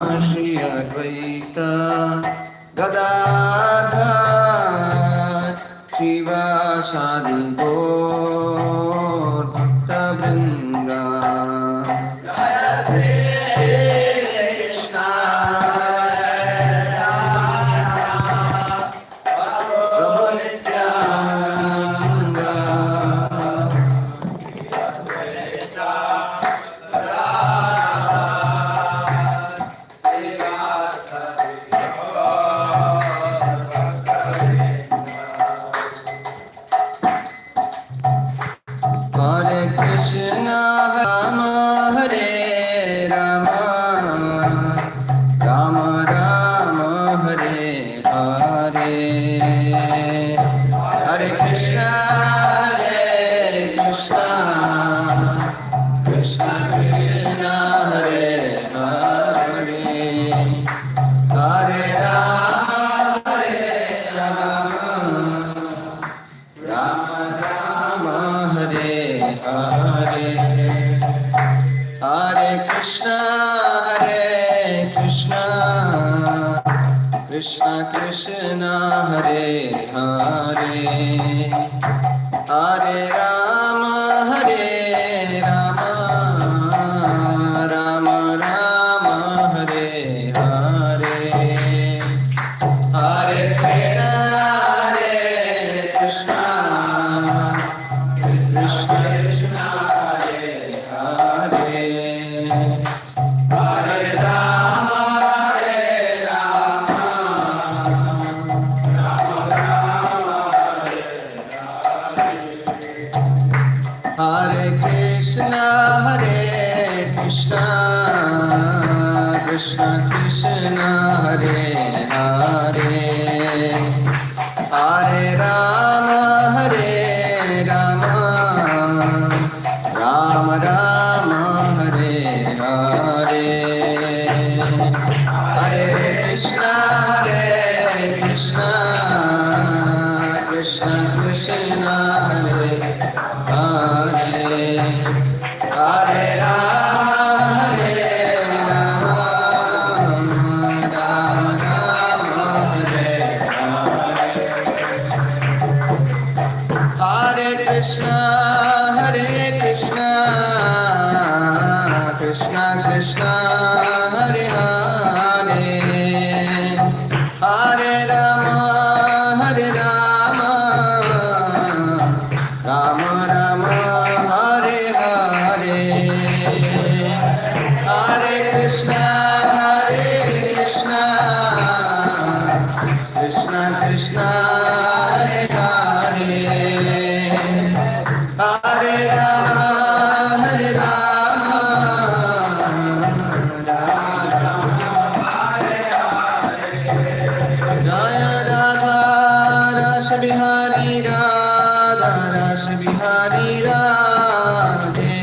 Shri Advaita Gadadhar Shivasadi Gaur Bhakta Vrinda Shri Krishna Prabhu Nityananda Hare Krishna Hare Rama Rama Rama Hare Hare Hare Krishna Krishna Krishna Hare Hare Hare Rama Rama Rama Hare Hare Hare Krishna Krishna Krishna Hare Hare Hare Rama Rama Rama Hare Hare Hare Krishna Krishna Krishna Hare Hare Hare Rama Hare Krishna Krishna Krishna Hare Hare Hare Rama Rama Rama Hare Hare Hare Krishna Krishna Krishna Hare Hare Hare Rama Rama Rama Hare Hare Krishna Krishna Krishna Hare Hare Hare Rama Rama Rama Hare Hare Hare Krishna Krishna Krishna Hare Hare Hare Rama Jaya Radha Rasa Bihari Radha Rasa Bihari Radhe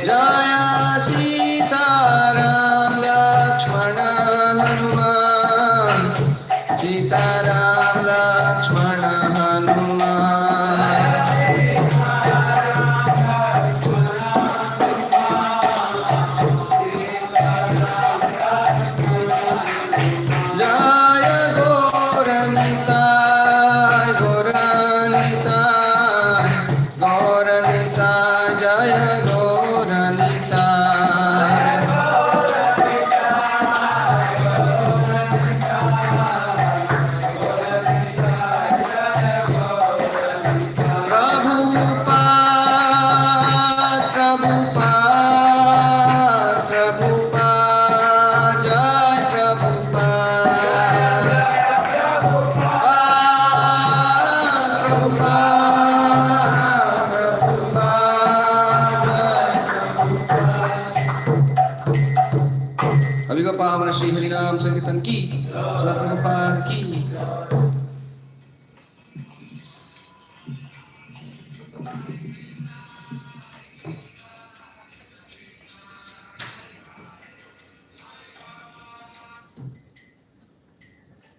Jaya Sita Ram Lakshmana Hanuman Sita Ram Lakshmana Hanuman Jaya Gauranitai Jaya Gauranitai Prabhupada Jai अभी का पावन श्री हरिनाम संकीर्तन की प्रभुपाद की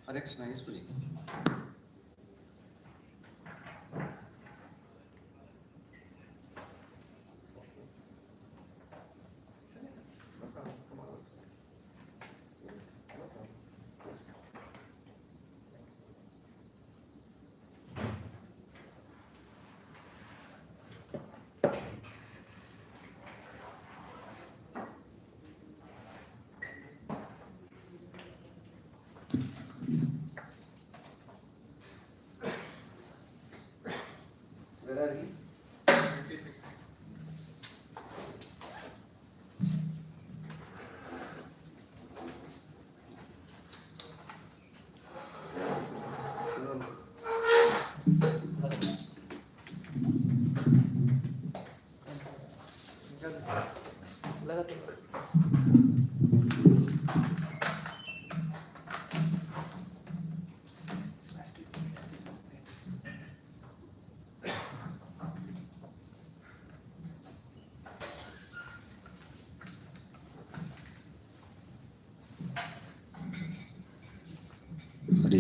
Hare Krishna, yes, please. Hare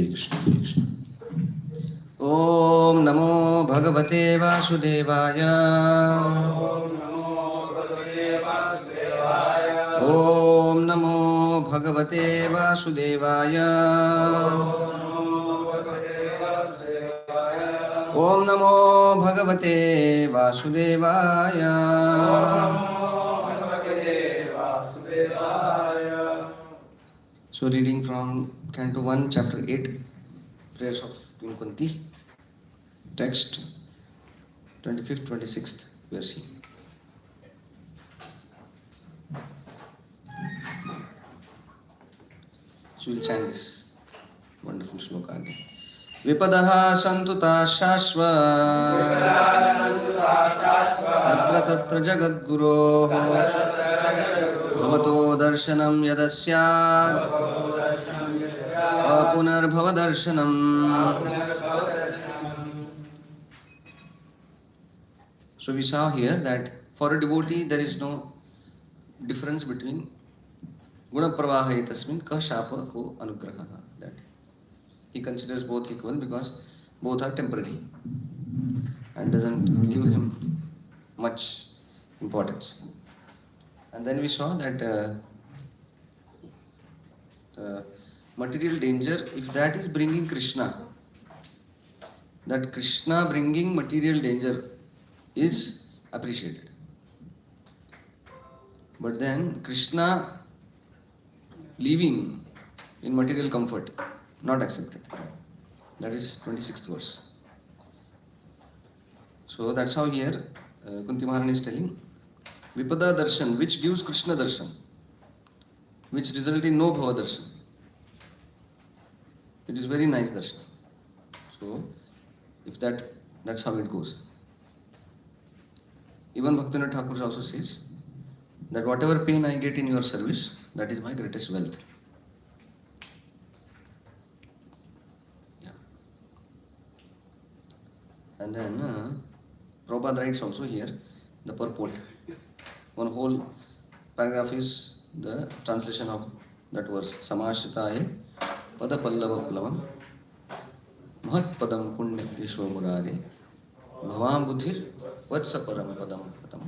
Krishna, Hare Krishna. Om Namo Bhagavate Vasudevaya. Om Namo Bhagavate Vasudevaya. Om Namo Bhagavate Vasudevaya. So reading from Canto 1, Chapter 8, Prayers of Queen Kunti. Text 25th, 26th, we are seeing. So we'll chant this wonderful shloka again. Vipadaha santuta shashva tatra tatra jagadguro bhavato darshanam yadasyad apunarbhava darshanam. So we saw here that for a devotee there is no difference between guna pravaha etasmin ka shapa ko anugraha, that he considers both equal because both are temporary and doesn't give him much importance. And then we saw that material danger, if that is bringing Krishna, that Krishna bringing material danger is appreciated. But then Krishna living in material comfort, not accepted. That is 26th verse. So that's how here Kunti Maharani is telling Vipada Darshan, which gives Krishna Darshan, which result in no Bhava Darshan. It is very nice darshan. So if that's how it goes. Even Bhaktivinoda Thakur also says that whatever pain I get in your service, that is my greatest wealth. Yeah. And then Prabhupada writes also here the purport. One whole paragraph is the translation of that verse. Samashitaye pada pallava plavam mahat padam punya vishwamurare bhavam buddhir vatsa param padam padam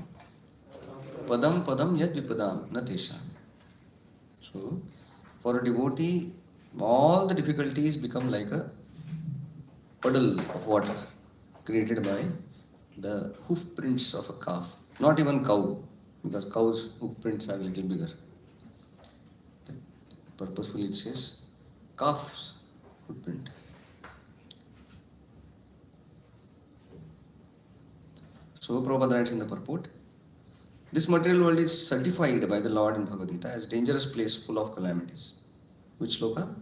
padam padam yad vipadam natesha. So for a devotee, all the difficulties become like a puddle of water created by the hoof prints of a calf. Not even cow, because cows' hoof prints are a little bigger. Purposefully it says calf's footprint. So Prabhupada writes in the purport, this material world is certified by the Lord in Bhagavad Gita as dangerous place full of calamities. Which sloka?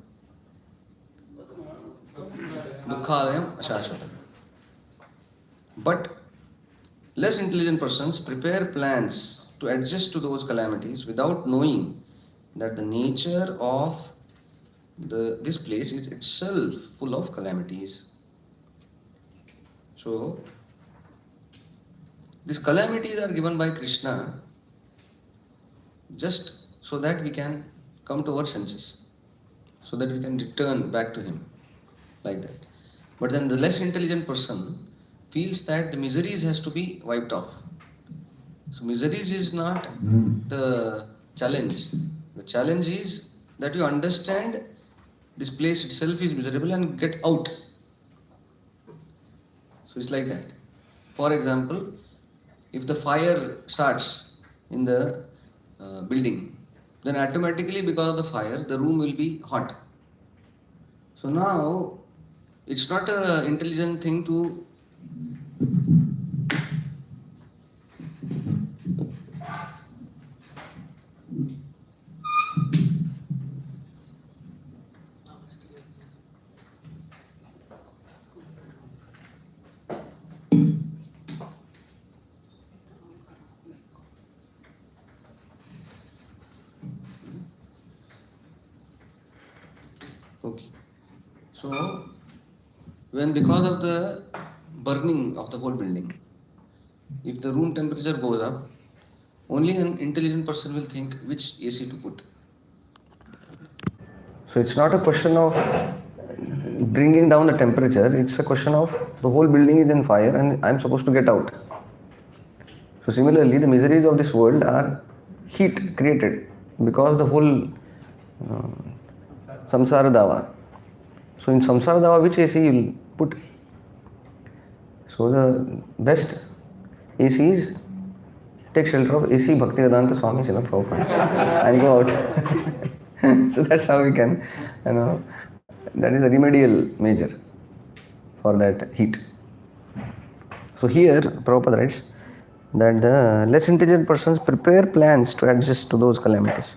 Dukkhalayam ashashvata. But less intelligent persons prepare plans to adjust to those calamities without knowing that the nature of this place is itself full of calamities. So these calamities are given by Krishna just so that we can come to our senses, so that we can return back to Him, like that. But then the less intelligent person feels that the miseries has to be wiped off. So miseries is not the challenge. The challenge is that you understand this place itself is miserable and get out. So it's like that. For example, if the fire starts in the building, then automatically because of the fire, the room will be hot. So now, it's not an intelligent thing to Okay. So, when because of the burning of the whole building, if the room temperature goes up, only an intelligent person will think which AC to put. So it's not a question of bringing down the temperature, it's a question of the whole building is in fire and I'm supposed to get out. So similarly, the miseries of this world are heat created because the whole samsara dava. So in samsara dava, which AC you will put? So the best AC is take shelter of AC Bhaktivedanta Swami Srila Prabhupada and go out. So that's how we can, that is a remedial measure for that heat. So here Prabhupada writes that the less intelligent persons prepare plans to adjust to those calamities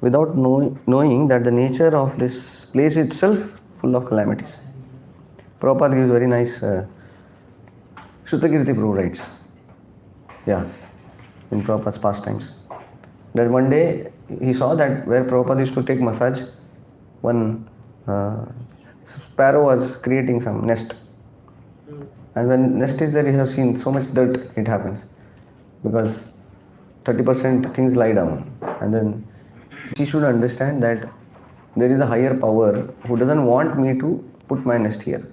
without knowing that the nature of this place itself full of calamities. Prabhupada gives very nice Shrutakirti Prabhu writes, in Prabhupada's pastimes, that one day he saw that where Prabhupada used to take massage, one sparrow was creating some nest. And when nest is there, you have seen so much dirt it happens. Because 30% things lie down. And then she should understand that there is a higher power who doesn't want me to put my nest here.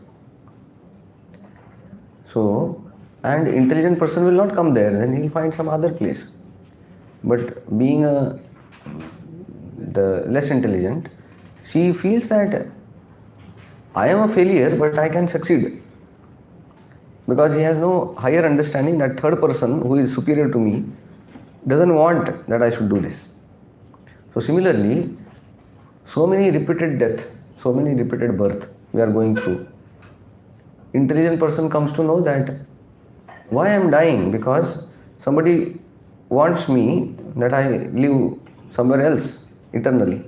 So, and intelligent person will not come there, then he'll find some other place. But being the less intelligent, she feels that I am a failure, but I can succeed. Because he has no higher understanding that third person who is superior to me doesn't want that I should do this. So similarly, so many repeated death, so many repeated birth we are going through. Intelligent person comes to know that why I am dying, because somebody wants me that I live somewhere else eternally.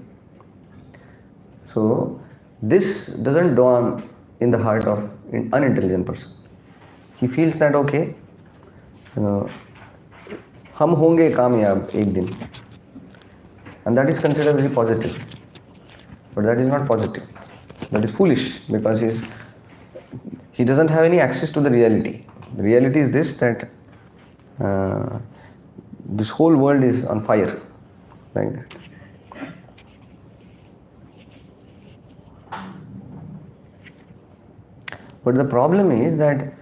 So this doesn't dawn in the heart of an unintelligent person. He feels that okay, हम होंगे कामयाब एक दिन, and that is considered very positive. But that is not positive. That is foolish, because he doesn't have any access to the reality. The reality is this, that this whole world is on fire, like that. But the problem is that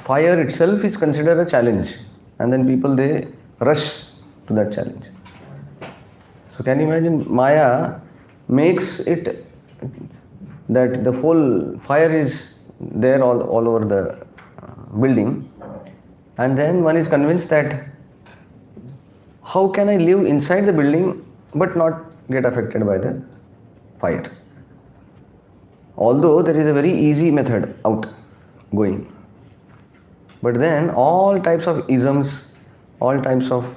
fire itself is considered a challenge, and then people, they rush to that challenge. So can you imagine, Maya makes it that the whole fire is there all over the building, and then one is convinced that how can I live inside the building but not get affected by the fire? Although there is a very easy method out going. But then all types of isms, all types of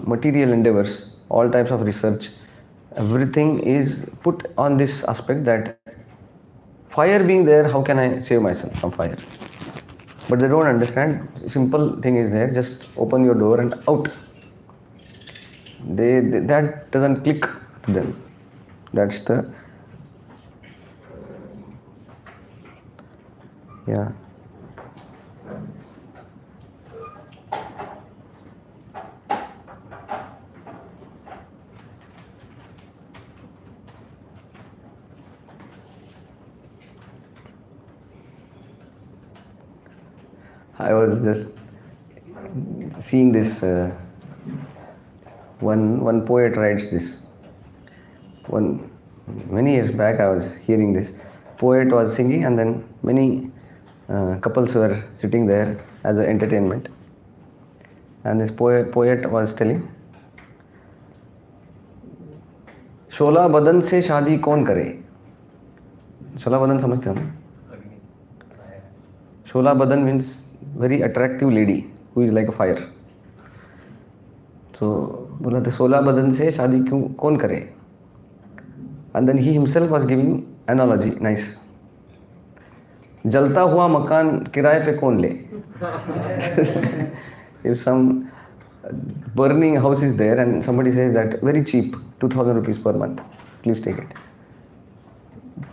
material endeavors, all types of research, everything is put on this aspect that fire being there, how can I save myself from fire? But they don't understand, simple thing is there, just open your door and out. That doesn't click to them. That's the, I was just seeing this, one poet writes this. Many years back I was hearing this. Poet was singing, and then many couples were sitting there as an entertainment. And this poet was telling, शोला बदन से शादी कौन करे? शोला बदन समझते हो ना? Shola Badan means very attractive lady who is like a fire. So बोला तो 16 बदन से शादी क्यों कौन करे? And then he himself was giving analogy, nice. जलता हुआ मकान किराए पे कौन ले? If some burning house is there and somebody says that very cheap, 2000 rupees per month, please take it.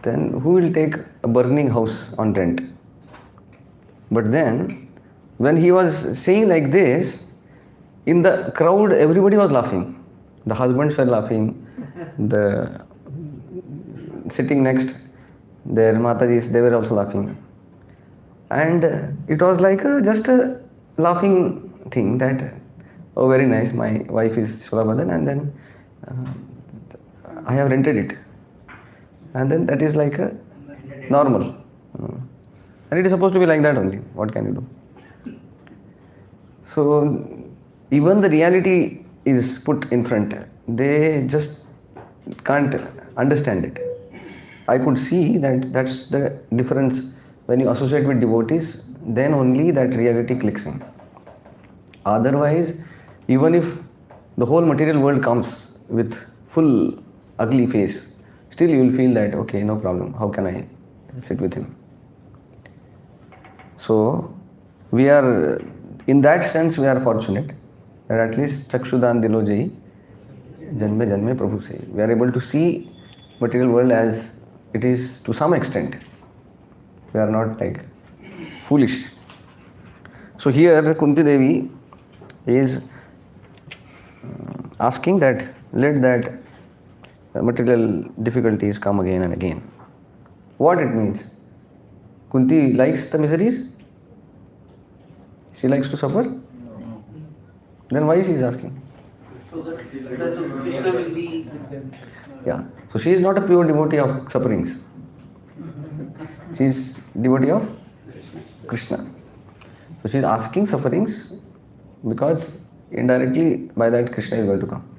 then who will take a burning house on rent? But then, when he was saying like this, in the crowd, everybody was laughing. The husbands were laughing. The sitting next, their Matajis, they were also laughing. And it was like just a laughing thing that, oh, very nice, my wife is Sholabadan, and then I have rented it. And then that is like a normal. And it is supposed to be like that only. What can you do? So, even the reality is put in front. They just can't understand it. I could see that that's the difference. When you associate with devotees, then only that reality clicks in. Otherwise, even if the whole material world comes with full ugly face, still you will feel that, okay, no problem, how can I sit with him? So, we are, in that sense, we are fortunate that at least Chakshudan Dilojai, Janme Janme Prabhu say, we are able to see material world as it is to some extent. We are not like foolish. So here Kunti Devi is asking that let that material difficulties come again and again. What it means? Kunti likes the miseries? She likes to suffer? Then why she is asking? So that Krishna will be. Yeah. So she is not a pure devotee of sufferings. She is devotee of Krishna. So she is asking sufferings because indirectly by that Krishna is going to come.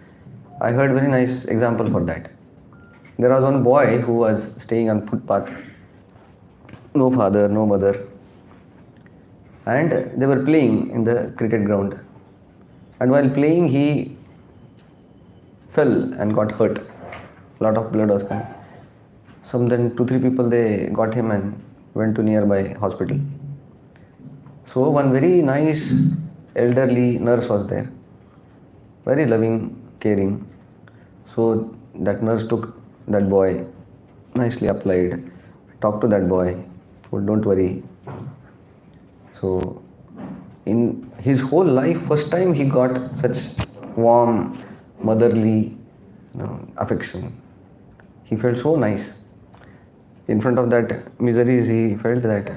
I heard very nice example for that. There was one boy who was staying on footpath, no father, no mother, and they were playing in the cricket ground. And while playing, he fell and got hurt. A lot of blood was coming. Then 2-3 people, they got him and went to nearby hospital. So one very nice elderly nurse was there, very loving, caring. So that nurse took that boy, nicely applied, talked to that boy, told, don't worry. So in his whole life, first time he got such warm, motherly affection. He felt so nice. In front of that miseries, he felt that.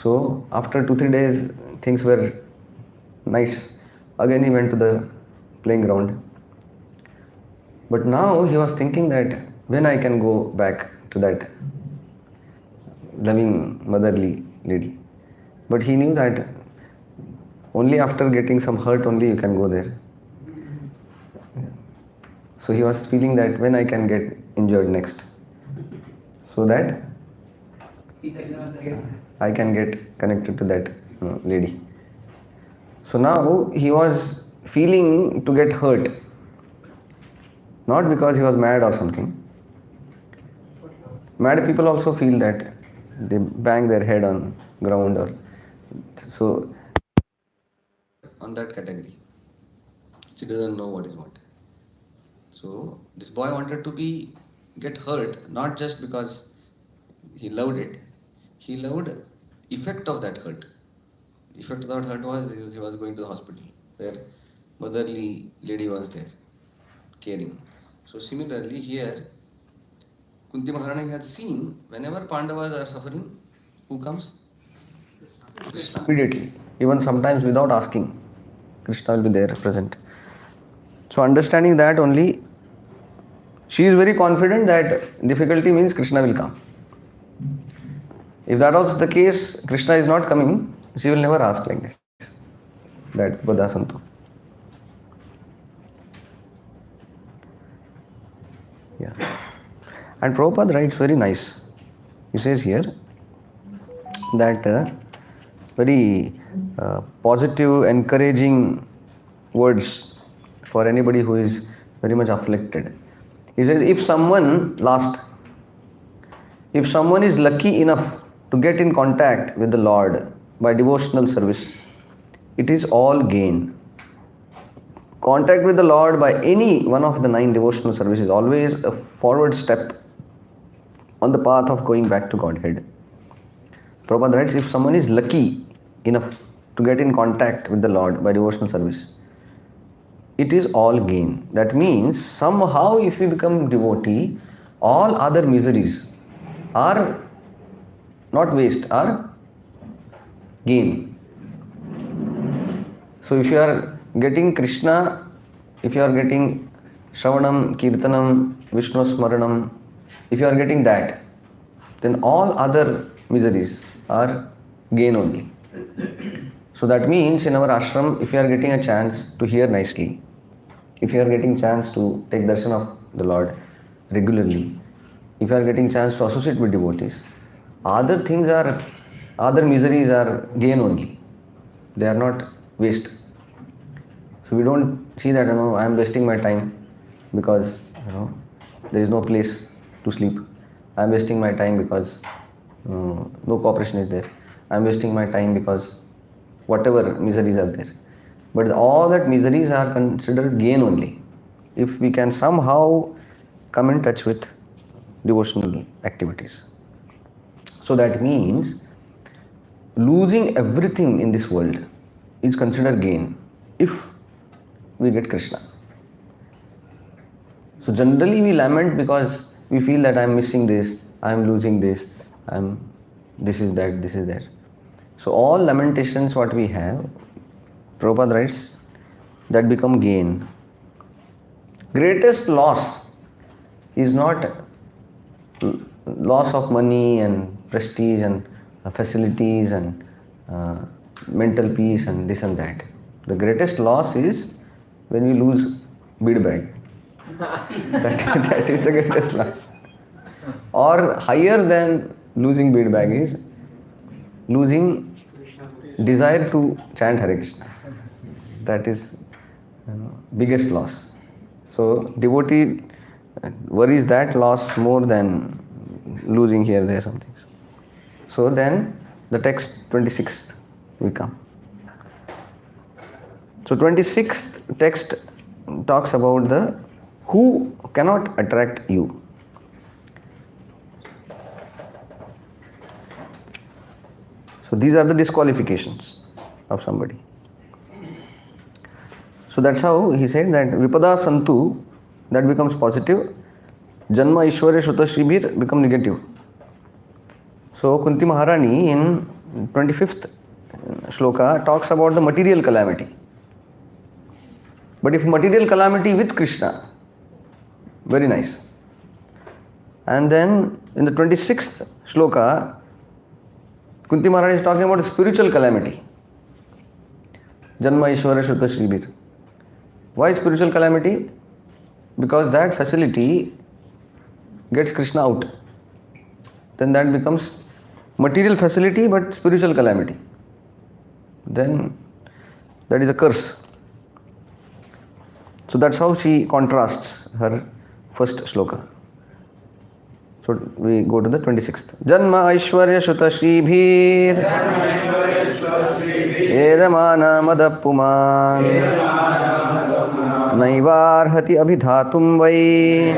So after 2-3 days, things were nice. Again he went to the playing ground. But now he was thinking that when I can go back to that loving, motherly lady. But he knew that only after getting some hurt only you can go there. So he was feeling that when I can get injured next, so that I can get connected to that lady. So now he was feeling to get hurt, not because he was mad or something. Mad people also feel that they bang their head on ground or so. On that category, she doesn't know what is what. So this boy wanted to get hurt not just because he loved it. He loved effect of that hurt. Effect of that hurt was he was going to the hospital where motherly lady was there, caring. So similarly here, Kunti Maharani had seen whenever Pandavas are suffering, who comes? Krishna. Immediately, even sometimes without asking, Krishna will be there present. So understanding that only, she is very confident that difficulty means Krishna will come. If that was the case, Krishna is not coming, she will never ask like this. That Badasanto. Yeah. And Prabhupada writes very nice. He says here that very positive, encouraging words for anybody who is very much afflicted. He says, if someone is lucky enough to get in contact with the Lord by devotional service, it is all gain. Contact with the Lord by any one of the 9 devotional services is always a forward step on the path of going back to Godhead. Prabhupada writes, if someone is lucky enough to get in contact with the Lord by devotional service, it is all gain. That means somehow if we become devotee, all other miseries are not waste, are gain. So if you are getting Krishna, if you are getting Shravanam, Kirtanam, Vishnu Smaranam, if you are getting that, then all other miseries are gain only. So that means in our ashram, if you are getting a chance to hear nicely, if you are getting chance to take darshan of the Lord regularly, if you are getting chance to associate with devotees, other miseries are gain only. They are not waste. So we don't see that, I am wasting my time because, there is no place to sleep. I am wasting my time because no cooperation is there. I am wasting my time because whatever miseries are there. But all that miseries are considered gain only if we can somehow come in touch with devotional activities. So that means losing everything in this world is considered gain if we get Krishna. So generally we lament because we feel that I am missing this, I am losing this, this is that. So all lamentations what we have, Prabhupada writes, that become gain. Greatest loss is not loss of money and prestige and facilities and mental peace and this and that. The greatest loss is when we lose bead bag. That is the greatest loss. Or higher than losing bead bag is losing desire to chant Hare Krishna. That is biggest loss. So devotee worries that loss more than losing here, there, some things. So then the text 26th we come. So 26th text talks about the who cannot attract you. So these are the disqualifications of somebody. So that's how he said that Vipada Santu, that becomes positive, Janma Ishwarya Shuta Shribhir become negative. So Kunti Maharani in 25th shloka talks about the material calamity. But if material calamity with Krishna, very nice. And then in the 26th shloka, Kunti Maharani is talking about spiritual calamity. Janma Ishwarya Shuta Shribhir. Why spiritual calamity? Because that facility gets Krishna out. Then that becomes material facility but spiritual calamity. Then that is a curse. So that's how she contrasts her first shloka. So we go to the 26th. Janma Aishwarya Shuta Shribhir Edamana Madapuman Naivarhati Abhidhatum Vai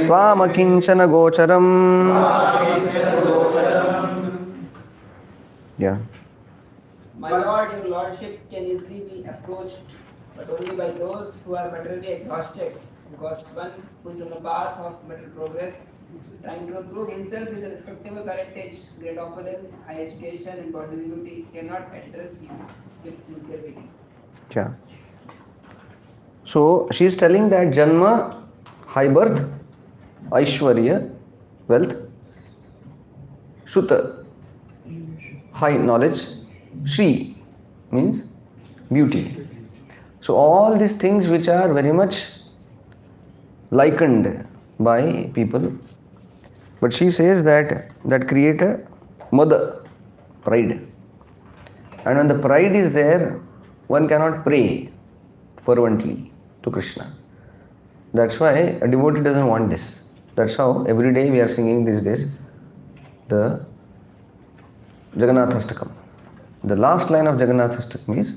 Tvamakinchana Gocharam. Yeah. My Lord, your Lordship can easily be approached, but only by those who are materially exhausted, because one who is on the path of material progress, trying to prove himself with a respectable parentage, great opulence, high education and bodily beauty, cannot address you with sincerity. Yeah. So she is telling that Janma, high birth, Aishwarya, wealth, Shuta, high knowledge, Shri means beauty. So all these things which are very much likened by people, but she says that create a mother, pride. And when the pride is there, one cannot pray fervently to Krishna. That's why a devotee doesn't want this. That's how every day we are singing these days the Jagannathastakam. The last line of Jagannathastakam is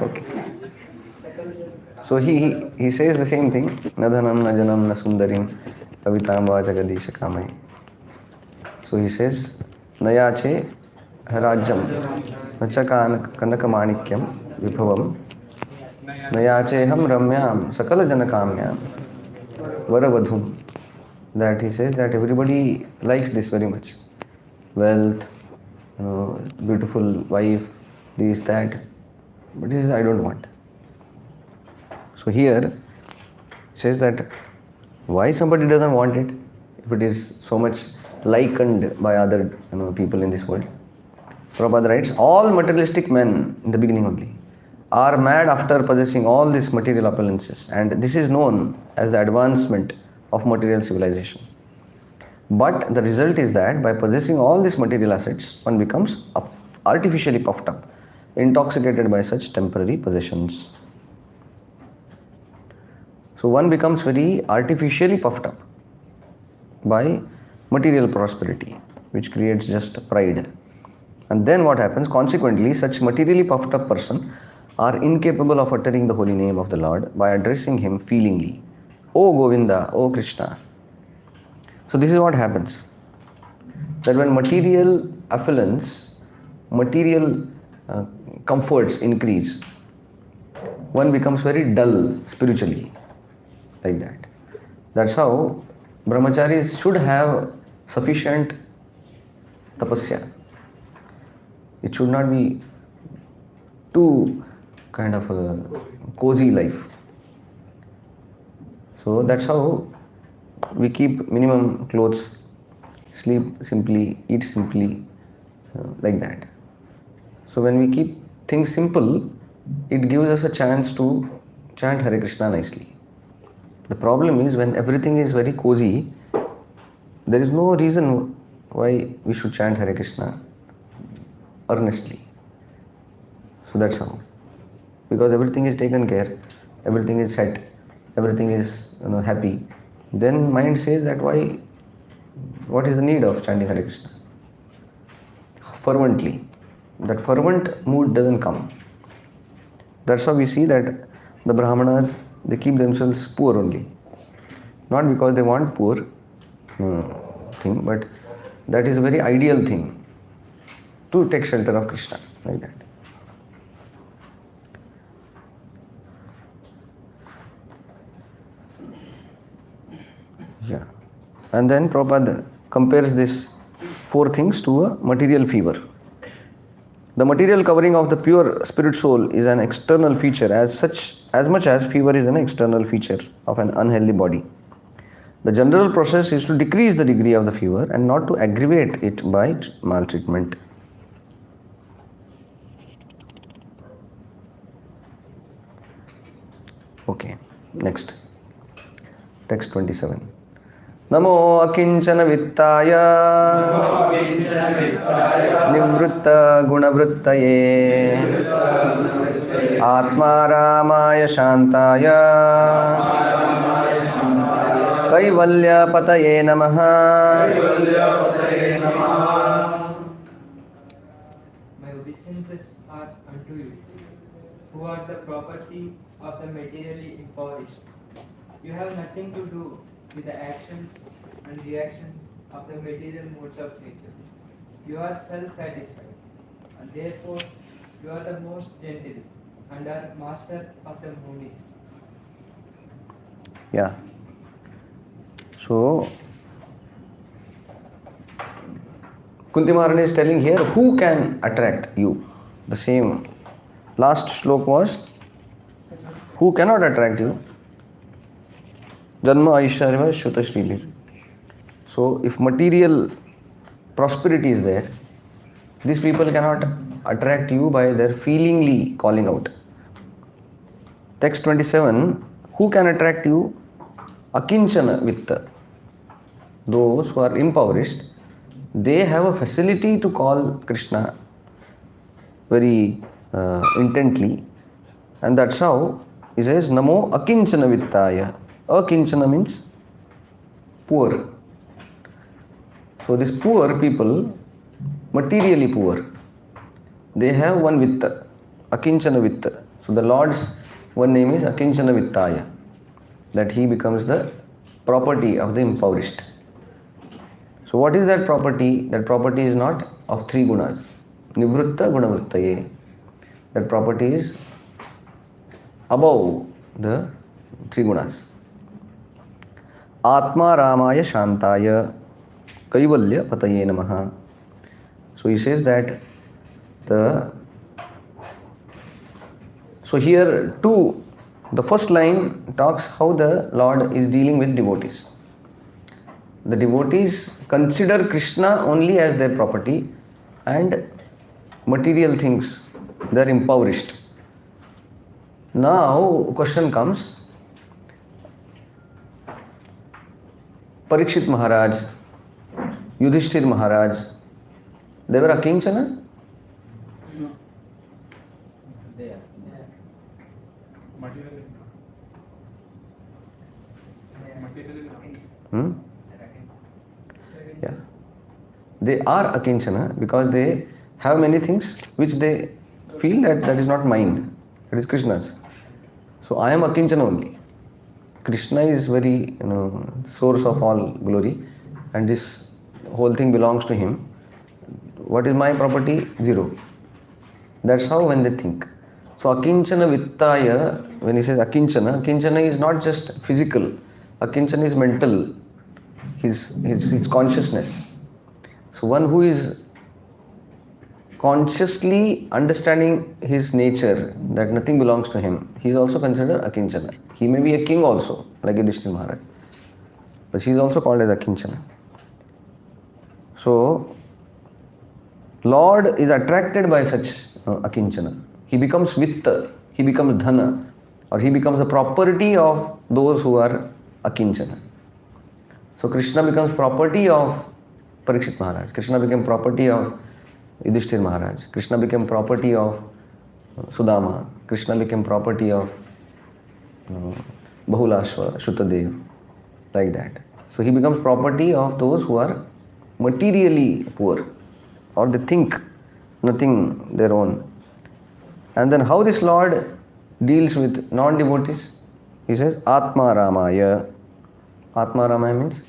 Okay. So he says the same thing. Na dhanam, na janam, na sundarim, kavitam va jagadisha kamai. So he says, nayache rajyam, nacha kanaka vibhavam, nayache ham ramyam, sakala janakamyam, varavadhum. That he says that everybody likes this very much. Wealth, beautiful wife, this, that. But he says, I don't want. So here it says that why somebody doesn't want it if it is so much likened by other people in this world. Prabhupada writes, all materialistic men in the beginning only are mad after possessing all these material opulences, and this is known as the advancement of material civilization. But the result is that by possessing all these material assets, one becomes artificially puffed up, intoxicated by such temporary possessions. So one becomes very artificially puffed up by material prosperity, which creates just pride. And then what happens? Consequently, such materially puffed up person are incapable of uttering the holy name of the Lord by addressing him feelingly. O Govinda, O Krishna. So this is what happens. That when material affluence, material comforts increase, one becomes very dull spiritually. Like that. That's how brahmacharis should have sufficient tapasya. It should not be too kind of a cozy life. So that's how we keep minimum clothes, sleep simply, eat simply, like that. So when we keep things simple, it gives us a chance to chant Hare Krishna nicely. The problem is when everything is very cozy, there is no reason why we should chant Hare Krishna earnestly. So that's how. Because everything is taken care, everything is set, everything is happy. Then mind says that what is the need of chanting Hare Krishna? Fervently. That fervent mood doesn't come. That's how we see that the Brahmanas, they keep themselves poor only. Not because they want poor thing, but that is a very ideal thing to take shelter of Krishna, like that. Yeah. And then Prabhupada compares these four things to a material fever. The material covering of the pure spirit soul is an external feature as much as fever is an external feature of an unhealthy body. The general process is to decrease the degree of the fever and not to aggravate it by maltreatment. Okay, next. Text 27. नमो अकिंचन वित्ताय निवृत्त गुणवृत्तये आत्मारामाय शान्ताय कैवल्यपतये नमः. My obeisances are unto you, who are the property of the materially impoverished. You have nothing to do with the actions and reactions of the material modes of nature. You are self-satisfied, and therefore you are the most gentle and are master of the moonies. Yeah. So Kunti Maharani is telling here who can attract you. The same last shloka was who cannot attract you. Janma Aishwarya Shuta Shrilir. So if material prosperity is there, these people cannot attract you by their feelingly calling out. Text 27, who can attract you? Akinchana Vitta. Those who are impoverished, they have a facility to call Krishna very intently, and that's how he says Namo Akinchana Vittaya. Akinchana means poor. So these poor people, materially poor, they have one vitta, Akinchana Vitta. So the Lord's one name is Akinchana Vittaya, that he becomes the property of the impoverished. So what is that property? That property is not of three gunas. Nivritta Gunavrittaye. That property is above the three gunas. Atma Ramaya Shantaya Kaivalya Pataye Namaha. So he says that so here too, the first line talks how the Lord is dealing with devotees. The devotees consider Krishna only as their property and material things, they are impoverished. Now question comes, Parikshit Maharaj, Yudhishthir Maharaj, they were Akinchana? No. They are. Hmm? Yeah. They are Akinchana because they have many things which they feel that is not mine, that is Krishna's. So I am Akinchana only. Krishna is very, source of all glory, and this whole thing belongs to him. What is my property? Zero. That's how when they think. So Akinchana Vittaya, when he says Akinchana, Akinchana is not just physical. Akinchana is mental, his consciousness. So one who is consciously understanding his nature, that nothing belongs to him, he is also considered Akinchana. He may be a king also, like Yudhishthira Maharaj, but he is also called as Akinchana. So Lord is attracted by such Akinchana. He becomes Vitta, he becomes Dhana, or he becomes the property of those who are Akinchana. So Krishna becomes property of Parikshit Maharaj. Krishna became property of Yudhishthira Maharaj. Krishna became property of Sudama. Krishna became property of Bahulashva, Shutadev, like that. So he becomes property of those who are materially poor, or they think nothing their own. And then how this Lord deals with non-devotees? He says, Atma Ramaya. Atma Ramaya means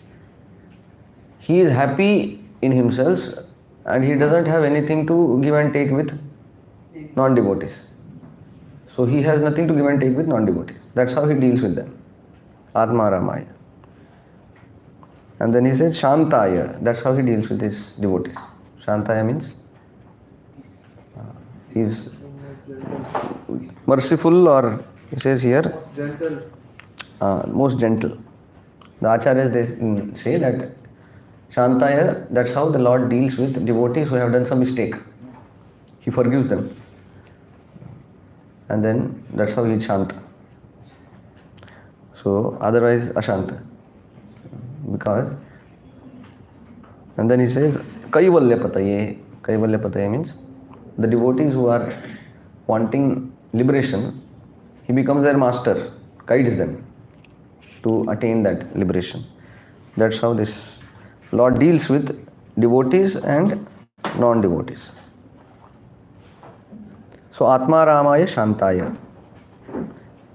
he is happy in himself and he doesn't have anything to give and take with non-devotees. So he has nothing to give and take with non-devotees. That's how he deals with them. Atma Ramaya. And then he says Shantaya. That's how he deals with his devotees. Shantaya means he is merciful, or he says here Gentle. most gentle. The Acharyas, they say that Shantaya, that's how the Lord deals with devotees who have done some mistake. He forgives them. And then that's how he is Shanta. So otherwise Ashanta. Because, and then he says Kaivalya Pataye. Kaivalya Pataye means the devotees who are wanting liberation, he becomes their master, guides them to attain that liberation. That's how this Lord deals with devotees and non-devotees. So Atma Ramaya Shantaya.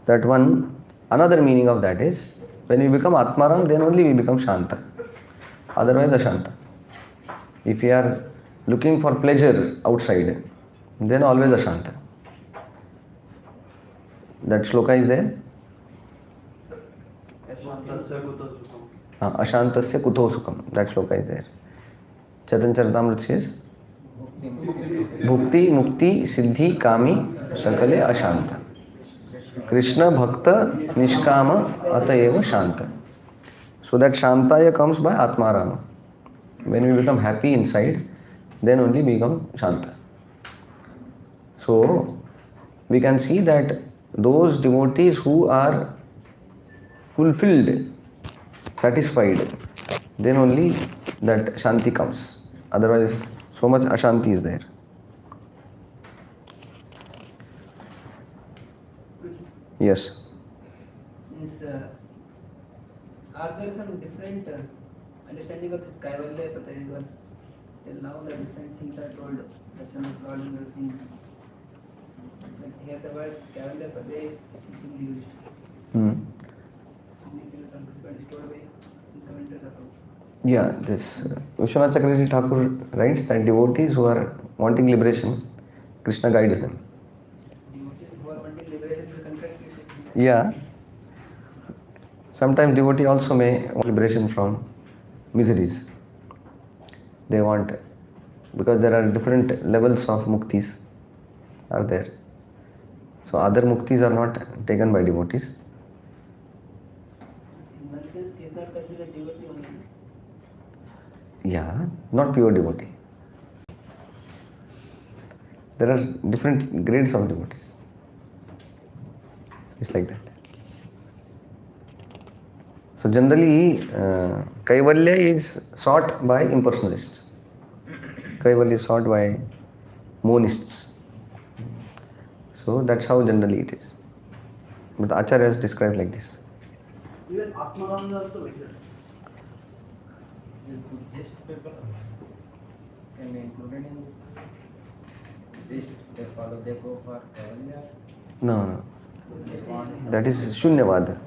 That one, another meaning of that is, when we become Atmaram, then only we become Shanta. Otherwise Ashanta. If we are looking for pleasure outside, then always Ashanta. That shloka is there. Ashantasya kuto sukam. That shloka is there. Chaitanya Charitamrita says, Bhukti Mukti Siddhi Kami Sakale Ashanta. Krishna Bhakta Nishkama Atayeva Shanta. So that Shantaya comes by Atmarama. When we become happy inside, then only we become Shanta. So we can see that those devotees who are fulfilled, satisfied, then only that Shanti comes. Otherwise, so much Ashanti is there. Yes. Means, are there some different understanding of this Kaivalya Pataye? Because till now the different things are told. That's one of Lord and other things. Here the word Kaivalya Pada is used. Hmm. Some principles stored by commentators approach. Yeah, this Vishwanath Chakravarti Thakur writes that devotees who are wanting liberation, Krishna guides them. Devotees who are wanting liberation to contract Krishna. Yeah. Sometimes devotee also may want liberation from miseries. They want, because there are different levels of muktis are there. So other muktis are not taken by devotees. In one sense, he is not considered devotee only. Yeah, not pure devotee. There are different grades of devotees. It's like that. So generally, Kaivalya is sought by impersonalists. Kaivalya is sought by monists. So that's how generally it is. But Acharya has described like this. Even Atmaram is also like that. The Buddhist people can be included in this. They follow, they go for Kaivalya. No. That is Shunyavada.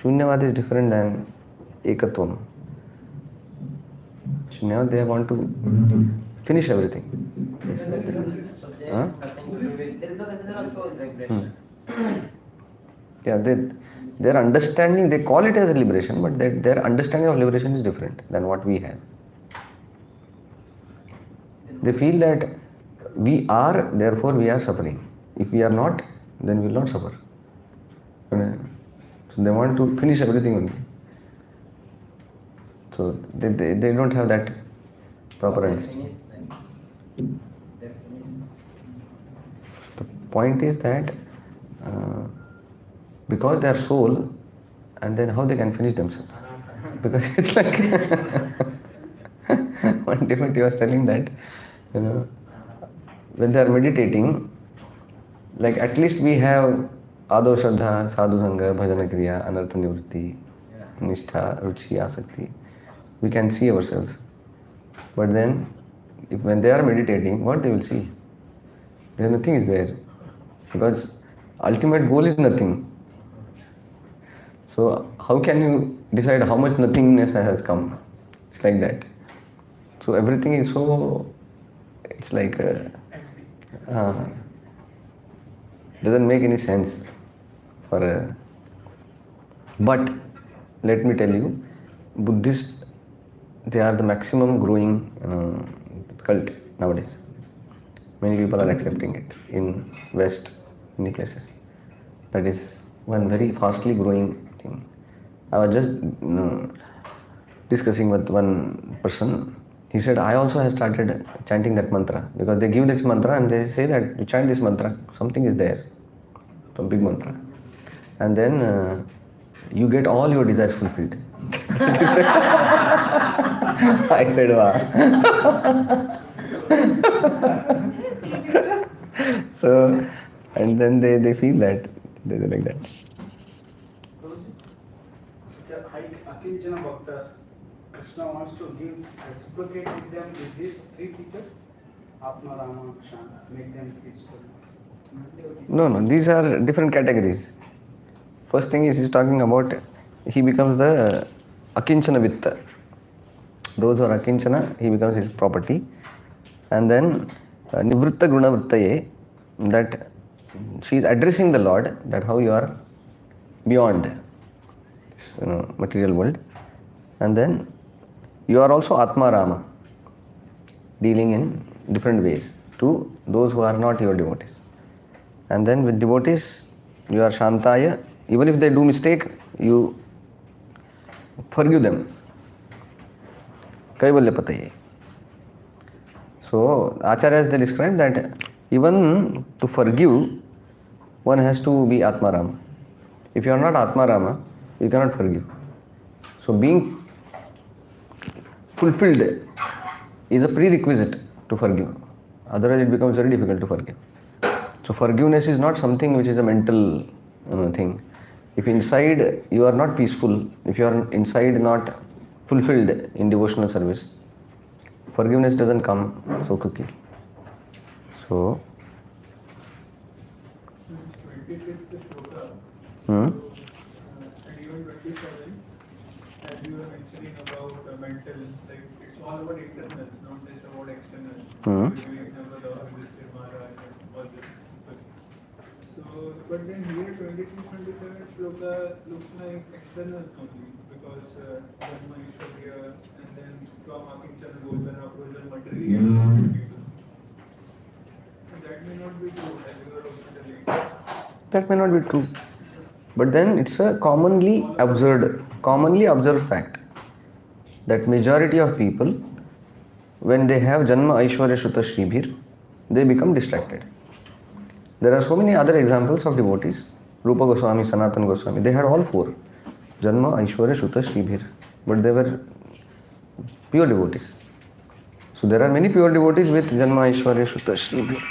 Shunyavada is different than Ekatvam. Shunyavada, they want to finish everything. So they Huh? have nothing to do with There is no conception of soul. liberation. Yeah, their understanding, they call it as liberation, but their understanding of liberation is different than what we have. They feel that we are, therefore we are suffering. If we are not, then we will not suffer. So they want to finish everything only. So they don't have that proper They understanding. finish, then they finish. The point is that because they are soul, and then how they can finish themselves? Because it's like one devotee was telling that, when they are meditating, like at least we have Ado Shraddha, Sadhu Sangha, Bhajana Kriya, Anartha Nivritti, Nishtha, Ruchi, Asakti. We can see ourselves. But then, when they are meditating, what they will see? There nothing is there. Because ultimate goal is nothing. So how can you decide how much nothingness has come? It's like that. So everything is so, it's like, doesn't make any sense for but let me tell you, Buddhists, they are the maximum growing cult nowadays. Many people are accepting it in West, many places. That is one very fastly growing thing. I was just discussing with one person. He said, I also have started chanting that mantra, because they give this mantra and they say that you chant this mantra, something is there, some big mantra. And then you get all your desires fulfilled. I said, wow. So, and then they feel that, they're like that. Such a high Akinchana Bhaktas, Krishna wants to reciprocate with them with these three features: Atma, Rama, Shanta, make them peaceful. No, these are different categories. First thing is he's talking about, he becomes the Akinchana Vitta. Those who are Akinchana, he becomes his property. And then Nivritta Guna Vrittaye, that she is addressing the Lord, that how you are beyond this material world. And then you are also Atma Rama, dealing in different ways to those who are not your devotees. And then with devotees, you are Shantaya. Even if they do mistake, you forgive them. Kaivalya Pataye. So, Acharyas, they describe that even to forgive, one has to be Atmarama. If you are not Atmarama, you cannot forgive. So, being fulfilled is a prerequisite to forgive. Otherwise, it becomes very difficult to forgive. So, forgiveness is not something which is a mental thing. If inside you are not peaceful, if you are inside not fulfilled in devotional service, forgiveness doesn't come so quickly. So, the shloka, Hmm? and even 27, as you were mentioning about mental, like it's all about internal, it's not just about external. Hmm. You never visited Maharaj and all this. So, but then here 26-27 shloka looks like external only, because Dharma Ishwarya and then Swamakinchana Gosana approach materially exalted people. And that may not be true, as you are also telling. That may not be true. But then it's a commonly observed fact that majority of people, when they have Janma Aishwarya Shuta Shribhir, they become distracted. There are so many other examples of devotees. Rupa Goswami, Sanatana Goswami, they had all four. Janma, Aishwarya, Shuta, Shribhir. But they were pure devotees. So there are many pure devotees with Janma, Aishwarya, Shuta, Shribhir.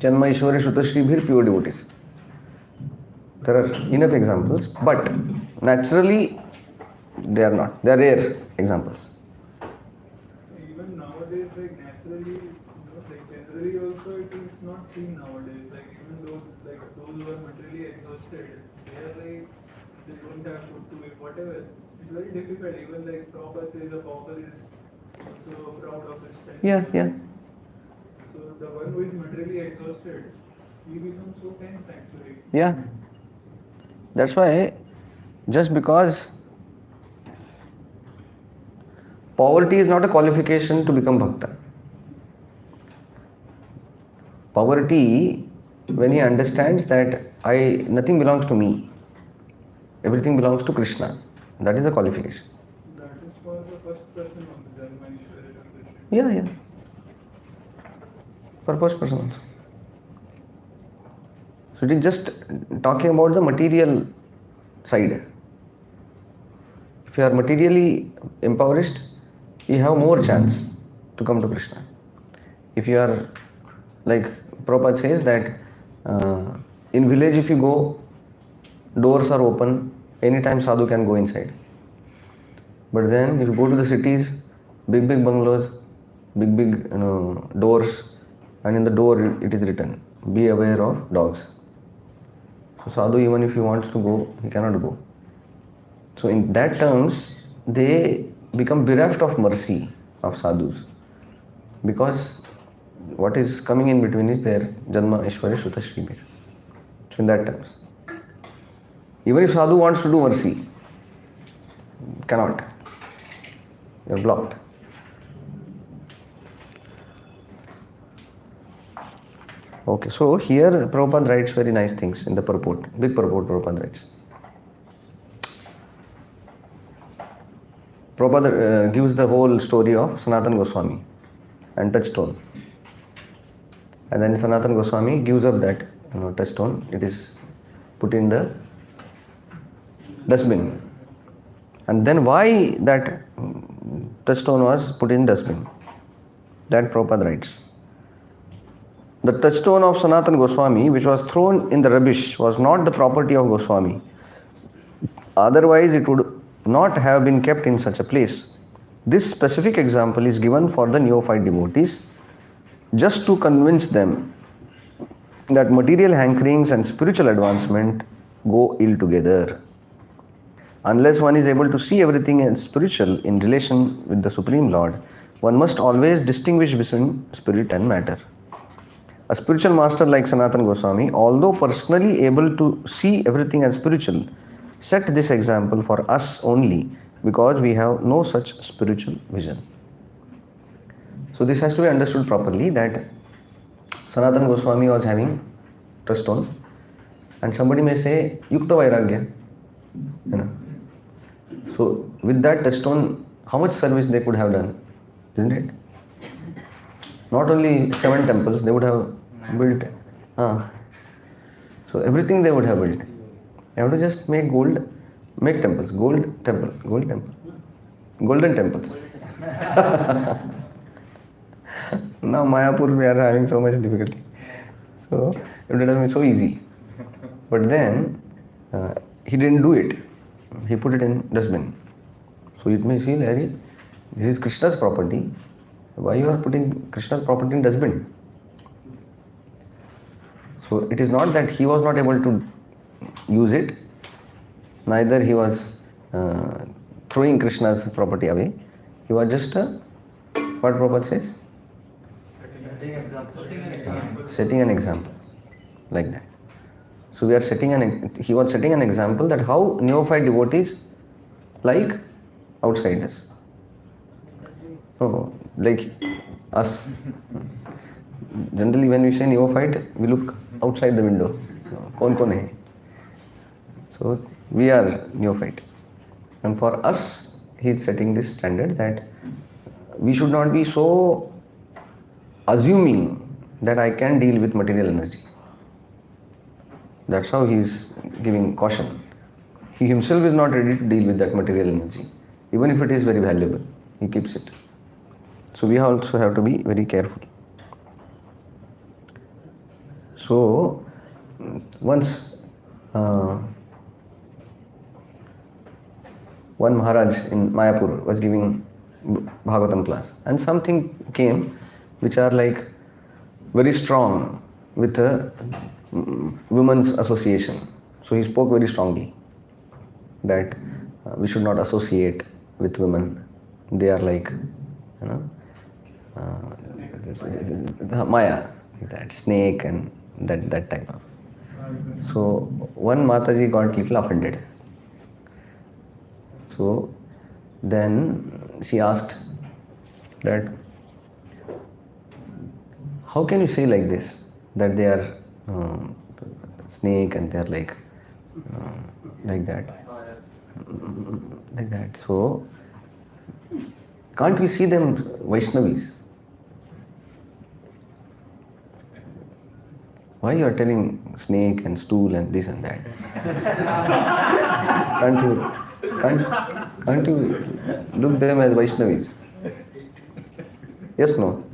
Janma, Aishwarya, Shuta, Shribhir, pure devotees. There are enough examples, but naturally they are not. They are rare examples. Even nowadays, like naturally, like generally also it is not seen nowadays. Like even those who are materially exhausted, they are like they don't have food to eat, whatever. It's very difficult. Even like Prabhupada says a pauper is also proud of his strength. Yeah. So the one who is materially exhausted, he becomes so tense actually. Yeah. That's why, just because poverty is not a qualification to become bhakta. Poverty, when he understands that nothing belongs to me, everything belongs to Krishna, that is a qualification. That is for the first person on the Dharma Ishwarya. Yeah. For first person also. So it is just talking about the material side. If you are materially impoverished, you have more chance to come to Krishna. If you are, like Prabhupada says that in village if you go, doors are open, anytime sadhu can go inside. But then if you go to the cities, big bungalows, big doors, and in the door it is written, be aware of dogs. So sadhu, even if he wants to go, he cannot go. So in that terms, they become bereft of mercy of sadhus, because what is coming in between is their Janma, Aishwarya, Shuta, Shribhir. So in that terms, even if sadhu wants to do mercy, cannot. They are blocked. Okay, so here Prabhupada writes very nice things in the purport. Big purport Prabhupada writes. Prabhupada gives the whole story of Sanatana Goswami and touchstone. And then Sanatana Goswami gives up that touchstone. It is put in the dustbin. And then why that touchstone was put in dustbin? That Prabhupada writes. The touchstone of Sanatana Goswami, which was thrown in the rubbish, was not the property of Goswami. Otherwise, it would not have been kept in such a place. This specific example is given for the neophyte devotees, just to convince them that material hankerings and spiritual advancement go ill together. Unless one is able to see everything as spiritual in relation with the Supreme Lord, one must always distinguish between spirit and matter. A spiritual master like Sanatana Goswami, although personally able to see everything as spiritual, set this example for us only because we have no such spiritual vision. So this has to be understood properly, that Sanatana Goswami was having touchstone, and somebody may say Yukta Vairagya. So with that touchstone, how much service they could have done, isn't it? Not only 7 temples, they would have built. So everything they would have built. They have to just make temples, golden temples. Now Mayapur we are having so much difficulty. So it would have been so easy. But then he didn't do it. He put it in dustbin. So it may seem, this is Krishna's property. Why you are putting Krishna's property in dustbin? So it is not that he was not able to use it, neither he was throwing Krishna's property away. He was just what Prabhupada says? Setting an example, like that. So we are he was setting an example that how neophyte devotees like outsiders. Oh, like us. Generally when we say neophyte, we look outside the window. Kaun hai? So we are neophyte. And for us, he is setting this standard that we should not be so assuming that I can deal with material energy. That's how he is giving caution. He himself is not ready to deal with that material energy. Even if it is very valuable, he keeps it. So we also have to be very careful. So once one Maharaj in Mayapur was giving Bhagavatam class, and something came which are like very strong with the women's association. So he spoke very strongly that we should not associate with women. They are like, the Maya, that snake and that type of. So one Mataji got little offended. So then she asked that, how can you say like this, that they are snake and they are like that, like that. So can't we see them Vaishnavis? Why you are telling snake and stool and this and that? Can't you look them as Vaishnavis? Yes, no?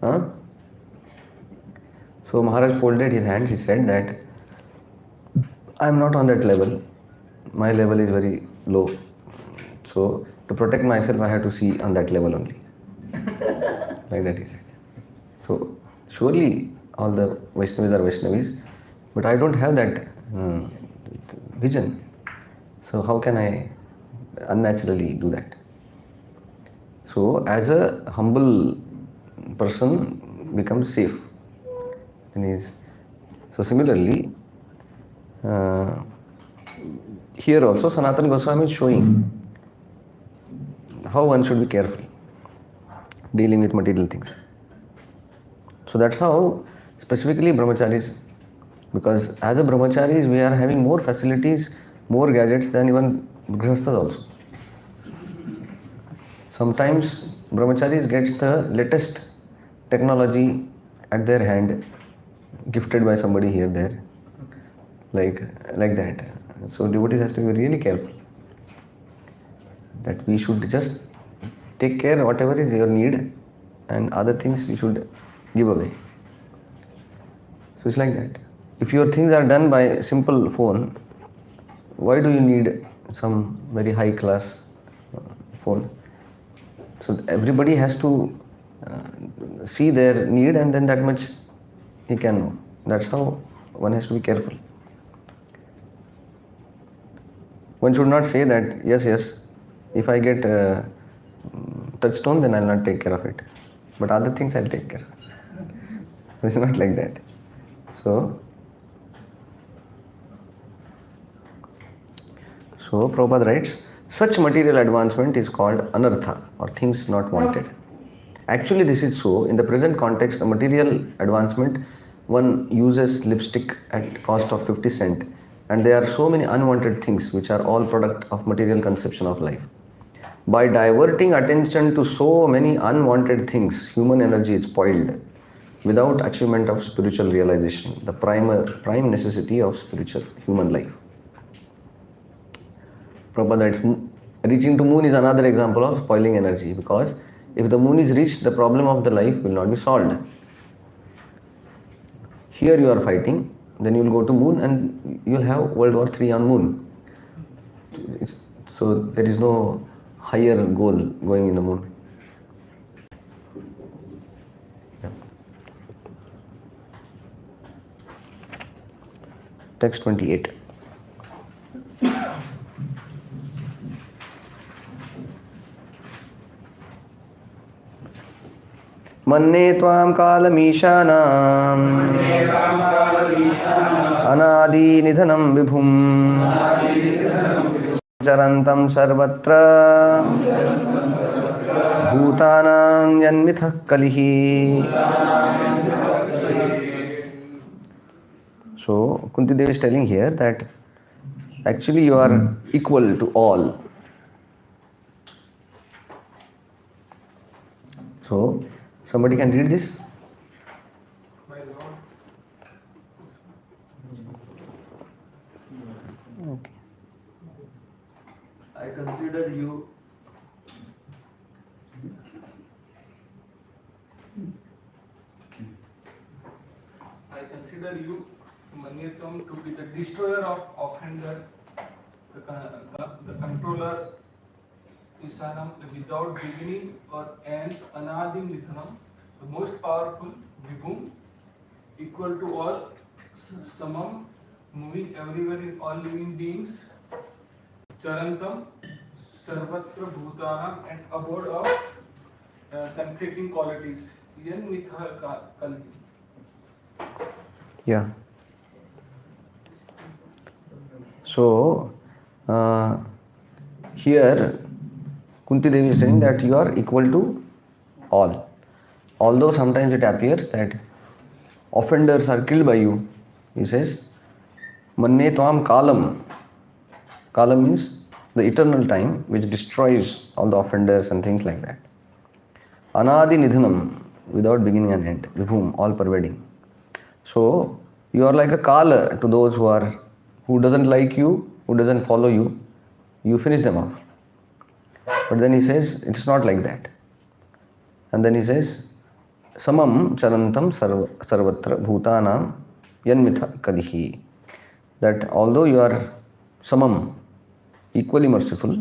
Huh? So Maharaj folded his hands. He said that I am not on that level. My level is very low. So to protect myself, I have to see on that level only. Like that he said. So surely all the Vaishnavis are Vaishnavis, but I don't have that vision. So how can I unnaturally do that? So as a humble person becomes safe. So similarly, here also Sanatana Goswami is showing how one should be careful dealing with material things. So that's how specifically brahmacharis, because as a brahmacharis we are having more facilities, more gadgets than even grihasthas also. Sometimes brahmacharis gets the latest technology at their hand, gifted by somebody here, there, like that. So devotees has to be really careful that we should just take care whatever is your need, and other things you should give away. So it's like that. If your things are done by simple phone, why do you need some very high class phone? So everybody has to see their need, and then that much he can know. That's how one has to be careful. One should not say that, yes, if I get touchstone, then I will not take care of it. But other things I will take care. It's not like that. So Prabhupada writes, such material advancement is called anartha, or things not wanted. Actually this is so. In the present context, the material advancement, one uses lipstick at cost of 50 cents, and there are so many unwanted things which are all product of material conception of life. By diverting attention to so many unwanted things, human energy is spoiled without achievement of spiritual realization, the prime necessity of spiritual human life. Prabhupada writes, reaching to moon is another example of spoiling energy, because if the moon is reached, the problem of the life will not be solved. Here you are fighting, then you will go to moon and you will have World War III on moon. So there is no higher goal going in the moon. Yeah. text 28. मन्ये त्वां कालमीशानाम् अनादिनिधनं विभुम् चरन्तं सर्वत्र भूतानां यन्मिथः कलिः. So Kunti Devi is telling here that actually you are equal to all. So somebody can read this? My Lord, Okay. I consider you Manyatam to be the destroyer of offender, the controller, Isanam, without beginning or end, Anadim Nithanam, the most powerful, Vibhum, equal to all, Samam, moving everywhere in all living beings, Charantam, Sarvatra Bhutanam, and abode of conflicting qualities, Yan Mitha Kalvi. Yeah. So here Kunti Devi is saying that you are equal to all. Although sometimes it appears that offenders are killed by you, he says, Manne Tvam Kalam. Kalam means the eternal time which destroys all the offenders and things like that. Anadi Nidhanam, without beginning and end. Vibhum, all pervading. So you are like a Kala to those who doesn't like you, who doesn't follow you. You finish them off. But then he says it's not like that. And then he says, Samam charantam sarvatra bhutanam yanmitha kalihi. That although you are samam, equally merciful,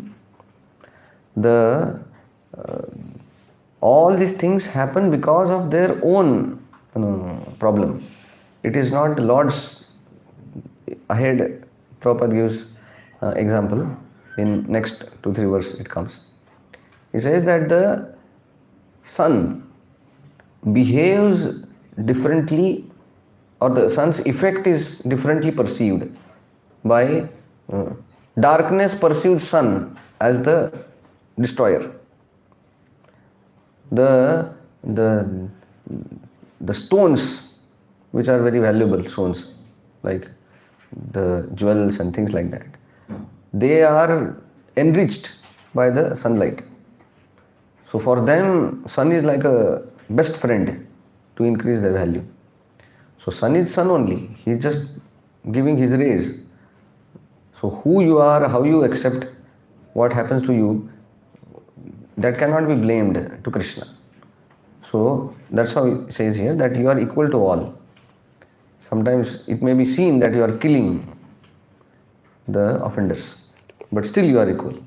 all these things happen because of their own problem. It is not the Lord's. Ahead, Prabhupada gives example in next 2-3 verses it comes. He says that the sun behaves differently, or the sun's effect is differently perceived by darkness perceives sun as the destroyer. The stones which are very valuable stones like the jewels and things like that, they are enriched by the sunlight. So for them, sun is like a best friend to increase their value. So sun is sun only. He is just giving his rays. So who you are, how you accept what happens to you, that cannot be blamed to Krishna. So that's how he says here that you are equal to all. Sometimes it may be seen that you are killing the offenders, but still you are equal.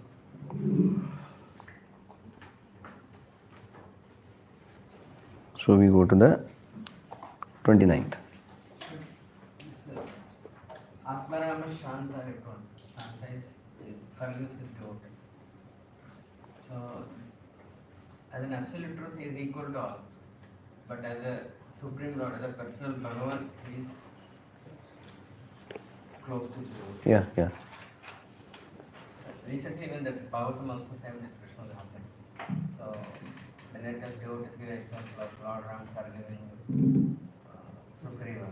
So we go to the 29th. Atmarama Shanta Ekon. Shanta is forgives his devotees. So, as an absolute truth, he is equal to all. But as a Supreme Lord, as a personal Bhagavan, he is close to his devotees. Yeah. Recently, when the Bhagavatam also said this Krishna was happening. So, when it has devotees give example of Lord Ram forgiving Sugriva.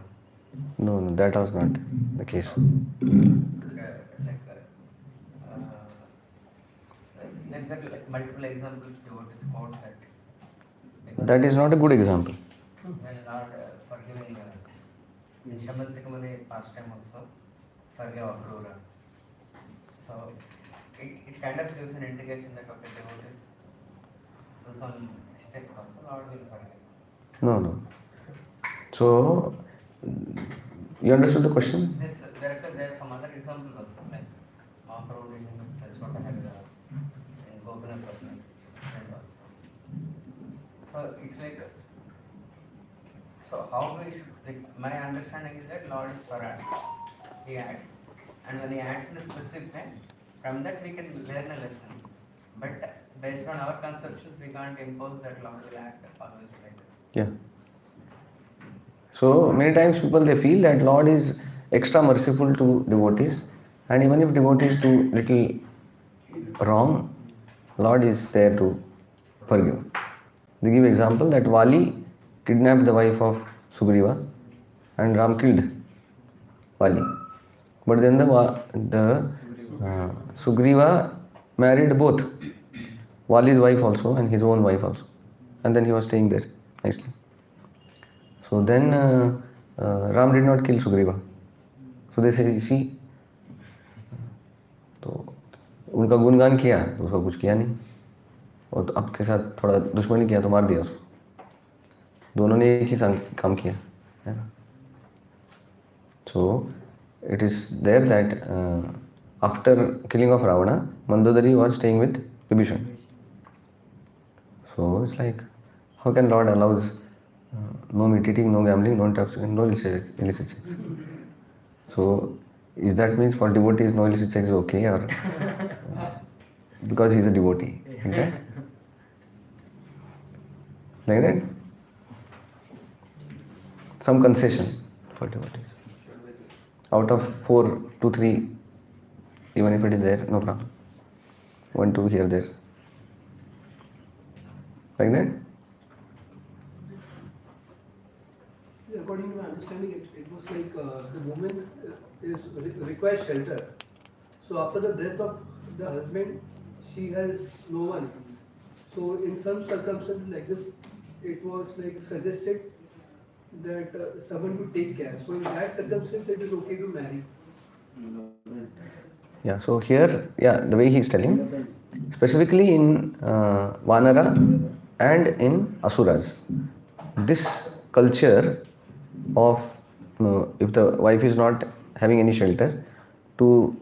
No, that was not the case. Like multiple examples devotees quote that. That is not a good example. When Lord forgiving in Shamantikamani past time also forgive Akrura. So it kind of gives an indication that okay, devotees do some mistakes also, Lord will forgive. No. So you understood the question? There are some other examples also, like Mahaprabhu doing Saraswata Haridas in Gopinath Rasmi and also. So it's like, so how we should, like my understanding is that Lord is Swaraj. he adds, and when he adds in a specific time, from that we can learn a lesson. But based on our conceptions, we can't impose that Lord will act always like this. Yeah. So many times people they feel that Lord is extra merciful to devotees, and even if devotees do little wrong, Lord is there to forgive. They give example that Vali kidnapped the wife of Sugriva and Ram killed Vali. But then the Sugriva married both Vali's wife also and his own wife also, and then he was staying there nicely. So then Ram did not kill Sugriva. So they say, see, तो उनका गुणगान किया तो उसका कुछ किया नहीं, और आपके साथ थोड़ा दुश्मनी किया तो मार दिया उसको. दोनों ने एक ही काम किया, है ना. So it is there that after killing of Ravana, Mandodari was staying with Vibhishan. So it's like, how can Lord allows no meat eating, no gambling, no intoxication, no illicit sex? So is that means for devotees no illicit sex is okay, or because he is a devotee? Like that? Like that? Some concession for devotees. Out of 4 to 3, even if it is there, no problem. 1, 2 here, there. Like that? According to my understanding, it was like the woman requires shelter. So after the death of the husband, she has no one. So in some circumstances like this, it was like suggested that someone would take care. So in that circumstance, it is okay to marry. Yeah, so here, the way he is telling, specifically in Vanara and in Asuras, this culture of if the wife is not having any shelter, to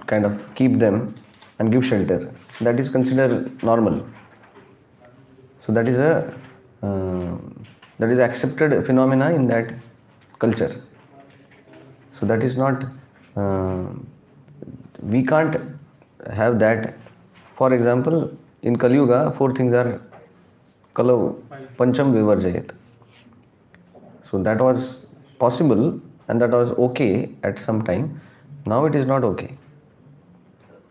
kind of keep them and give shelter, that is considered normal. So that is accepted phenomena in that culture. So that is not, we can't have that. For example, in Kali Yuga, 4 things are Kalau Pancham Vivarjayat. So that was possible and that was okay at some time. Now it is not okay.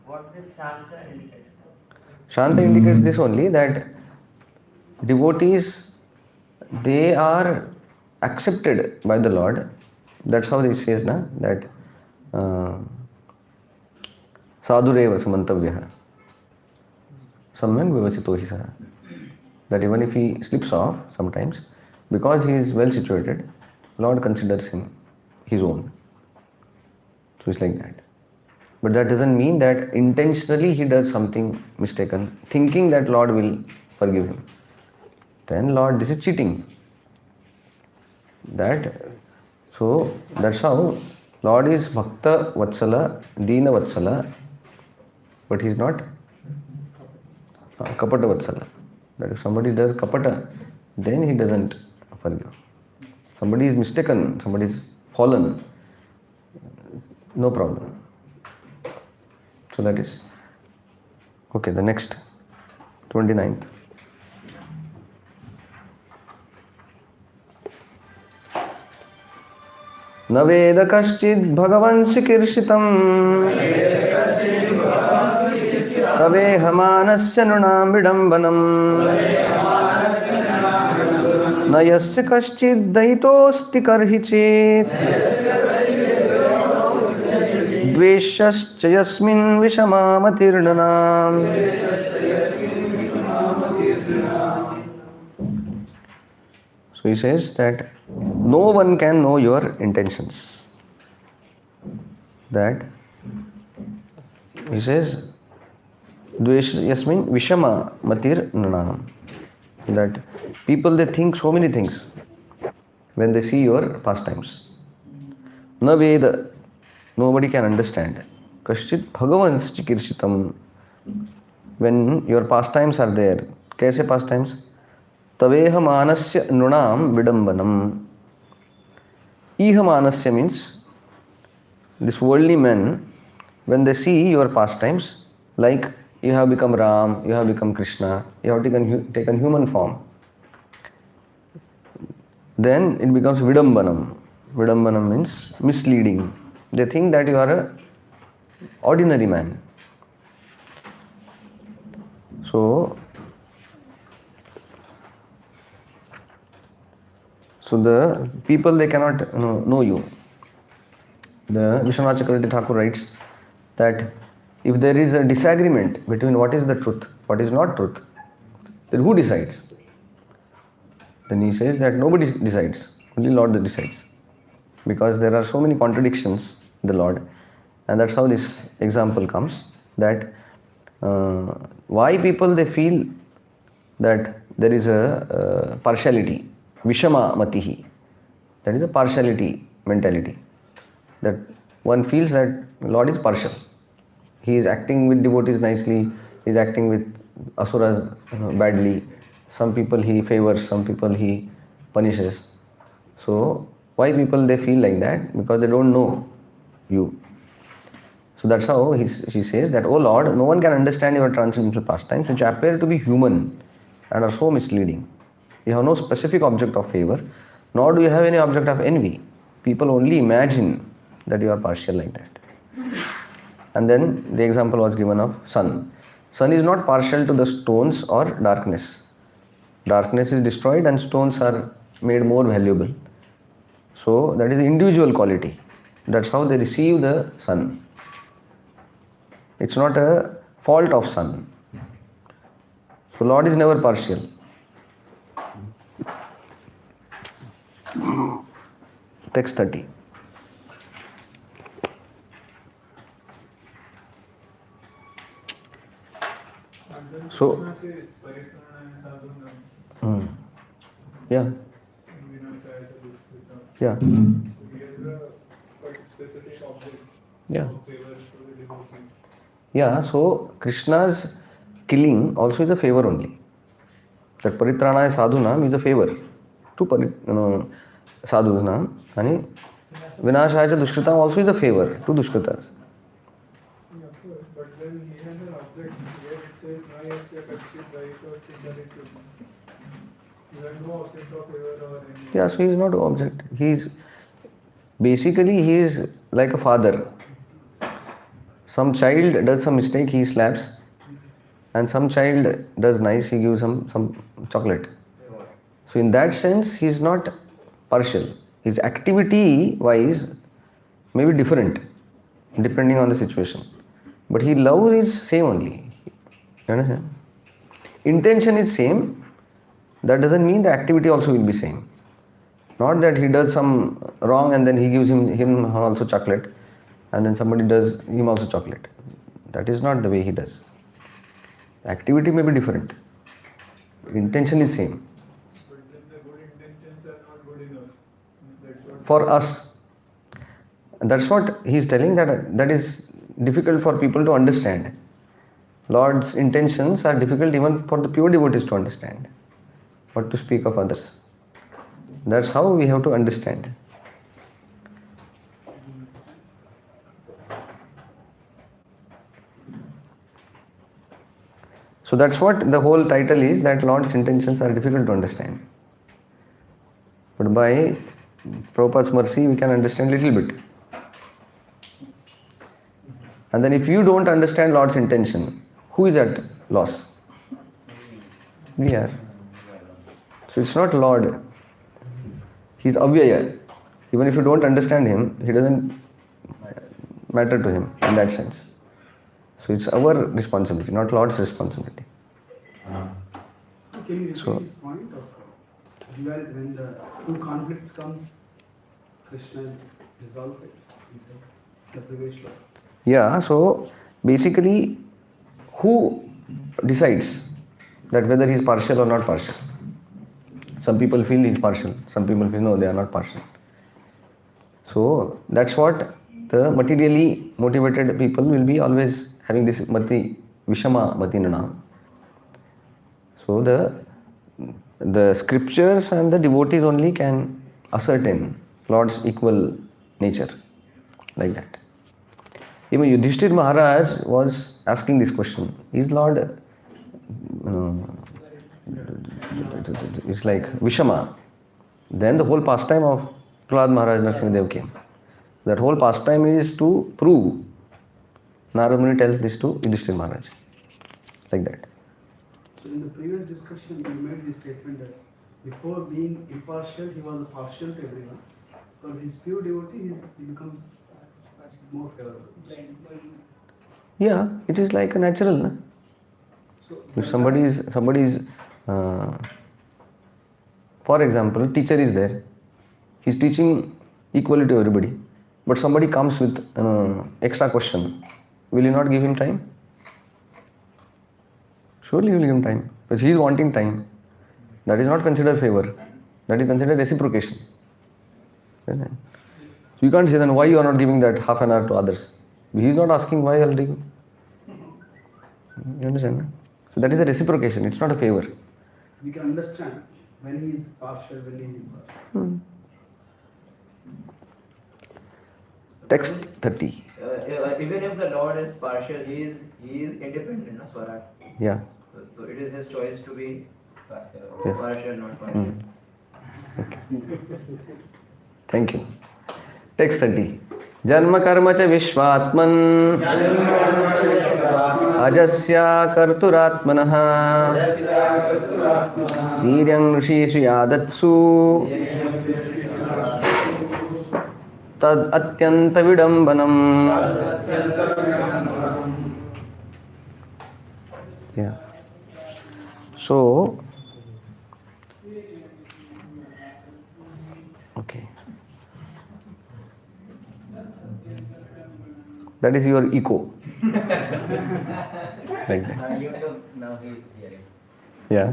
What this Shanta indicates? Shanta indicates this only, that devotees, they are accepted by the Lord. That's how he says, that sadhureva samantavyaha samyak vivasito hi saha. That even if he slips off sometimes, because he is well situated, Lord considers him his own. So it's like that. But that doesn't mean that intentionally he does something mistaken, thinking that Lord will forgive him. Then Lord, this is cheating. So that's how Lord is Bhakta Vatsala, Deena Vatsala, but he is not Kapata Vatsala. That if somebody does Kapata, then he doesn't forgive. Somebody is mistaken, somebody is fallen, no problem. So that is okay. The next 29th. न वेद कश्चिद् भगवन् चिकीर्षितं तवेहमानस्य नृणां विडम्बनम् न यस्य कश्चिद् दयितोऽस्ति कर्हि चेत् द्वेषश्च यस्मिन् विषमामतिर्नृणाम्. So he says that no one can know your intentions. That he says, Dvesh yasmin vishama matir nranam. That people, they think so many things when they see your pastimes. Na veda, nobody can understand. Kashchit bhagavans chikirshitam. When your pastimes are there, kaise pastimes? Taveha manasya nunam vidambanam. Iha manasya means These worldly men, when they see your pastimes, like you have become Ram, you have become Krishna, you have taken human form, then it becomes Vidambanam. Vidambanam means misleading. They think that you are a ordinary man. So the people, they cannot know you. The Vishwanath Chakravarti Thakur writes that if there is a disagreement between what is the truth, what is not truth, then who decides? Then he says that nobody decides, only Lord that decides. Because there are so many contradictions in the Lord, and that's how this example comes, that why people they feel that there is a partiality, Vishama Matihi, that is a partiality mentality, that one feels that Lord is partial. He is acting with devotees nicely, he is acting with asuras badly. Some people he favors, some people he punishes. So why people they feel like that? Because they don't know you. So that's how she says that, "O Lord, no one can understand your transcendental pastimes, which appear to be human and are so misleading. You have no specific object of favor, nor do you have any object of envy. People only imagine that you are partial like that." And then the example was given of sun. Sun is not partial to the stones or darkness. Darkness is destroyed and stones are made more valuable. So that is the individual quality. That's how they receive the sun. It's not a fault of sun. So Lord is never partial. Text 30. So, yeah. Yeah. Yeah. Yeah, so Krishna's killing also is a favor only. That Paritranaya Sadhunam is a favor to sadhunam, and Vinashaya Dushkritam also is a favor to Dushkritas. Yeah, of course, but then he has an object where it says Nayasya Kakshit Daito. He has no object of favor or any. Yeah, so he is not an object. He is like a father. Some child does some mistake, he slaps, and some child does nice, he gives some chocolate. So in that sense, he is not partial. His activity wise may be different depending on the situation, but his love is same only. You understand? Intention is same. That doesn't mean the activity also will be same. Not that he does some wrong and then he gives him also chocolate, and then somebody does him also chocolate. That is not the way he does. The activity may be different. Intention is same. But then the good intentions are not good enough. That's what For us. That's what he is telling, that is difficult for people to understand. Lord's intentions are difficult even for the pure devotees to understand. What to speak of others. That's how we have to understand. So that's what the whole title is, that Lord's intentions are difficult to understand. But by Prabhupada's mercy, we can understand little bit. And then if you don't understand Lord's intention, who is at loss? We are. So it's not Lord. He is avyaya. Even if you don't understand him, he doesn't matter to him in that sense. So it's our responsibility, not Lord's responsibility. Can you repeat So- this point of when the two conflicts comes, Krishna resolves it? He said, the previous shloka. Yeah, so basically, who decides that whether he is partial or not partial? Some people feel he is partial, some people feel no, they are not partial. So that's what the materially motivated people will be always having this mati, Vishama mati nanam. So the scriptures and the devotees only can ascertain Lord's equal nature, like that. Even Yudhishthir Maharaj was asking this question. Is Lord it's like Vishama? Then the whole pastime of Prahlad Maharaj Narasimhadev came. That whole pastime is to prove. Narada Muni tells this to Yudhishthir Maharaj. Like that. So in the previous discussion, you made the statement that before being impartial, he was partial to everyone. From his pure devotee, he becomes more favorable. Yeah, it is like a natural. Na? So If somebody is for example, teacher is there. He is teaching equally to everybody. But somebody comes with extra question. Will you not give him time? Surely you will give him time. Because he is wanting time. That is not considered favor. That is considered reciprocation. So you can't say then why you are not giving that half an hour to others. He is not asking why I will give. You understand? No? So that is a reciprocation. It's not a favor. we can understand when he is partial, when he is impartial. Text 30. Even if the Lord is partial, he is independent, no Swarat. Yeah. So it is his choice to be Yes. partial, not partial. Thank you. Text 30. Janma karma cha vishvatman ajasya karturatmanah tiryang risheshu yadatsu tad atyanta vidambanam. Yeah. So, okay. That is your echo. Like that. Now he is hearing. Yeah.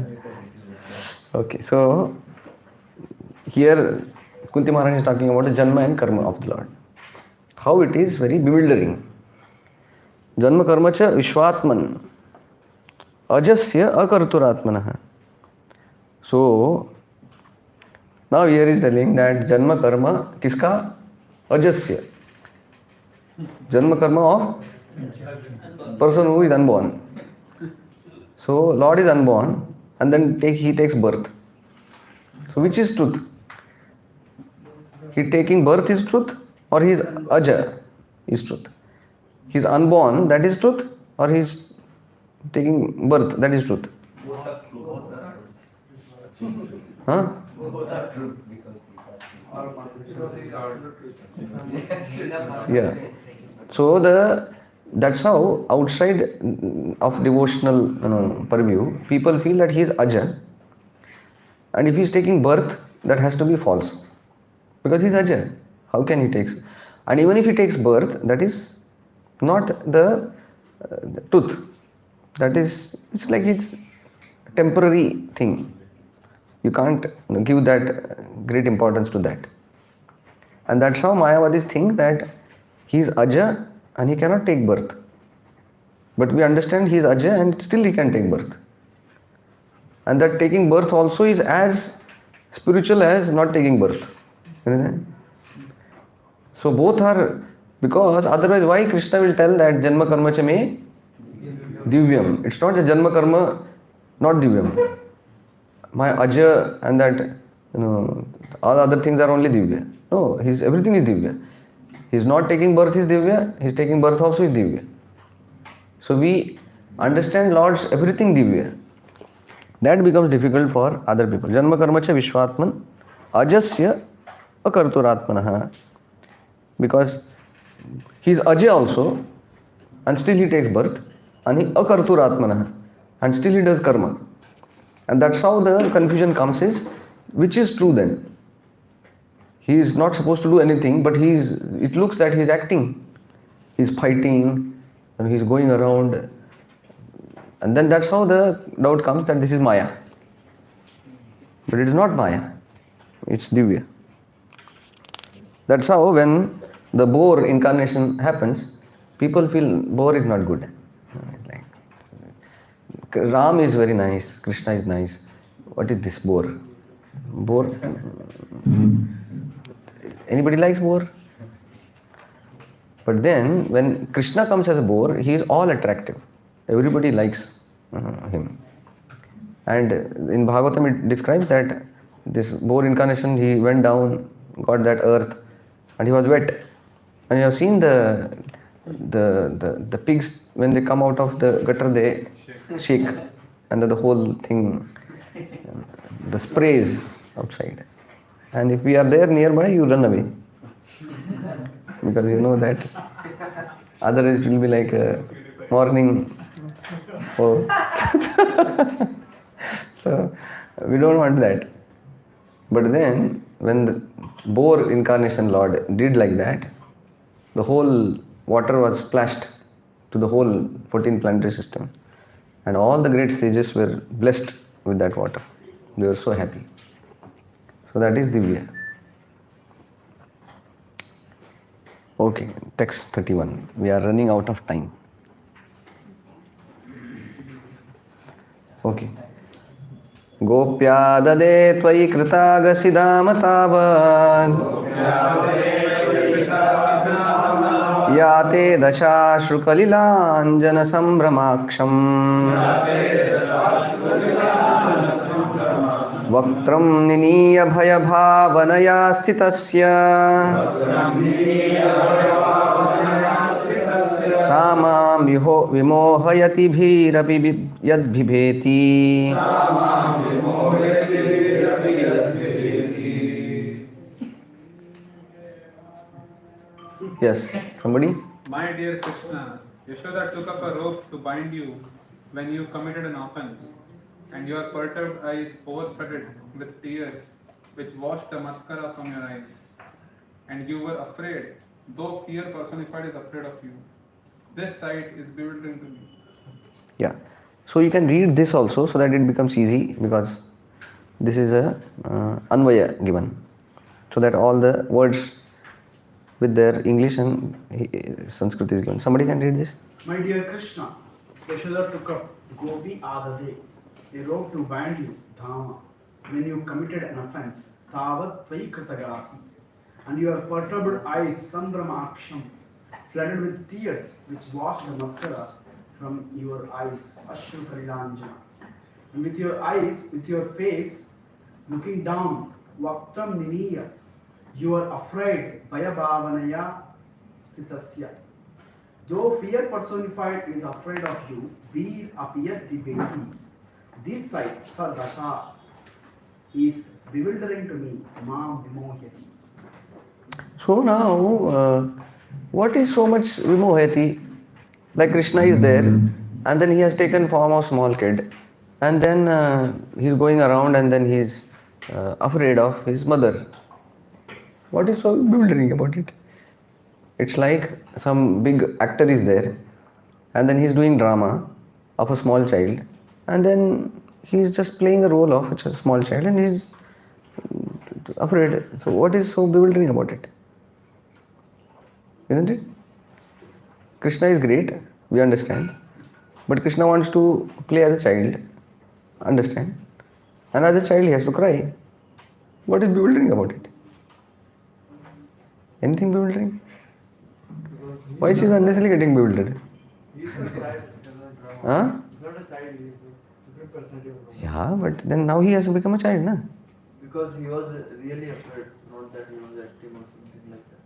Okay. So here Kunti Maharani is talking about the Janma and Karma of the Lord. How it is very bewildering. Janma Karma cha Vishvatman Ajasya Akarturatmanah. So now here is telling that Janma Karma kiska? Ajasya. Janma Karma of person who is unborn. So Lord is unborn and then he takes birth. So which is truth? He taking birth is truth or he is Aja is truth? He is unborn, that is truth, or he is taking birth, that is truth? Huh? Yeah. So that's how outside of devotional purview, people feel that he is Aja, and if he is taking birth, that has to be false, because he is Aja. How can he takes? And even if he takes birth, that is not the truth. That is, it's like it's temporary thing. You can't give that great importance to that. And that's how Mayavadis think that he is Aja and he cannot take birth. But we understand he is Aja and still he can take birth. And that taking birth also is as spiritual as not taking birth. Understand? So both are, because otherwise why Krishna will tell that Janma Karma cha me Divyam. It's not a Janma Karma, not Divyam. My Aja and that, all other things are only Divya. No, everything is Divya. He's not taking birth is Divya, he's taking birth also is Divya. So we understand Lord's everything Divya. That becomes difficult for other people. Janma Karma cha Vishvatman Ajasya Akarturatmanah. Because he is Aja also and still he takes birth, and he Akarturatmanah and still he does karma. And that's how the confusion comes is, which is true then? He is not supposed to do anything, but it looks that he is acting. He is fighting and he is going around. And then that's how the doubt comes that this is Maya. But it is not Maya. It's Divya. That's how when the boar incarnation happens, people feel boar is not good. It's like, Ram is very nice, Krishna is nice. What is this boar? Boar? Anybody likes boar? But then when Krishna comes as a boar, he is all attractive. Everybody likes him. And in Bhagavatam it describes that this boar incarnation, he went down, got that earth, and he was wet. And you have seen the pigs, when they come out of the gutter, they shake, and then the whole thing, the sprays outside. And if we are there nearby, you run away. Because you know that otherwise it will be like a morning. Oh. So we don't want that. But then when the boar incarnation Lord did like that, the whole water was splashed to the whole 14 planetary system, and all the great sages were blessed with that water. They were so happy. So that is Divya. Okay, text 31. We are running out of time. Okay. Gopya dade tvai kritagasidam tavat Yate dasha shrukalilanjana sambramaksham Vaktram niniya bhaya bhavanaya sthitasya Samam vimohayati bhirapi yad bhibheti. Yes, somebody? My dear Krishna, Yashoda took up a rope to bind you when you committed an offense, and your perturbed eyes overflooded with tears, which washed the mascara from your eyes. And you were afraid, though fear personified is afraid of you. This sight is bewildering to me. Yeah. So you can read this also so that it becomes easy, because this is a Anvaya given. So that all the words with their English and Sanskrit is given. Somebody can read this? My dear Krishna, Yashoda took up Gopi Adade, a rope to bind you, Dhama, when you committed an offense, Tavat Tvai Kritagasi, and your perturbed eyes, Sambramaksham, flooded with tears, which washed the mascara from your eyes, Ashru Kalilanjana. And with your eyes, with your face, looking down, Vaktam Niniya, you are afraid, Bhayabhavanaya Stitasya. Though fear personified is afraid of you, Veer Apiyat Vibheti. This sight, Sadasha, is bewildering to me, Mam Vimohyati. So now, what is so much Vimohati? Like Krishna is there, and then he has taken form of small kid, and then he's going around, and then he's afraid of his mother. What is so bewildering about it? It's like some big actor is there, and then he's doing drama of a small child, and then he's just playing a role of a small child, and he's afraid. So what is so bewildering about it? Isn't it? Krishna is great, we understand, but Krishna wants to play as a child, understand, and as a child he has to cry. What is bewildering about it? Anything bewildering? Why she is unnecessarily getting bewildered? He's not a child. Huh? He's not a child. He's a different personality of Brahma. Yeah, but then now he has become a child, na? Because he was really afraid, not that he was acting or something like that.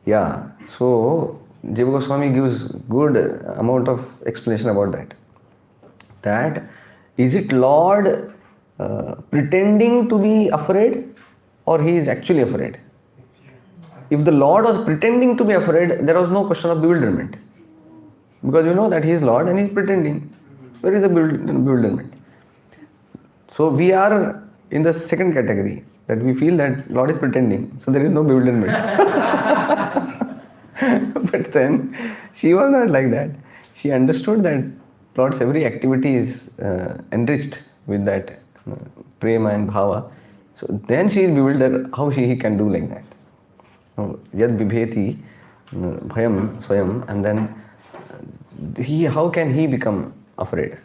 Yeah, so Jiva Goswami gives good amount of explanation about that. That is it Lord pretending to be afraid, or he is actually afraid? If the Lord was pretending to be afraid, there was no question of bewilderment. Because you know that he is Lord and he is pretending. Where is the bewilderment? So we are in the second category, that we feel that Lord is pretending, so there is no bewilderment. But then she was not like that. She understood that Lord's every activity is enriched with that prema and bhava. So then she is bewildered how he can do like that. Yad bibheti bhayam swayam, and then how can he become afraid?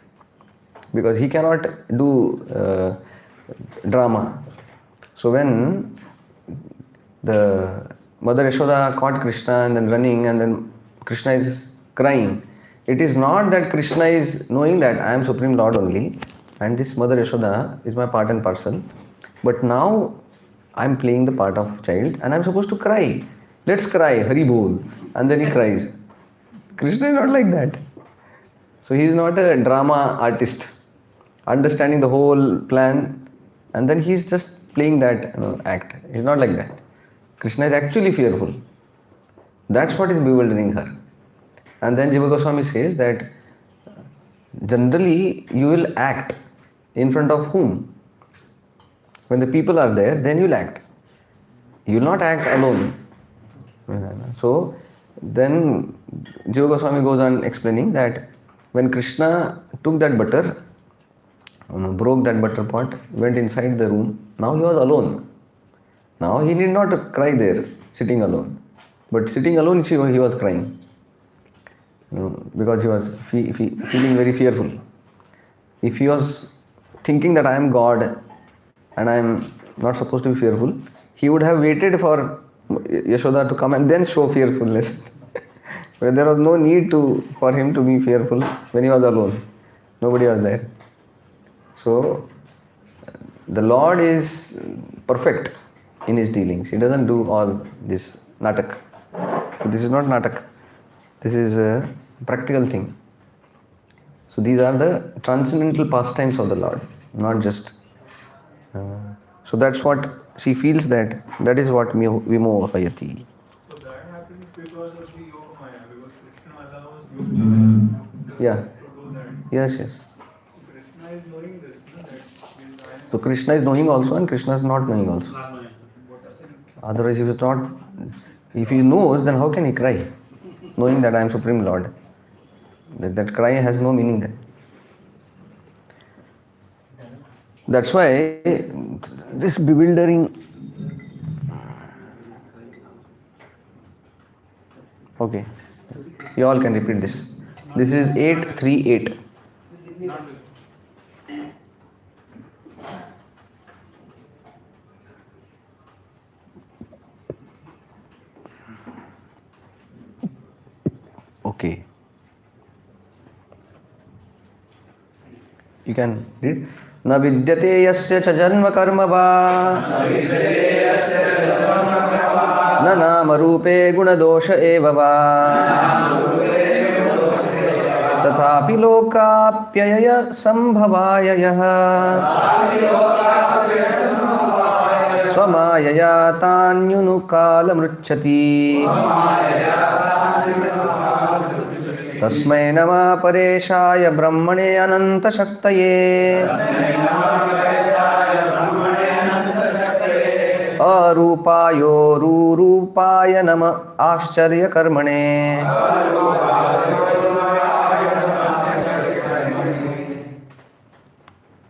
Because he cannot do drama. So when the Mother Yashoda caught Krishna and then running, and then Krishna is crying, it is not that Krishna is knowing that I am Supreme Lord only and this Mother Yashoda is my part and parcel, but now I am playing the part of child and I am supposed to cry. Let's cry, Hari Bol. And then he cries. Krishna is not like that. So he is not a drama artist, understanding the whole plan, and then he is just playing that act. He is not like that. Krishna is actually fearful. That's what is bewildering her. And then Jiva Goswami says that generally you will act in front of whom? When the people are there, then you will act. You will not act alone. So then Jiva Goswami goes on explaining that when Krishna took that butter, broke that butter pot, went inside the room, now he was alone. Now he need not cry there, sitting alone. But sitting alone, he was crying. Because he was feeling very fearful. If he was thinking that I am God and I am not supposed to be fearful, he would have waited for Yashoda to come and then show fearfulness. But there was no need for him to be fearful when he was alone. Nobody was there. So, the Lord is perfect in his dealings. He doesn't do all this natak. So this is not natak. This is a practical thing. So these are the transcendental pastimes of the Lord, not just. So that's what she feels that is what vimohayati. So that happens because of the Yoga Maya, because Krishna allows Yoga Yeah. to do that. Yes. Krishna is knowing this, no? That is So Krishna is knowing also and Krishna is not knowing also. Otherwise if he knows, then how can he cry? Knowing that I am Supreme Lord. That cry has no meaning then. That's why this bewildering. Okay, you all can repeat this. This is 838. Okay. You can read. न विद्यते यस्य च जन्म कर्म वा न नाम रूपे गुणदोष एव वा तथापि लोकाप्यय संभवाय यः स्वमायया तान्युनुकालमृच्छति तस्मै नमः परेशाय ब्रह्मणे अनन्तशक्तये अरूपायोरुरूपाय नमः आश्चर्यकर्मणे.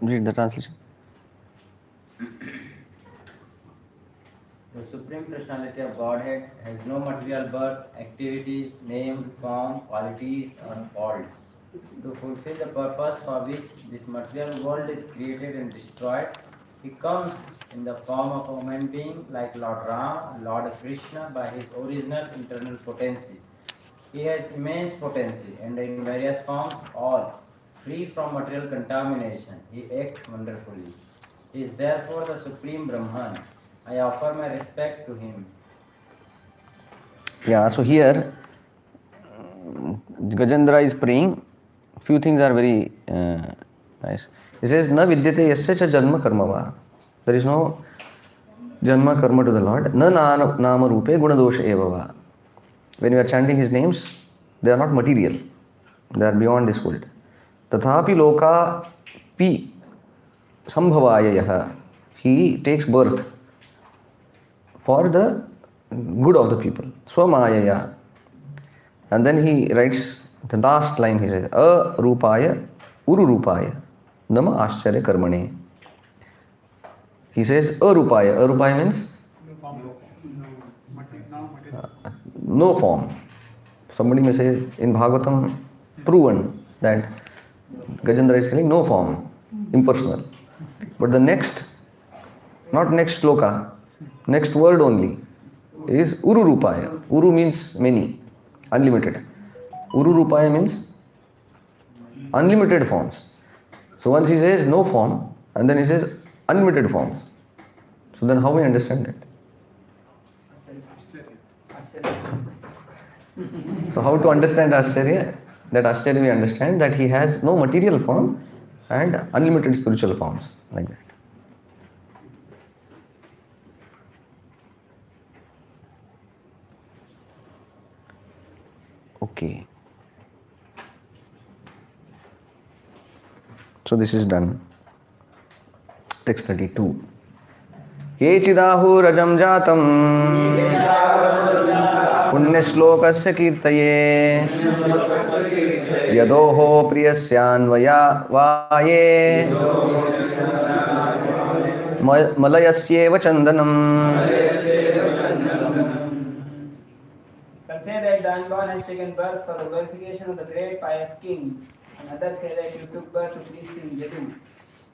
Read the translation. The Supreme Personality of Godhead has no material birth, activities, name, form, qualities, or faults. To fulfill the purpose for which this material world is created and destroyed, he comes in the form of a human being like Lord Ram, Lord Krishna, by his original internal potency. He has immense potency and in various forms, all free from material contamination. He acts wonderfully. He is therefore the Supreme Brahman. I offer my respect to him. Yeah, so here Gajendra is praying. Few things are very nice. He says, Na vidyate yasya cha janma karma va. There is no janma karma to the Lord. Na nama rupe gunadosha eva va. When you are chanting his names, they are not material. They are beyond this world. Tathapi loka pi sambhavaya yaha. He takes birth for the good of the people. Swamayaya. And then he writes the last line, he says, Arupaya Ururupaya Nama Ascharya Karmane. He says Arupaya. Arupaya means no form. Somebody may say in Bhagavatam proven that Gajendra is telling no form, impersonal. But the next, not next sloka, next word only is Ururupaya. Uru means many. unlimited. Ururupaya means unlimited forms. So once he says no form, and then he says unlimited forms. So then how we understand it? So how to understand Ashcharya? That Ashcharya we understand that he has no material form and unlimited spiritual forms, like that. Okay. So this is done. Text 32. केचिदाहुरजं जातं पुण्यश्लोकस्य कीर्तये यदोः प्रियस्यान्वया वाये मलयस्येव चन्दनम्. Some say that the unborn has taken birth for the glorification of the great pious king, and others say that you took birth to please King Yadu,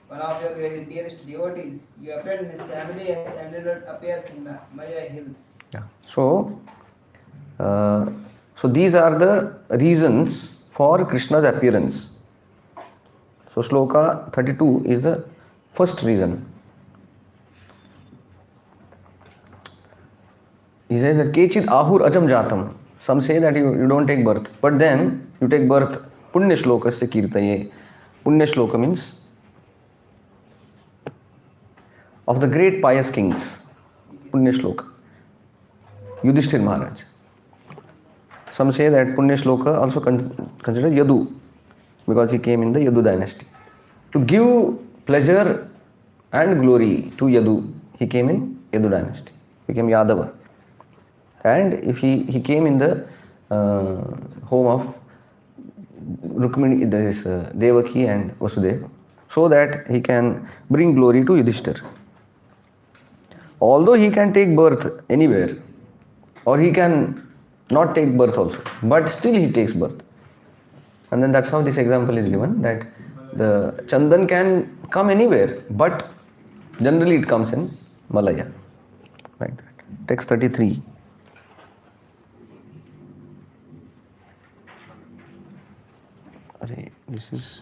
one of your very dearest devotees. You appeared in his family as Android appears in the Maya hills. Yeah. So these are the reasons for Krishna's appearance. So Shloka 32 is the first reason. He says that Kechid ahur ajam jatam. Some say that you don't take birth, but then you take birth. Punya shlokasya kirtaye. Punya shloka means of the great pious kings. Punya shloka. Yudhishthir Maharaj. Some say that Punya shloka also considered Yadu, because he came in the Yadu dynasty. To give pleasure and glory to Yadu, he came in Yadu dynasty. He became Yadava. And if he came in the home of Rukmini, there is Devaki and Vasudeva, so that he can bring glory to Yudhishthir. Although he can take birth anywhere, or he can not take birth also, but still he takes birth. And then that's how this example is given, that the Chandan can come anywhere, but generally it comes in Malaya. Like that. Text 33. This is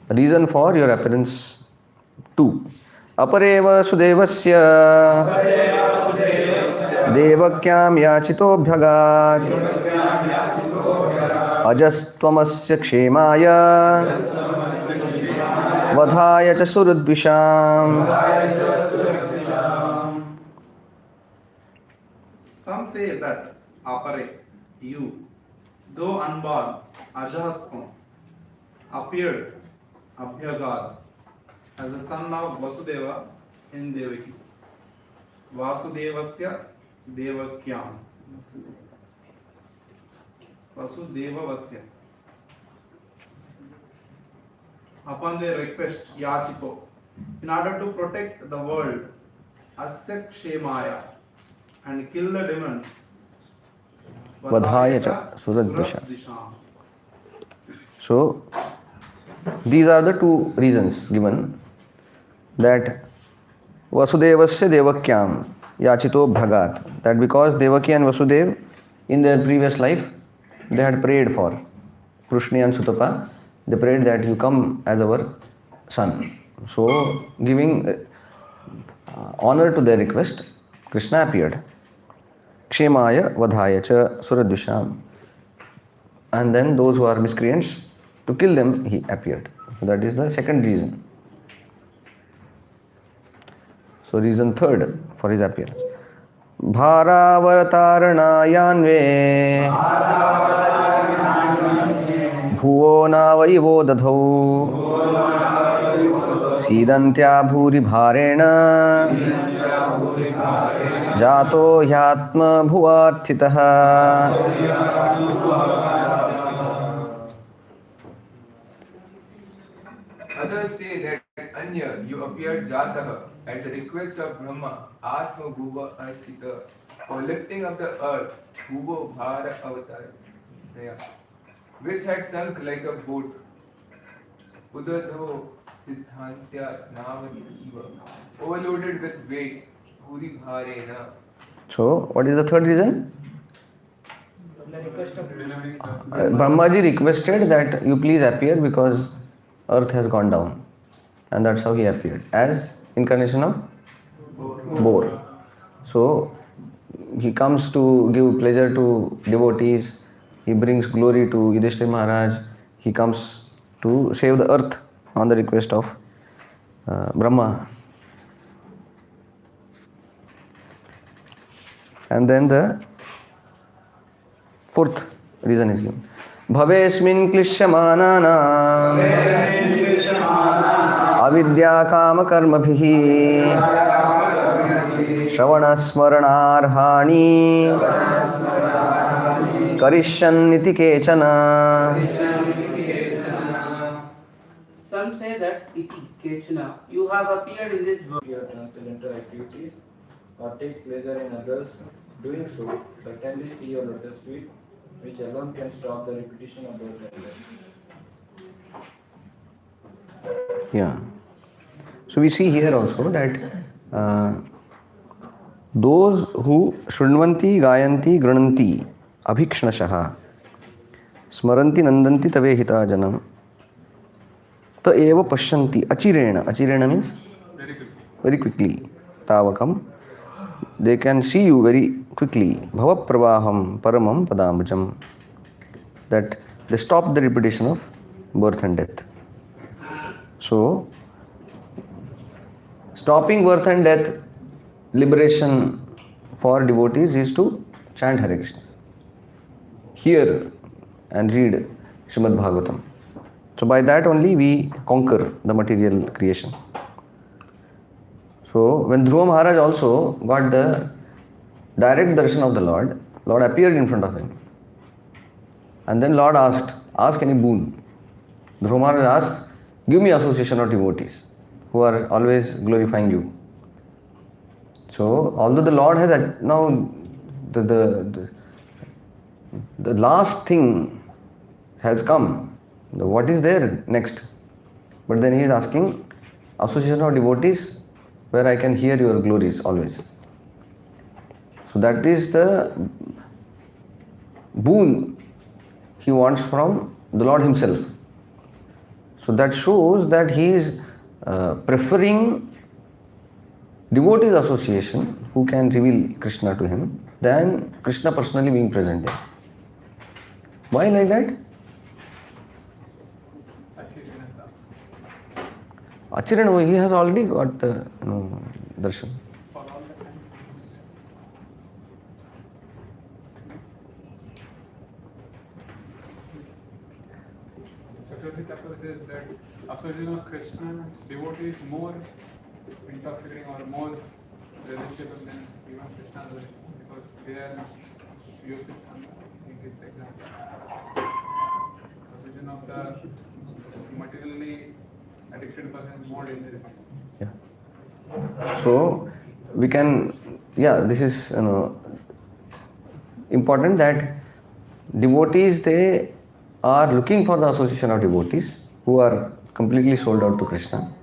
a reason for your appearance 2. Apareva sudevasya devakyam yachitobhyagat ajastvamasya kshemaya vadhaya cha suradvisham. Some say that Apare, you, though unborn, Ajahatvam, appeared, Abhyagat, as the son of Vasudeva in Devaki. Vasudevasya Devakyam. Vasudevasya. Upon their request, Yachito, in order to protect the world, Asya Kshemaya, and kill the demons, Vadhaya cha suradvisham. So, these are the two reasons given, that Vasudevasya Devakyam Yachito Bhagat, that because Devaki and Vasudev in their previous life they had prayed for Krushni and Sutapa, they prayed that you come as our son. So, giving honor to their request, Krishna appeared. Kshemaya Vadhaya cha Suradvisham. And then those who are miscreants, to kill them, he appeared. That is the second reason. So reason third for his appearance. Bharavarataranayanve bhuvo navaivo dadhau sidantya bhuri bharena jato hyatma bhuvarthitaha. Others say that Anya, you appeared Jataha at the request of Brahma, Atma Bhuva Archita, for lifting up the earth, Bhuva Bhara Avatar, which had sunk like a boat. Udadho Siddhantya Navativa, overloaded with weight, Puri Bharena. So, what is the third reason? Brahmaji requested that you please appear because earth has gone down, and that's how he appeared as incarnation of boar. So he comes to give pleasure to devotees, he brings glory to Yudhishthira Maharaj, he comes to save the earth on the request of Brahma. And then the fourth reason is given. Bhavesmin klishyamanana avidya kama karmabhihi shravana smaranarhani karishyaniti kechana. Some say that iti kechana, you have appeared in this world. Your transcendental activities or take pleasure in others, doing so certainly see your lotus feet, which alone can stop the repetition of birth and death. Yeah. So we see here also that those who shrunvanti, gayanti, grananti, abhikshnashaha, smaranti, nandanti, tavehita janam, ta eva pashyanti, achirena. Achirena means very quickly. Tavakam. They can see you very quickly. Bhava pravaham paramam padamajam. That they stop the repetition of birth and death. So, stopping birth and death, liberation for devotees is to chant Hare Krishna, hear and read Srimad Bhagavatam. So by that only we conquer the material creation. So when Dhruva Maharaj also got the direct darshan of the Lord, Lord appeared in front of him. And then Lord asked, ask any boon. Dhruva Maharaj asked, give me association of devotees who are always glorifying you. So although the Lord has now the last thing has come, what is there next? But then he is asking association of devotees where I can hear your glories always. So that is the boon he wants from the Lord himself. So that shows that he is preferring devotees association who can reveal Krishna to him than Krishna personally being present there. Why like that? Achirana, he has already got the darshan. Chakravarti Thakur says that association of Krishna's devotee is more intoxicating or more relishable than even Krishna's relation because they are used to in this example. Association of the materially addicted person is more dangerous. Yeah. So we can, this is important that devotees, they are looking for the association of devotees who are completely sold out to Krishna.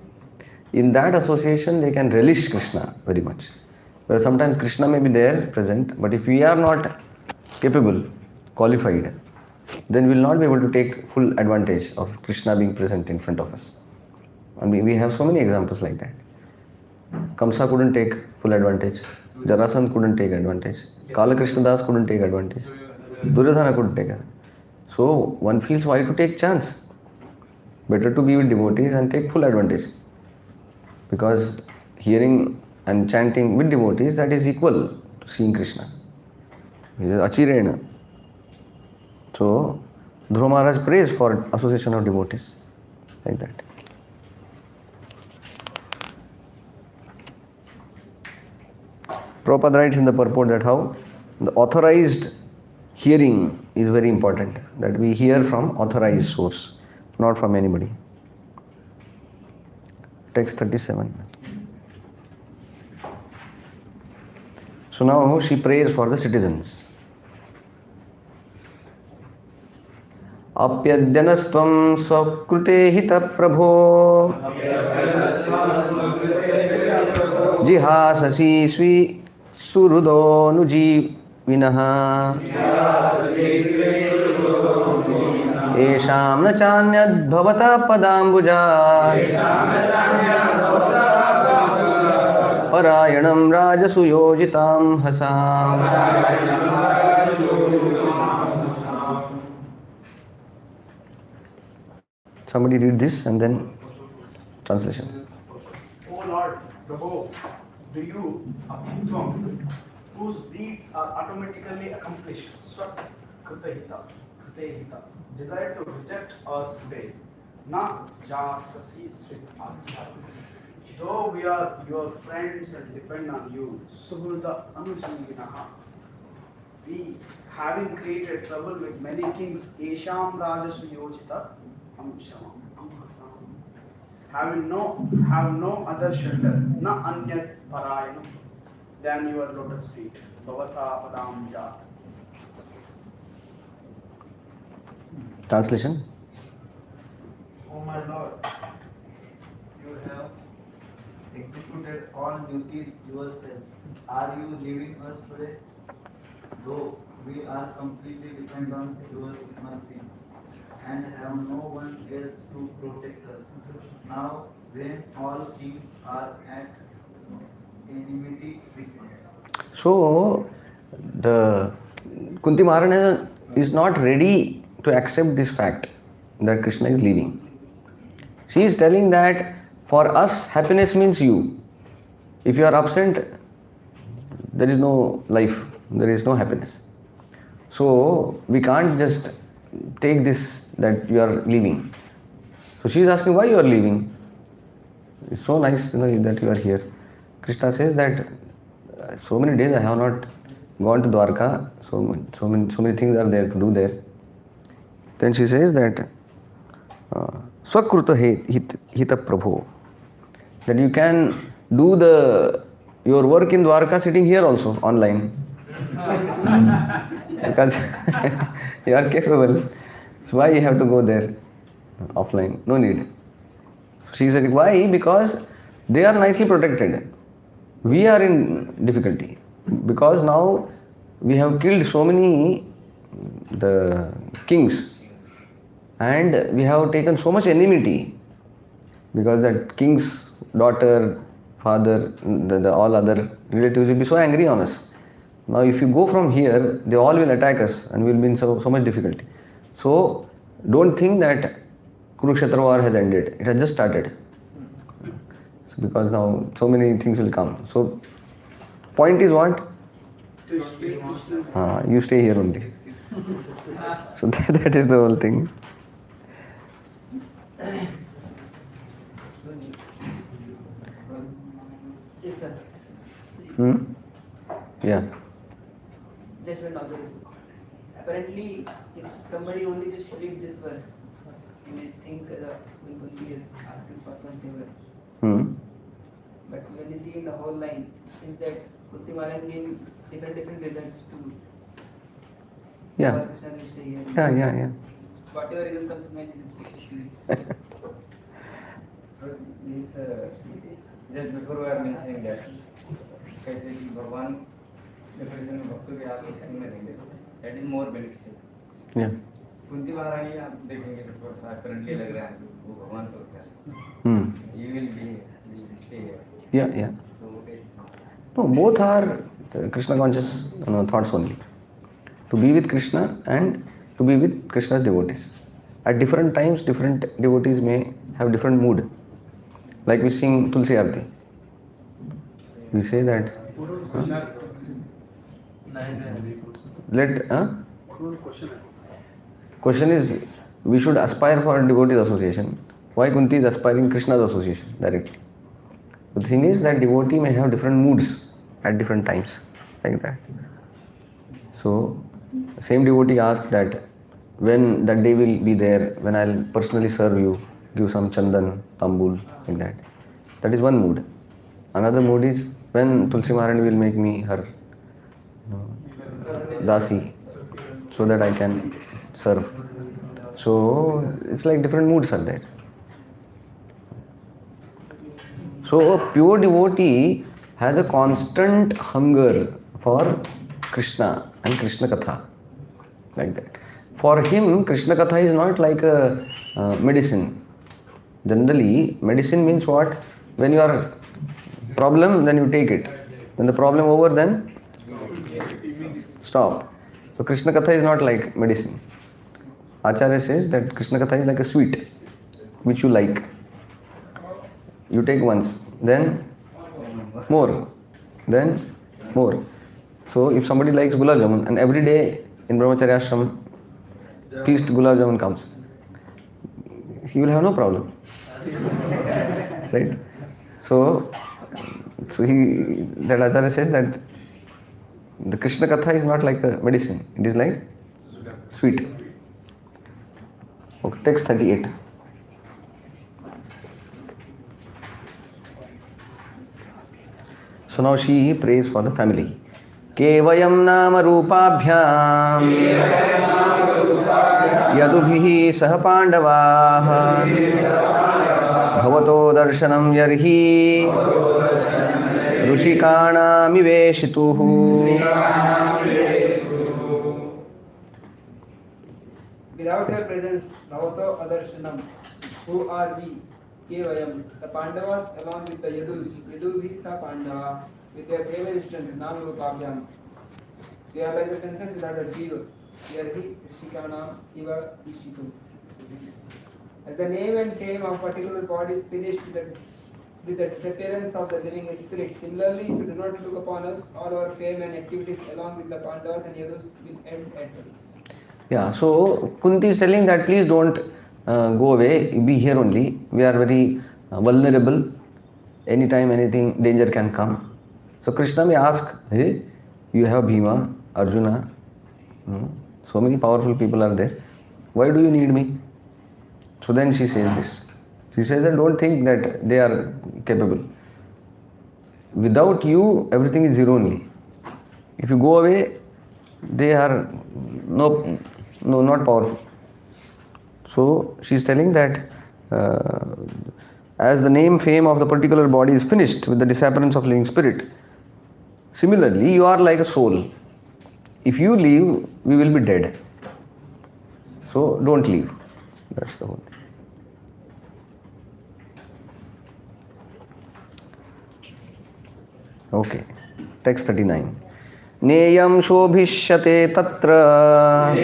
In that association, they can relish Krishna very much. Where sometimes Krishna may be there present, but if we are not capable, qualified, then we will not be able to take full advantage of Krishna being present in front of us. And we have so many examples like that. Kamsa couldn't take full advantage. Jarasandha couldn't take advantage. Kala Krishna Das couldn't take advantage. Duryodhana couldn't take advantage. So one feels why to take chance. Better to be with devotees and take full advantage. Because hearing and chanting with devotees, that is equal to seeing Krishna. It is achirena. So Dhruva Maharaj prays for association of devotees like that. Prabhupada writes in the purport that how the authorized hearing is very important, that we hear from authorized source, not from anybody. Text 37. So now she prays for the citizens. Apyadyanastvam swakrute hita prabho jihasasi svi surudo nuji विनः येषां न चान्यद्भवतः पदाम्बुजात् परायणं राजसुयोजितां हसाम्. Somebody read this and then translation. O Lord, Prabhu, do you, Abhitvam, whose deeds are automatically accomplished, Swat Kritahita, desire to reject us today? Na Jasasi Swit. Though we are your friends and depend on you, Suhruda Anujivinaha, we, having created trouble with many kings, Esham Rajasu Yojita, Amshamam, Amhasam, have no other shelter, na anyat parayanam, than your lotus feet, Bhavata Padam Jat. Translation. O my Lord, you have executed all duties yourself. Are you leaving us today? Though we are completely dependent on your mercy and have no one else to protect us. Now, when all things are at enmity with us. So, the Kunti Maharani is not ready to accept this fact that Krishna is leaving. She is telling that for us, happiness means you. If you are absent, there is no life, there is no happiness. So, we can't just take this that you are leaving. So, she is asking why you are leaving. It's so nice, that you are here. Krishna says that so many days I have not gone to Dwarka, so many things are there to do there. Then she says that Swakruta Hita Prabhu, that you can do your work in Dwarka sitting here also online. Because you are capable. So why you have to go there offline? No need. She said, why? Because they are nicely protected. We are in difficulty. Because now we have killed so many the kings and we have taken so much enmity because that king's daughter, father, the all other relatives will be so angry on us. Now if you go from here, they all will attack us and we will be in so much difficulty. So don't think that Kurukshetra war has ended. It has just started. So because now so many things will come. So point is what? You stay here only. So that is the whole thing. Yes, sir. Yeah. Just one observation. Apparently, if somebody only just read this verse, you may think when Kunti is asking for something. But when you see in the whole line, it says that Kunti Maharani gave different results to Krishna will stay here. Yeah. Whatever result comes in match is just before we are mentioning that, कैसे कि भगवान separation में भक्तों के आस पास में रहेंगे, that is more beneficial. Yeah. Kunti महारानी आप देखेंगे तो थोड़ा सा करंटली लग रहा है वो भगवान को क्या? You will stay here. Yeah. No, both are Krishna conscious thoughts only. To be with Krishna and to be with Krishna's devotees. At different times, different devotees may have different mood. Like we sing Tulsi Arti. We say that. Question is, we should aspire for a devotees association. Why Kunti is aspiring Krishna's association directly? The thing is that devotee may have different moods at different times, like that. So, same devotee asks that when that day will be there, when I'll personally serve you, give some chandan, tambul, like that. That is one mood. Another mood is when Tulsi Maharani will make me her dasi, so that I can serve. So, it's like different moods are there. So, a pure devotee has a constant hunger for Krishna and Krishna Katha, like that. For him, Krishna Katha is not like a medicine. Generally, medicine means what? When you are problem, then you take it. When the problem over, then stop. So Krishna Katha is not like medicine. Acharya says that Krishna Katha is like a sweet, which you like. You take once, then more, then more. So if somebody likes gulab jamun and every day in Brahmacharya ashram feast gulab jamun comes, he will have no problem. Right? So that Acharya says that the Krishna Katha is not like a medicine, it is like sweet. Okay, text 38. So now she prays for the family. Kevayam nama rupabhyam yadubhihi saha pandavaah bhavato darshanam yarhi rushikānāmiveshituh. Without your presence, Bhavato Adarshanam, who are we? Kevayam, the Pandavas along with the Yadus, Yadubhi Sa Pandava, with their famous instant, Namarupabhyam. They are like the senses without a zero. Yarhi Rishikānām Iva Ishitu. As the name and fame of particular body is finished with the disappearance of the living spirit, similarly, if you do not look upon us, all our fame and activities along with the Pandavas and Yadus will end at once. Yeah, so Kunti is telling that please don't go away, be here only. We are very vulnerable. Anytime anything, danger can come. So Krishna may ask, hey, you have Bhima, Arjuna, so many powerful people are there. Why do you need me? So then she says this. She says that don't think that they are capable. Without you, everything is zero only. If you go away, they are not powerful. So she is telling that as the name, fame of the particular body is finished with the disappearance of living spirit, similarly you are like a soul. If you leave, we will be dead. So don't leave. That's the whole thing. Okay, text 39. Neyam shobhishyate tatra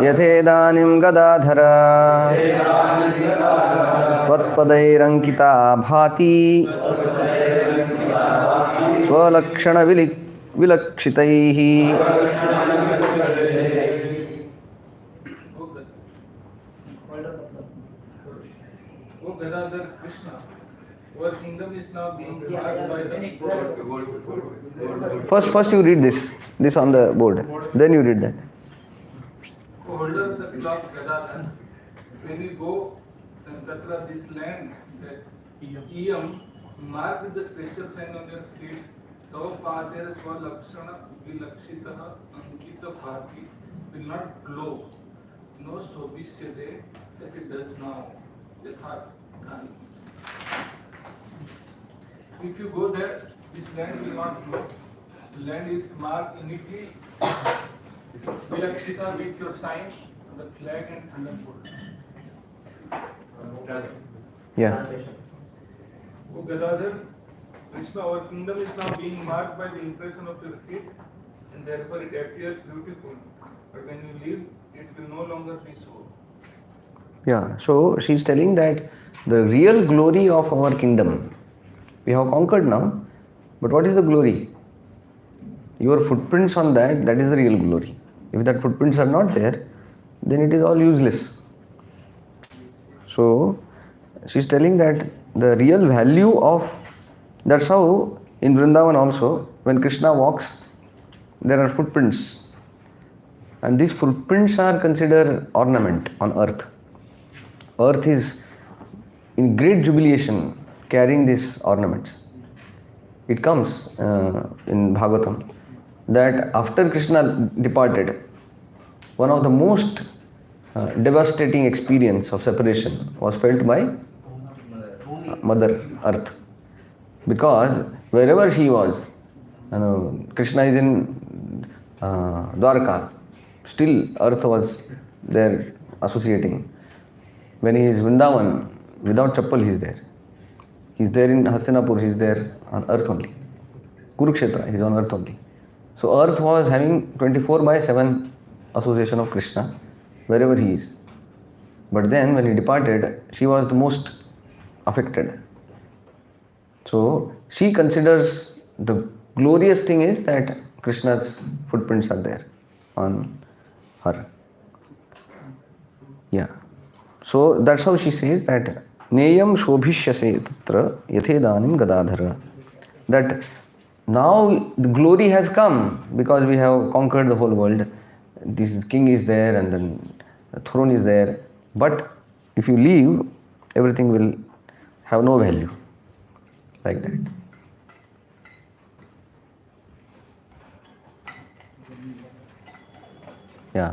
yathedanim gadadhara tvatpadairankita bhati swalakshana vilakshitaihi. O Gadadhar Krishna, our kingdom is now being marked by the First you read this on the board. Then you read that. holder of the clock Gadadhar. When we go, Tatra, this land, that Iyam, marked with the special sign on your feet, Tava Padyara Swalakshana Vilakshitaha Ankita Bhati will not glow, no Sobhishyate as it does now. Yatha Dhani. If you go there, this land will not glow. The land is marked uniquely Vilakshita with your sign, the flag and thunderbolt. Yeah. O Gadadhar, Krishna, our kingdom is now being marked by the impression of your feet, and therefore it appears beautiful. But when you leave, it will no longer be so. Yeah, so she is telling that the real glory of our kingdom, we have conquered now, but what is the glory? Your footprints on that is the real glory. If that footprints are not there, then it is all useless. So she is telling that the real value of, that's how in Vrindavan also, when Krishna walks, there are footprints. And these footprints are considered ornament on earth. Earth is in great jubilation carrying these ornaments. It comes in Bhagavatam that after Krishna departed, one of the most devastating experience of separation was felt by Mother Earth. Because wherever she was, Krishna is in Dwarka. Still, earth was there associating. When he is Vrindavan, without chappal, he is there. He is there in Hastinapur, he is there on earth only. Kurukshetra, he is on earth only. So, earth was having 24/7 association of Krishna wherever he is. But then, when he departed, she was the most affected. So, she considers the glorious thing is that Krishna's footprints are there on her. Yeah. So that's how she says that Neyam Shobhishyase Tatra Yathedanim Gadadhara. That now the glory has come because we have conquered the whole world. This king is there and then the throne is there. But if you leave, everything will have no value. Like that. Yeah.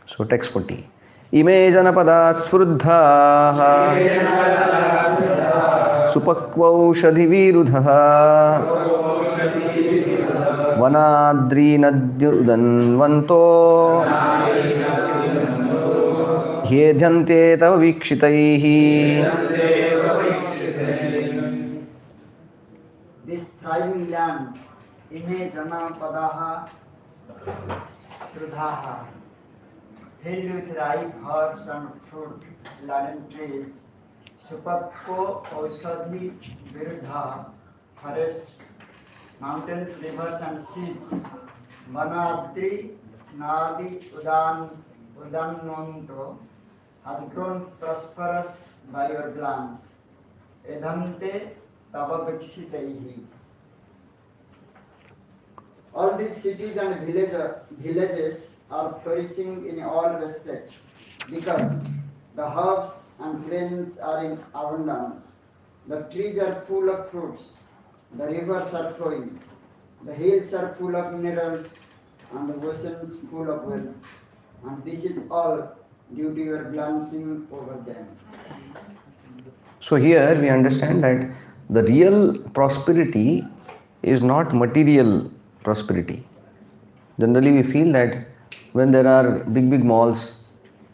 So text 40. Ime janapada sfurdhaha supakvaushadhi virudhaha vanadri nadyudanvanto hyedhyante tava vikshitaihi. This thriving land, Ime Janapadaha Srudhaha, filled with ripe herbs and fruit-laden trees, Supakko Ausadhi Virudha, forests, mountains, rivers and seas, Vanadri Nadi Udanwanto has grown prosperous by your glance. Edhante Tava Vikshitaihi. All these cities and villages are flourishing in all respects because the herbs and plains are in abundance. The trees are full of fruits, the rivers are flowing, the hills are full of minerals, and the oceans full of wealth. And this is all due to your glancing over them. So here we understand that the real prosperity is not material prosperity. Generally we feel that when there are big malls,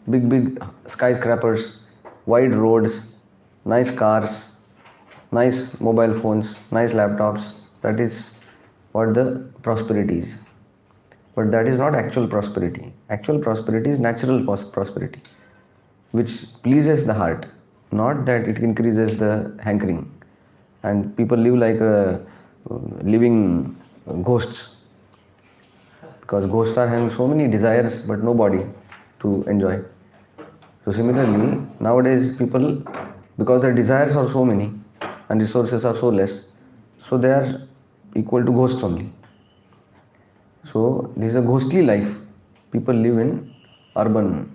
big skyscrapers, wide roads, nice cars, nice mobile phones, nice laptops, that is what the prosperity is. But that is not actual prosperity. Actual prosperity is natural prosperity, which pleases the heart, not that it increases the hankering. And people live like living ghosts, because ghosts are having so many desires but no body to enjoy. So similarly, nowadays people, because their desires are so many and resources are so less, so they are equal to ghosts only. So this is a ghostly life. People live in urban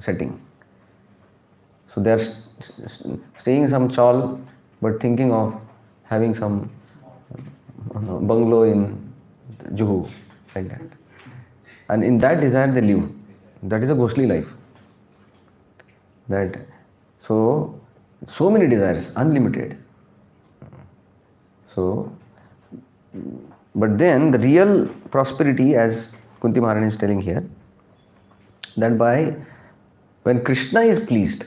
setting. So they are staying some chawl but thinking of having some bungalow in Juhu, like that. And in that desire they live. That is a ghostly life. That so many desires, unlimited. So, but then the real prosperity, as Kunti Maharani is telling here, that when Krishna is pleased,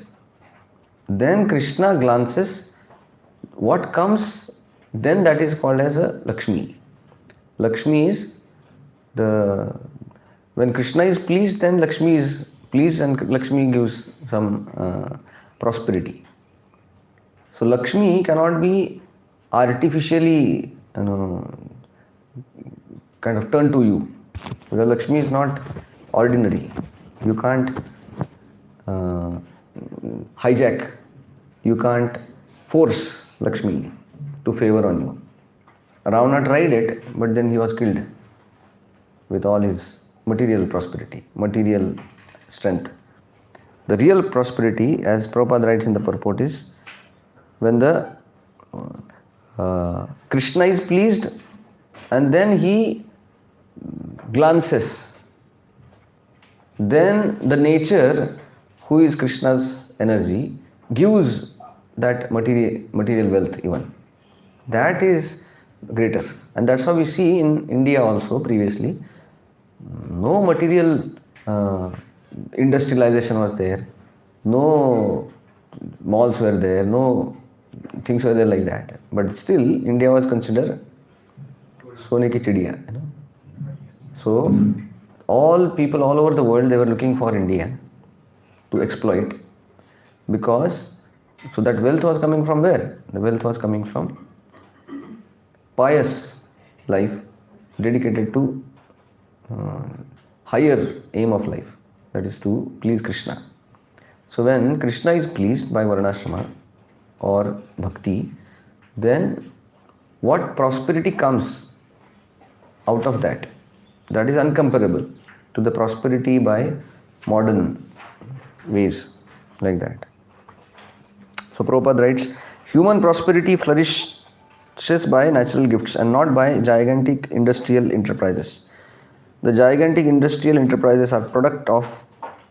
then Krishna glances what comes, then that is called as a Lakshmi. Lakshmi is when Krishna is pleased, then Lakshmi is pleased and Lakshmi gives some prosperity. So Lakshmi cannot be artificially kind of turned to you, because Lakshmi is not ordinary. You can't hijack, you can't force Lakshmi to favor on you. Ravana tried it, but then he was killed with all his material prosperity, material strength. The real prosperity, as Prabhupada writes in the purport, is when the Krishna is pleased and then he glances, then the nature, who is Krishna's energy, gives that material wealth even. That is greater. And that's how we see in India also previously. No material industrialization was there, no malls were there, no things were there like that. But still, India was considered Sone ki chidiya. So, all people all over the world, they were looking for India to exploit, because so that wealth was coming from where? The wealth was coming from pious life dedicated to higher aim of life, that is to please Krishna. So when Krishna is pleased by Varnashrama or Bhakti, then what prosperity comes out of that? That is uncomparable to the prosperity by modern ways like that. So Prabhupada writes, human prosperity flourishes by natural gifts and not by gigantic industrial enterprises. The gigantic industrial enterprises are product of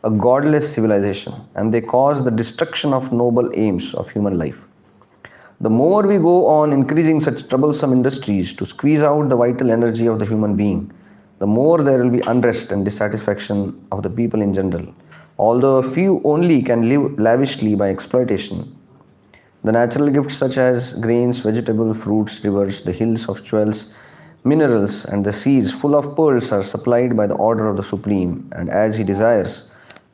a godless civilization, and they cause the destruction of noble aims of human life. The more we go on increasing such troublesome industries to squeeze out the vital energy of the human being, the more there will be unrest and dissatisfaction of the people in general. Although a few only can live lavishly by exploitation, the natural gifts such as grains, vegetables, fruits, rivers, the hills of jewels, minerals, and the seas full of pearls are supplied by the order of the Supreme, and as He desires,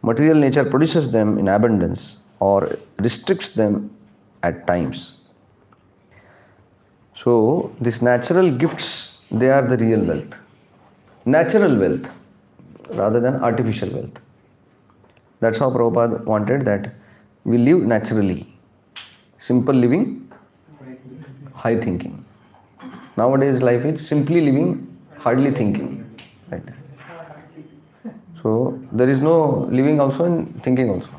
material nature produces them in abundance or restricts them at times. So, these natural gifts, they are the real wealth. Natural wealth rather than artificial wealth. That's how Prabhupada wanted that we live naturally. Simple living, high thinking. Nowadays life is simply living, hardly thinking. Right? So there is no living also and thinking also.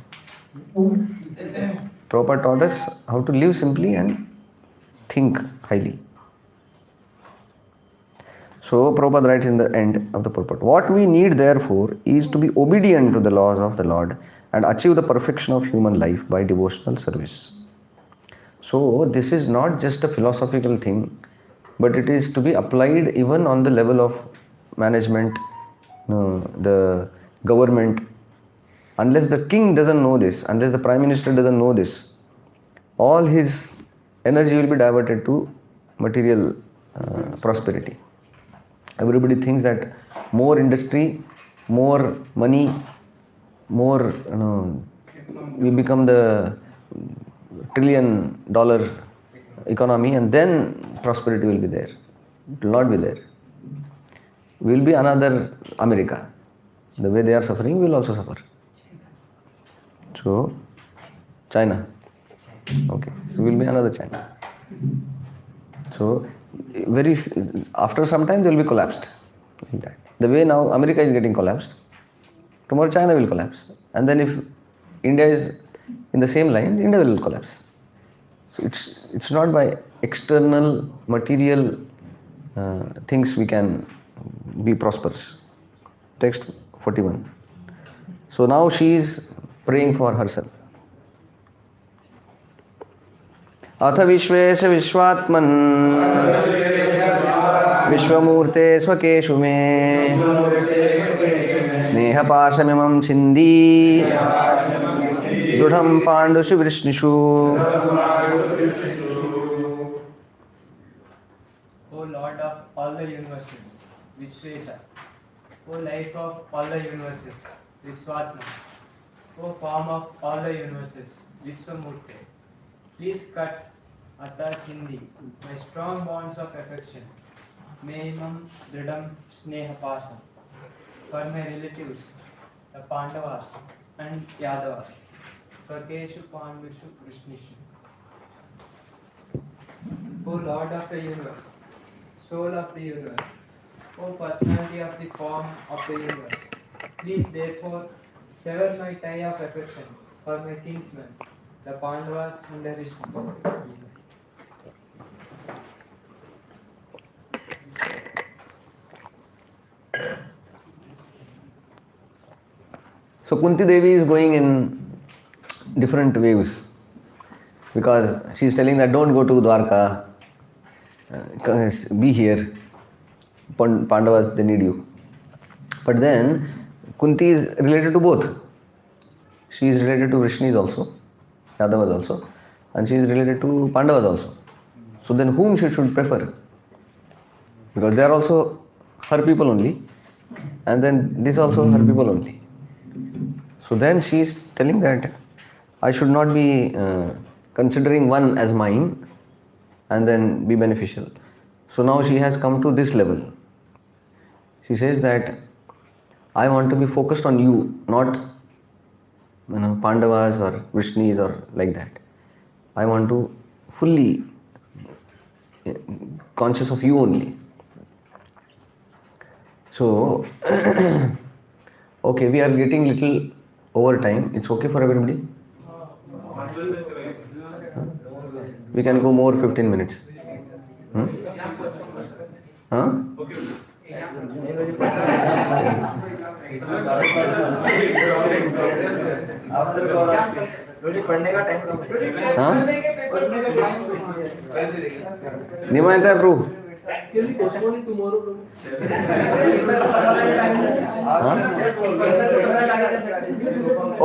Prabhupada taught us how to live simply and think highly. So Prabhupada writes in the end of the purport, what we need therefore is to be obedient to the laws of the Lord and achieve the perfection of human life by devotional service. So this is not just a philosophical thing, but it is to be applied even on the level of management, the government. Unless the king doesn't know this, unless the prime minister doesn't know this, all his energy will be diverted to material prosperity. Everybody thinks that more industry, more money, more, we become the $1 trillion economy, and then prosperity will be there. It will not be there. We will be another America. The way they are suffering, we will also suffer. So, China. Okay, so we will be another China. So, after some time they will be collapsed. Like that. The way now America is getting collapsed, tomorrow China will collapse. And then if India is in the same line, India will collapse. So it's not by external material things we can be prosperous. Text 41. So now she is praying for herself. अथ विश्वेश विश्वात्मन् विश्वमूर्ते स्वकेषु मे स्नेहपाशमिमं छिन्दी दृढं पाण्डुषु वृष्णिषु. O Lord of all the universes, Vishvesha, O life of all the universes, Vishwatma, O form of all the universes, Vishwamurti, please cut Ata Chindi, my strong bonds of affection, Meimam Dridam Snehapasam, for my relatives, the Pandavas and Yadavas, Svakeshu Pandushu Krishnishu. O Lord of the universe, soul of the universe, O personality of the form of the universe, please therefore sever my tie of affection for my kinsmen, the Pandavas and the Rishis. So Kunti Devi is going in different waves, because she is telling that don't go to Dwarka, be here. Pandavas, they need you. But then Kunti is related to both. She is related to Vrishnis also, Yadavas also, and she is related to Pandavas also. So then whom she should prefer? Because they are also her people only, and then this also her people only. So then she is telling that I should not be considering one as mine and then be beneficial. So now she has come to this level. She says that I want to be focused on you, not Pandavas or Vrishnis or like that. I want to fully conscious of you only. So, okay, we are getting little over time. It's okay for everybody? We can go more 15 minutes. Huh? Nimayata approve. Can we postpone it tomorrow, bro?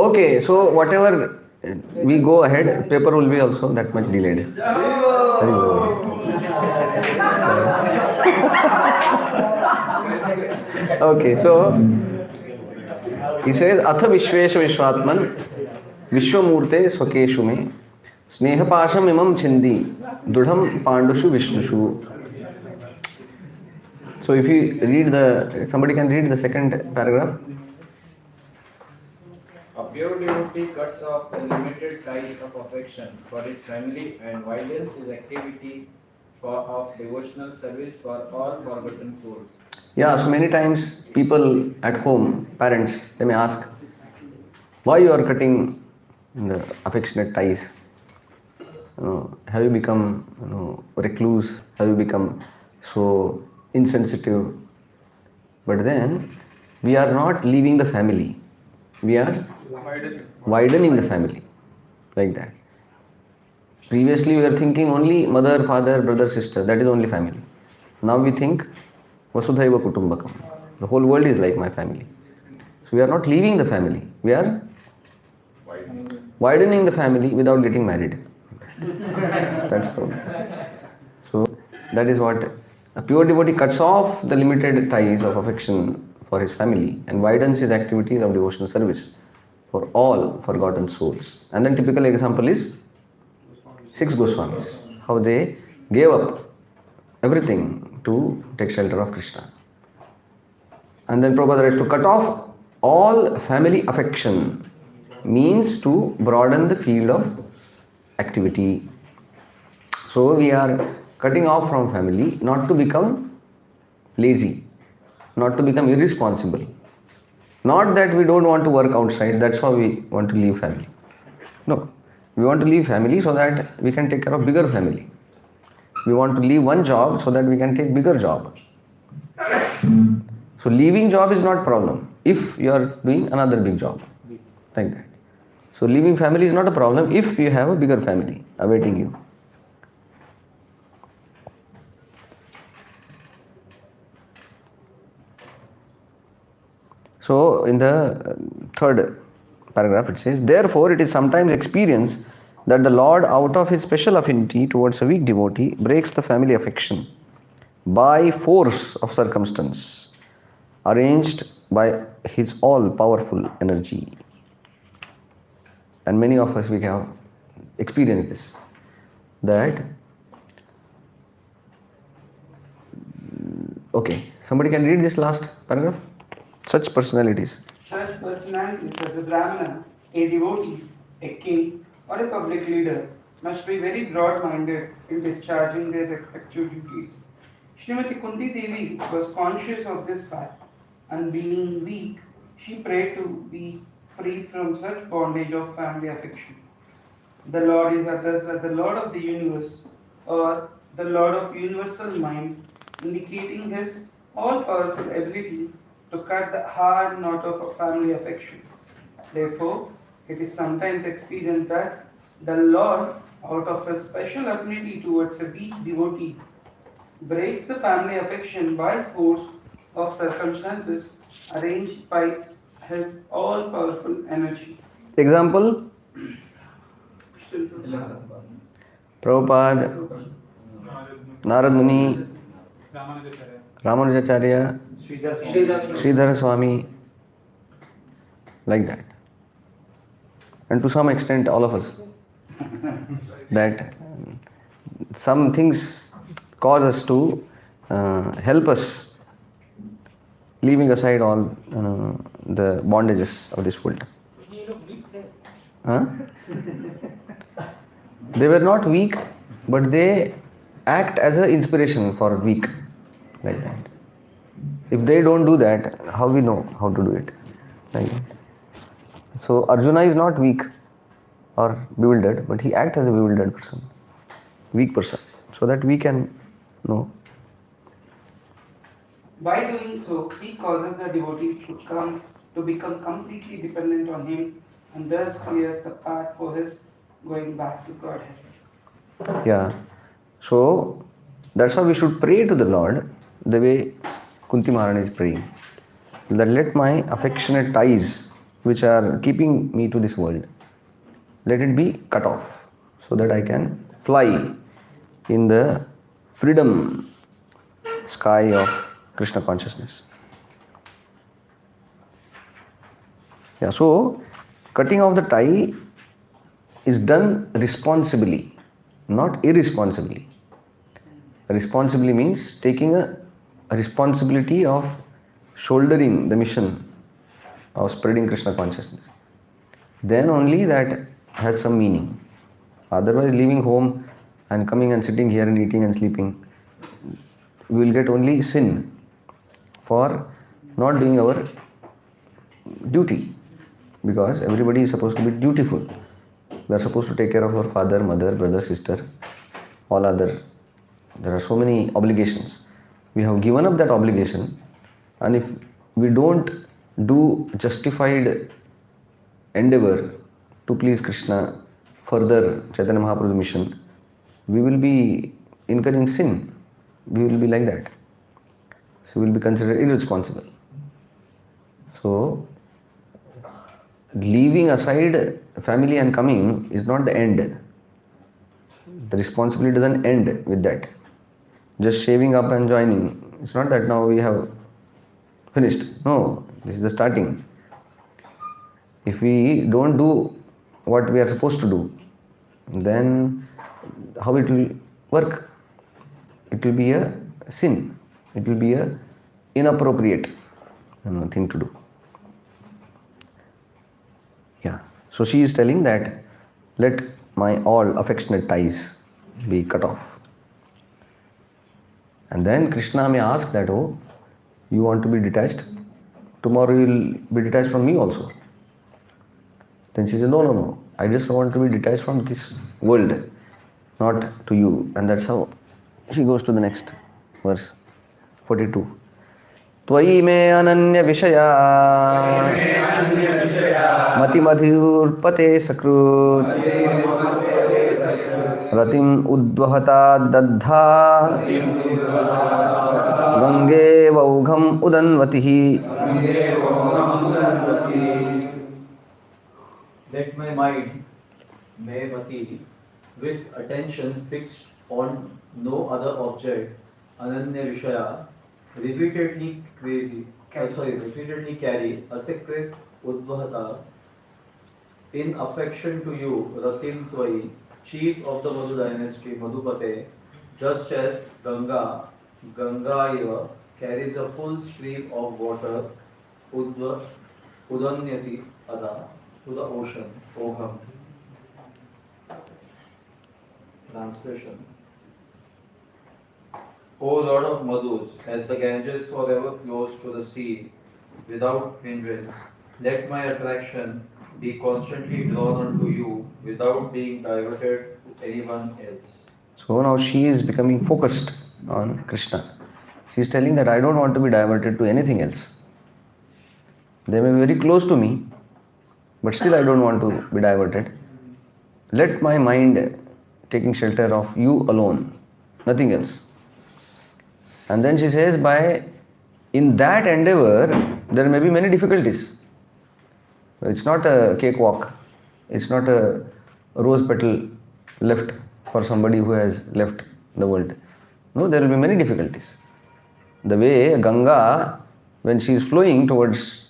Okay, so whatever we go ahead, paper will be also that much delayed. Very good. Okay, so he says, Atha Vishvesha Vishwatman Vishwamurte Swakeshu me Snehapasham imam chindi Dudham Pandushu Vishnushu. So if you read somebody can read the second paragraph. A pure devotee cuts off the limited ties of affection for his family and widens his activity of devotional service for all forgotten souls. Yeah, so many times people at home, parents, they may ask, why you are cutting the affectionate ties? Have you become recluse? Have you become so insensitive? But then we are not leaving the family. We are widening the family, like that. Previously we were thinking only mother, father, brother, sister, that is only family. Now we think Vasudhaiva Kutumbakam. The whole world is like my family. So we are not leaving the family. We are widening the family without getting married. That's the one. So that is what a pure devotee cuts off the limited ties of affection for his family and widens his activities of devotional service for all forgotten souls. And then typical example is 6 Goswamis, how they gave up everything to take shelter of Krishna. And then Prabhupada writes, to cut off all family affection means to broaden the field of activity. So we are cutting off from family not to become lazy, not to become irresponsible. Not that we don't want to work outside, that's why we want to leave family. No, we want to leave family so that we can take care of bigger family. We want to leave one job so that we can take bigger job. So leaving job is not problem if you are doing another big job, like that. So leaving family is not a problem if you have a bigger family awaiting you. So in the third paragraph it says, therefore it is sometimes experienced that the Lord, out of his special affinity towards a weak devotee, breaks the family affection by force of circumstance, arranged by his all-powerful energy. And many of us, we have experienced this, that, okay, somebody can read this last paragraph? Such personalities. Such personalities as a Brahmana, a devotee, a king, or a public leader must be very broad-minded in discharging their respective duties. Srimati Kunti Devi was conscious of this fact, and being weak, she prayed to be free from such bondage of family affection. The Lord is addressed as the Lord of the universe, or the Lord of universal mind, indicating his all-powerful ability to cut the hard knot of family affection. Therefore, it is sometimes experienced that the Lord, out of a special affinity towards a weak devotee, breaks the family affection by force of circumstances arranged by his all-powerful energy. Example, Prabhupada, Narad Muni, Ramanujacharya, Sridhara Swami, like that. And to some extent, all of us. That some things cause us to help us leaving aside all the bondages of this world. Huh? They were not weak, but they act as an inspiration for weak, like that. If they don't do that, how we know how to do it? Like that. So Arjuna is not weak or bewildered, but he acts as a bewildered person, weak person, so that we can know. By doing so, he causes the devotee to become completely dependent on him and thus clears the path for his going back to Godhead. Yeah. So that's how we should pray to the Lord, the way Kunti Maharani is praying. That let my affectionate ties, which are keeping me to this world, let it be cut off, so that I can fly in the freedom sky of Krishna consciousness. Yeah, so cutting off the tie is done responsibly, not irresponsibly. Responsibly means taking a responsibility of shouldering the mission of spreading Krishna consciousness. Then only that has some meaning. Otherwise, leaving home and coming and sitting here and eating and sleeping, we will get only sin for not doing our duty, because everybody is supposed to be dutiful. We are supposed to take care of our father, mother, brother, sister, all other. There are so many obligations. We have given up that obligation, and if we don't do justified endeavor to please Krishna, further Chaitanya Mahaprabhu's mission, we will be incurring sin. We will be like that. So we will be considered irresponsible. So leaving aside family and coming is not the end. The responsibility doesn't end with that. Just shaving up and joining. It's not that now we have finished. No, this is the starting. If we don't do what we are supposed to do, then how it will work? It will be a sin. It will be a inappropriate thing to do. Yeah. So she is telling that let my all affectionate ties be cut off. And then Krishna may ask that, oh, you want to be detached? Tomorrow you will be detached from me also. Then she says, no. I just want to be detached from this world, not to you. And that's how she goes to the next verse, 42. Tvai me ananya vishaya mati madhurpate sakrut ratim udvahata daddha gange vaugham udanvatihi. Let my mind, Mati, with attention fixed on no other object, Ananya Vishaya, repeatedly carry a secret Udvahata in affection to you, Ratim Tvai, chief of the Madhu dynasty, Madhupate, just as Ganga Eva carries a full stream of water, Udanyati Ada, to the ocean, Ogham. Translation. O Lord of Madhus, as the Ganges forever flows to the sea without hindrance, let my attraction be constantly drawn unto you without being diverted to anyone else. So now she is becoming focused on Krishna. She is telling that I don't want to be diverted to anything else. They may be very close to me, but still I don't want to be diverted. Let my mind taking shelter of you alone, nothing else. And then she says, in that endeavor, there may be many difficulties. It's not a cakewalk. It's not a rose petal left for somebody who has left the world. No, there will be many difficulties. The way Ganga, when she is flowing towards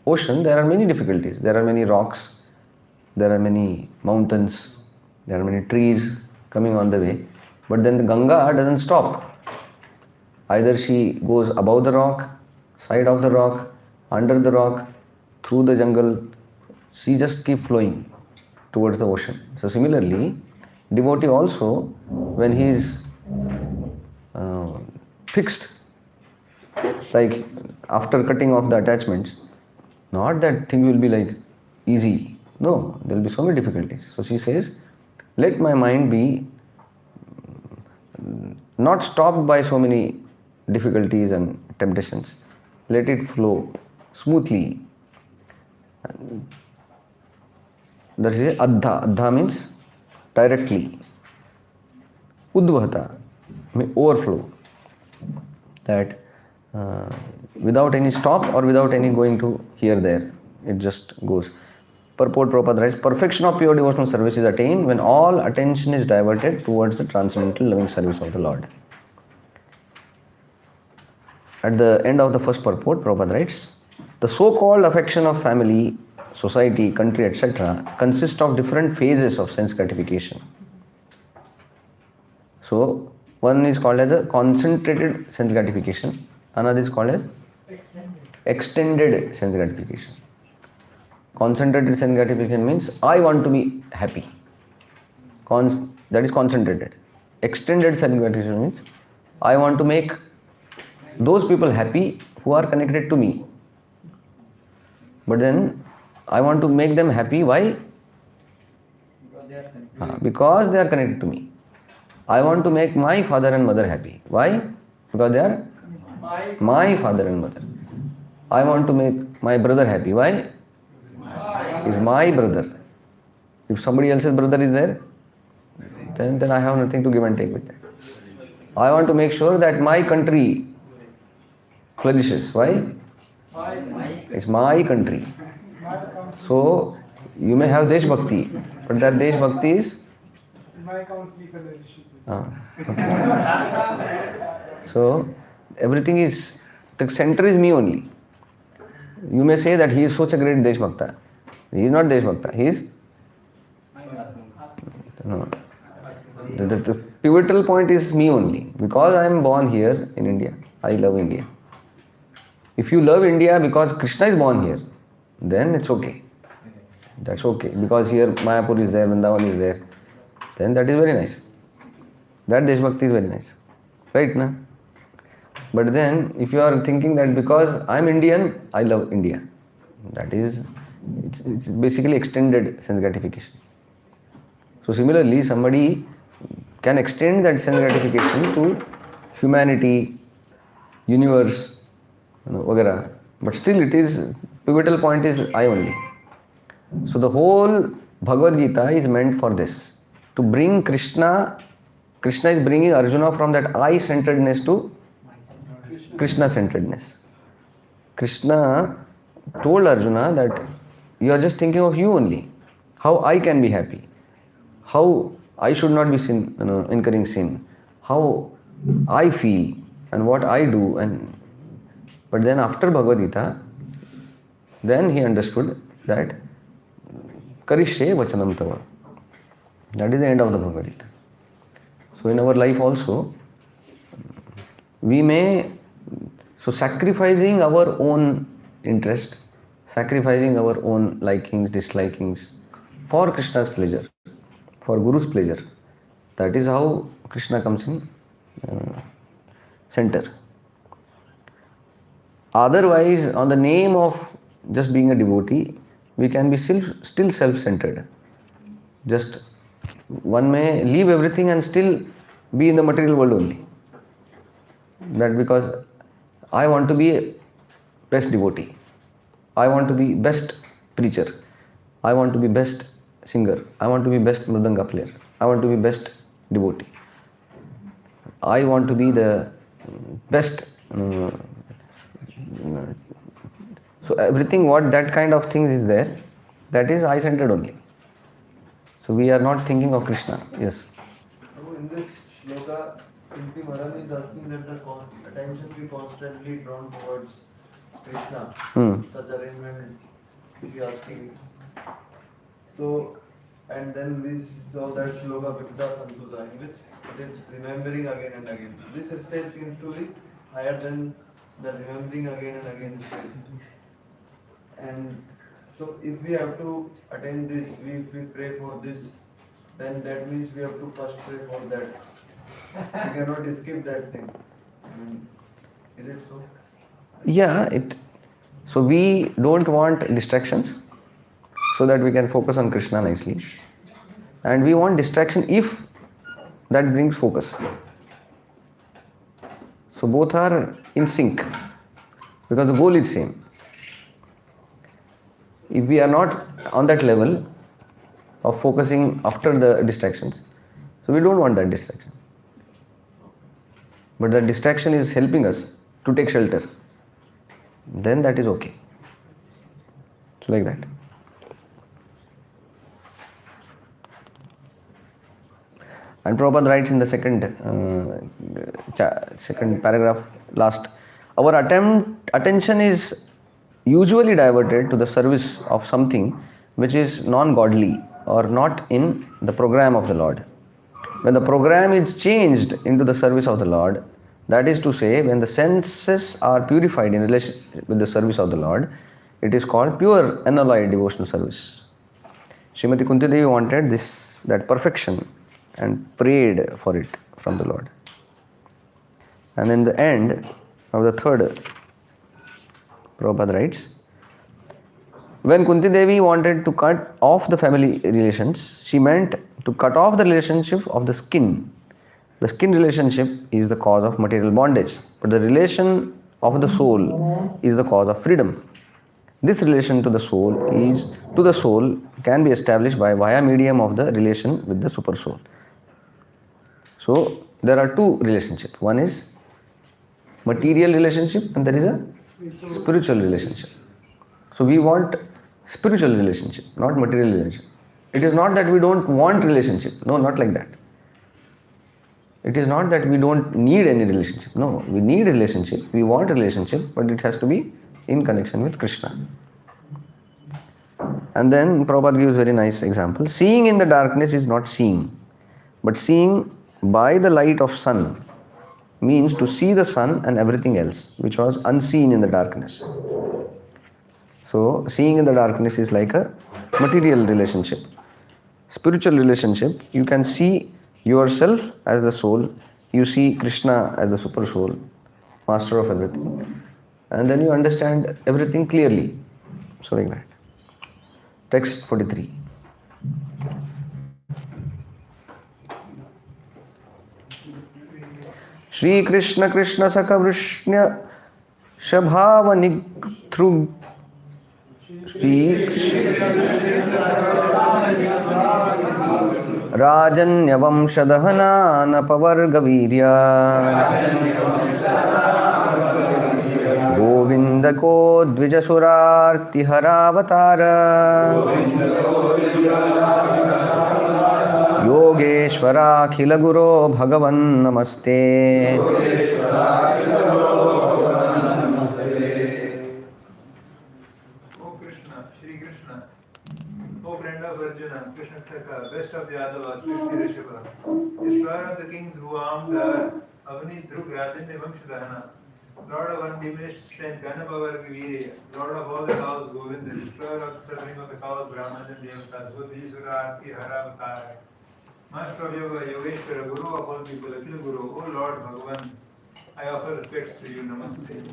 ocean, there are many difficulties. There are many rocks, there are many mountains, there are many trees coming on the way. But then the Ganga doesn't stop. Either she goes above the rock, side of the rock, under the rock, through the jungle. She just keeps flowing towards the ocean. So similarly, devotee also, when he is fixed, like after cutting off the attachments, not that thing will be like easy. No, there will be so many difficulties. So she says, let my mind be not stopped by so many difficulties and temptations. Let it flow smoothly. That is Adha. Adha means directly. Udvata, overflow. That without any stop or without any going to here, there. It just goes. Purport Prabhupada writes, perfection of pure devotional service is attained when all attention is diverted towards the transcendental loving service of the Lord. At the end of the first purport, Prabhupada writes, the so-called affection of family, society, country, etc. consists of different phases of sense gratification. So, one is called as a concentrated sense gratification, another is called as extended sense gratification. Concentrated sense gratification means I want to be happy. That is concentrated. Extended sense gratification means I want to make those people happy who are connected to me. But then I want to make them happy. Why? Because they are connected to me. I want to make my father and mother happy. Why? Because they are my father and mother. I want to make my brother happy. Why? He is my brother. If somebody else's brother is there, then I have nothing to give and take with that. I want to make sure that my country flourishes. Why? It's my country. So, you may have Desh Bhakti, but that Desh Bhakti is so, everything is, the center is me only. You may say that he is such a great Desh Bhakta. He is not Desh Bhakta, he is no. The pivotal point is me only. Because I am born here in India, I love India. If you love India because Krishna is born here, then it's okay. That's okay. Because here Mayapur is there, Vrindavan is there, then that is very nice. That Desh Bhakti is very nice. Right, na? But then, if you are thinking that because I am Indian, I love India, that is, it's basically extended sense gratification. So similarly, somebody can extend that sense gratification to humanity, universe, vagara. But still it is, pivotal point is I only. So the whole Bhagavad Gita is meant for this. To bring Krishna is bringing Arjuna from that I-centeredness to Krishna-centeredness. Krishna told Arjuna that you are just thinking of you only. How I can be happy. How I should not be incurring sin. How I feel and what I do. But then after Bhagavad Gita, then he understood that Karishye Vachanam Tava. That is the end of the Bhagavad Gita. So in our life also, we may, so sacrificing our own interest, sacrificing our own likings, dislikings for Krishna's pleasure, for Guru's pleasure, that is how Krishna comes in center. Otherwise, on the name of just being a devotee, we can be still self-centered. Just one may leave everything and still be in the material world only. That because I want to be a best devotee. I want to be best preacher. I want to be best singer. I want to be best mridanga player. I want to be best devotee. I want to be the best. So everything what that kind of things is there, that is I-centered only. So we are not thinking of Krishna. Yes. So in this shloka, Kunti Maharaj is asking that the attention be constantly drawn towards Krishna. Such arrangement he is asking. So, and then we saw that shloka Vidya Santuda, in which it is remembering again and again. This stage seems to be higher than the remembering again and again stage. And so if we have to attain this, if we pray for this, then that means we have to first pray for that. We cannot skip that thing. Is it so? Yeah, so we don't want distractions so that we can focus on Krishna nicely. And we want distraction if that brings focus. So both are in sync because the goal is same. If we are not on that level of focusing after the distractions, so we don't want that distraction. But that distraction is helping us to take shelter, then that is okay. So like that. And Prabhupada writes in the second paragraph, last, our attention is usually diverted to the service of something which is non-godly or not in the program of the Lord. When the program is changed into the service of the Lord, that is to say, when the senses are purified in relation with the service of the Lord, it is called pure unalloyed devotional service. Srimati Kunti Devi wanted that perfection and prayed for it from the Lord. And in the end of the third, Prabhupada writes, when Kunti Devi wanted to cut off the family relations, she meant to cut off the relationship of the skin. The skin relationship is the cause of material bondage, but the relation of the soul is the cause of freedom. This relation to the soul can be established by via medium of the relation with the super soul. So there are two relationships. One is material relationship and there is a spiritual relationship. So we want spiritual relationship, not material relationship. It is not that we don't want relationship. No, not like that. It is not that we don't need any relationship. No, we need relationship. We want relationship, but it has to be in connection with Krishna. And then Prabhupada gives very nice example. Seeing in the darkness is not seeing, but seeing by the light of sun means to see the sun and everything else, which was unseen in the darkness. So, seeing in the darkness is like a material relationship. Spiritual relationship, you can see yourself as the soul, you see Krishna as the super soul, master of everything. And then you understand everything clearly. So like that. Text 43. Shri Krishna Krishna Sakha Vrishnya Shabhava Nigthrug Rajanyavam Napavargavirya Govindako Dvijasurar Haravatara Yogeshwara Khila Guru Bhagavan Namaste. O Krishna, Shri Krishna, O friend of Arjuna, Krishna Sakha, best of Yadavas, Krishna Rishabha, destroyer of the kings who armed the earth, Avani Drug Rajanya Vamshadhana, Lord of undiminished strength, Ganapavargavirya, Lord of all the cows, Govinda, destroyer of the suffering of the cows, Brahmanas and Devatas, Bodhisura Arti Haravatara, Master of Yoga, Yogeshwara, Guru of all people, Akhila Guru, O Lord Bhagavan, I offer respects to you, Namaste.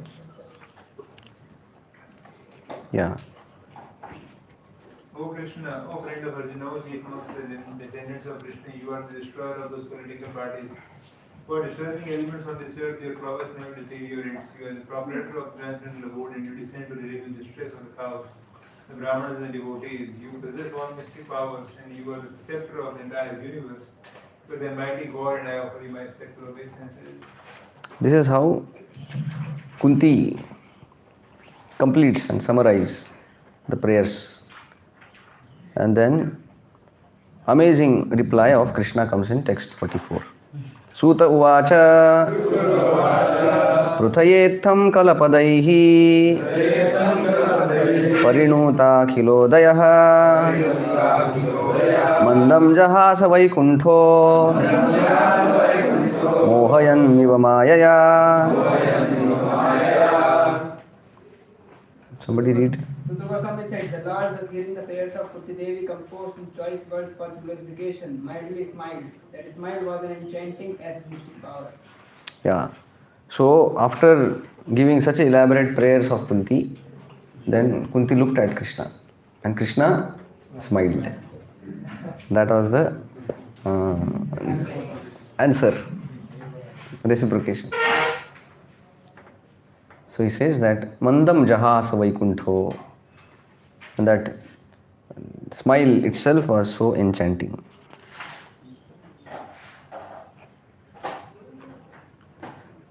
Yeah. O Krishna, O friend of Arjuna, O chief amongst the descendants of Krishna, you are the destroyer of those political parties. For disturbing elements on this earth, your prowess never deteriorates. You are the proprietor of the transcendental abode and you descend to relieve the distress of the cows, the Brahmanas and the devotees. You possess all mystic powers and you are the scepter of the entire universe. You are the mighty God and I offer you my respectful obeisances. This is how Kunti completes and summarizes the prayers. And then amazing reply of Krishna comes in text 44. Suta uvacha pruthayetham kalapadaihi parinuta khilodayah mandam jahasa vaikuntho mohayan niva mayaya. Somebody read. Suta Goswami said, the Lord, thus hearing the prayers of Kunti Devi, composed in choice words for glorification, mildly smiled. That smile was an enchanting as mystic power. Yeah. So after giving such elaborate prayers of Kunti, then Kunti looked at Krishna and Krishna smiled. That was the answer, reciprocation. So he says that Mandam Jahas Vaikuntho, and that smile itself was so enchanting.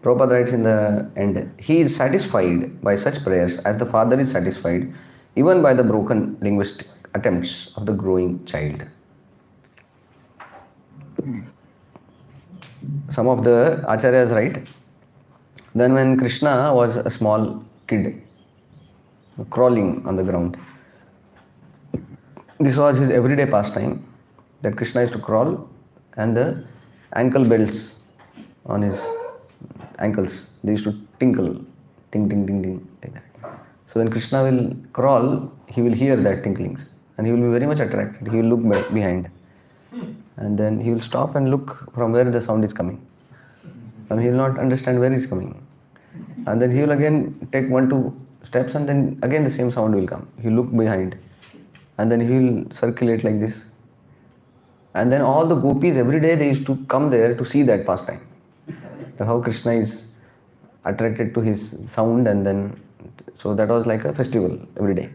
Prabhupada writes in the end, he is satisfied by such prayers as the father is satisfied even by the broken linguistic attempts of the growing child. Some of the acharyas write, then when Krishna was a small kid, crawling on the ground, this was his everyday pastime, that Krishna used to crawl and the ankle belts on his ankles, they used to tinkle, ting, ting, ting, ting, like that. So when Krishna will crawl, he will hear that tinklings and he will be very much attracted. He will look behind and then he will stop and look from where the sound is coming. And he will not understand where it is coming. And then he will again take 1-2 steps and then again the same sound will come. He will look behind and then he will circulate like this. And then all the gopis every day they used to come there to see that pastime. That's how Krishna is attracted to his sound, and then so that was like a festival every day.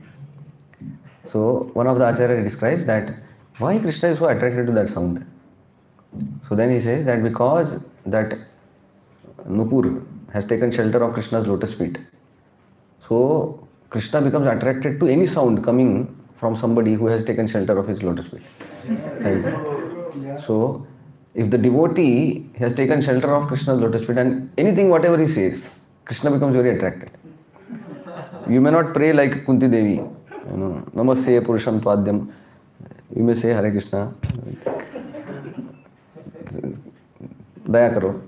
So one of the acharyas describes that why Krishna is so attracted to that sound. So then he says that because that Nupur has taken shelter of Krishna's lotus feet. So Krishna becomes attracted to any sound coming from somebody who has taken shelter of his lotus feet. And so if the devotee has taken shelter of Krishna's lotus feet and anything whatever he says, Krishna becomes very attracted. You may not pray like Kunti Devi, Namaste Purusham Tvadyam. You may say Hare Krishna, Daya Karo.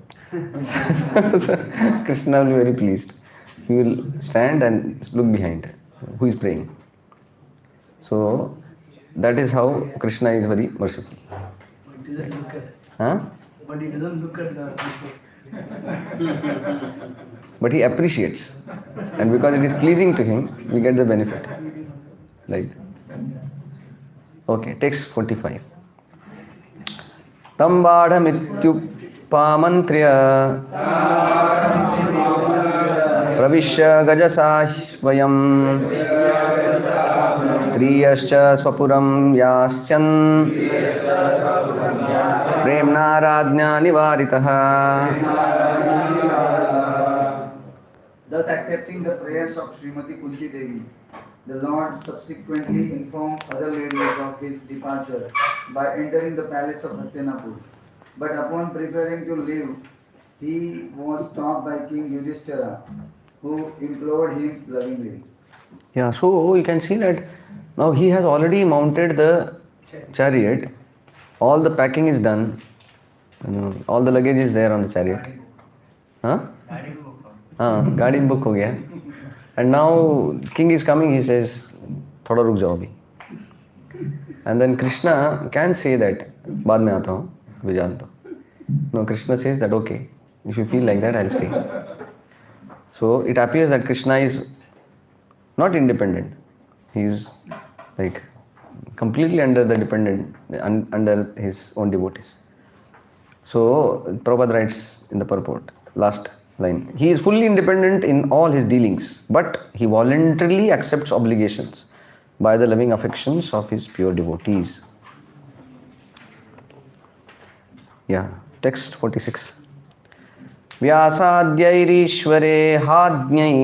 Krishna will be very pleased. He will stand and look behind who is praying. So that is how Krishna is very merciful. But he doesn't look at. Huh? But he doesn't look at the people. But he appreciates. And because it is pleasing to him, we get the benefit. Like that. Okay, text 45. Tam badhamityupamantriya pravishya gajasahvayam striyascha swapuram yasyan premna radnya nivaritaha. Thus accepting the prayers of Srimati Kunti Devi, the Lord subsequently informed other ladies of his departure by entering the palace of Hastinapur. But upon preparing to leave, he was stopped by King Yudhishthira, who implored him lovingly. Yeah, so you can see that now he has already mounted the chariot. All the packing is done. All the luggage is there on the chariot. Huh? Gaadi book ho gaya. And now king is coming, he says, thoda ruk jao abhi. And then Krishna can say that, baad mein aata hu, abhi janta hu. No, Krishna says that, okay, if you feel like that, I'll stay. So it appears that Krishna is not independent. He is like completely under his own devotees. So Prabhupada writes in the purport, last line, he is fully independent in all his dealings, but he voluntarily accepts obligations by the loving affections of his pure devotees. Yeah, text 46. व्यासाद्यैरीश्वरे हाज्ञै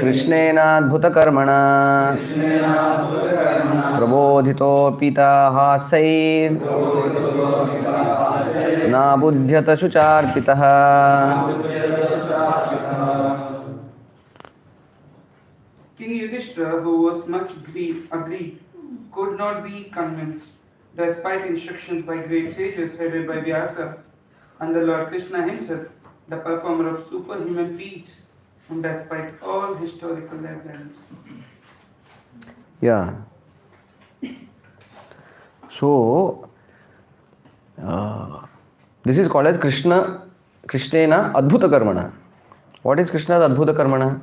कृष्णेनाद्भुतकर्मणा प्रबोधितोऽपिता हास्यैर् नाबुध्यत शुचार्पितः. King Yudhishthira, who was much aggrieved, could not be convinced, despite instructions by great sages headed by Vyasa and the Lord Krishna himself, the performer of superhuman feats, and despite all historical evidence. Yeah. So, this is called as Krishnena Adbhuta Karmana. What is Krishna's Adbhuta Karmana?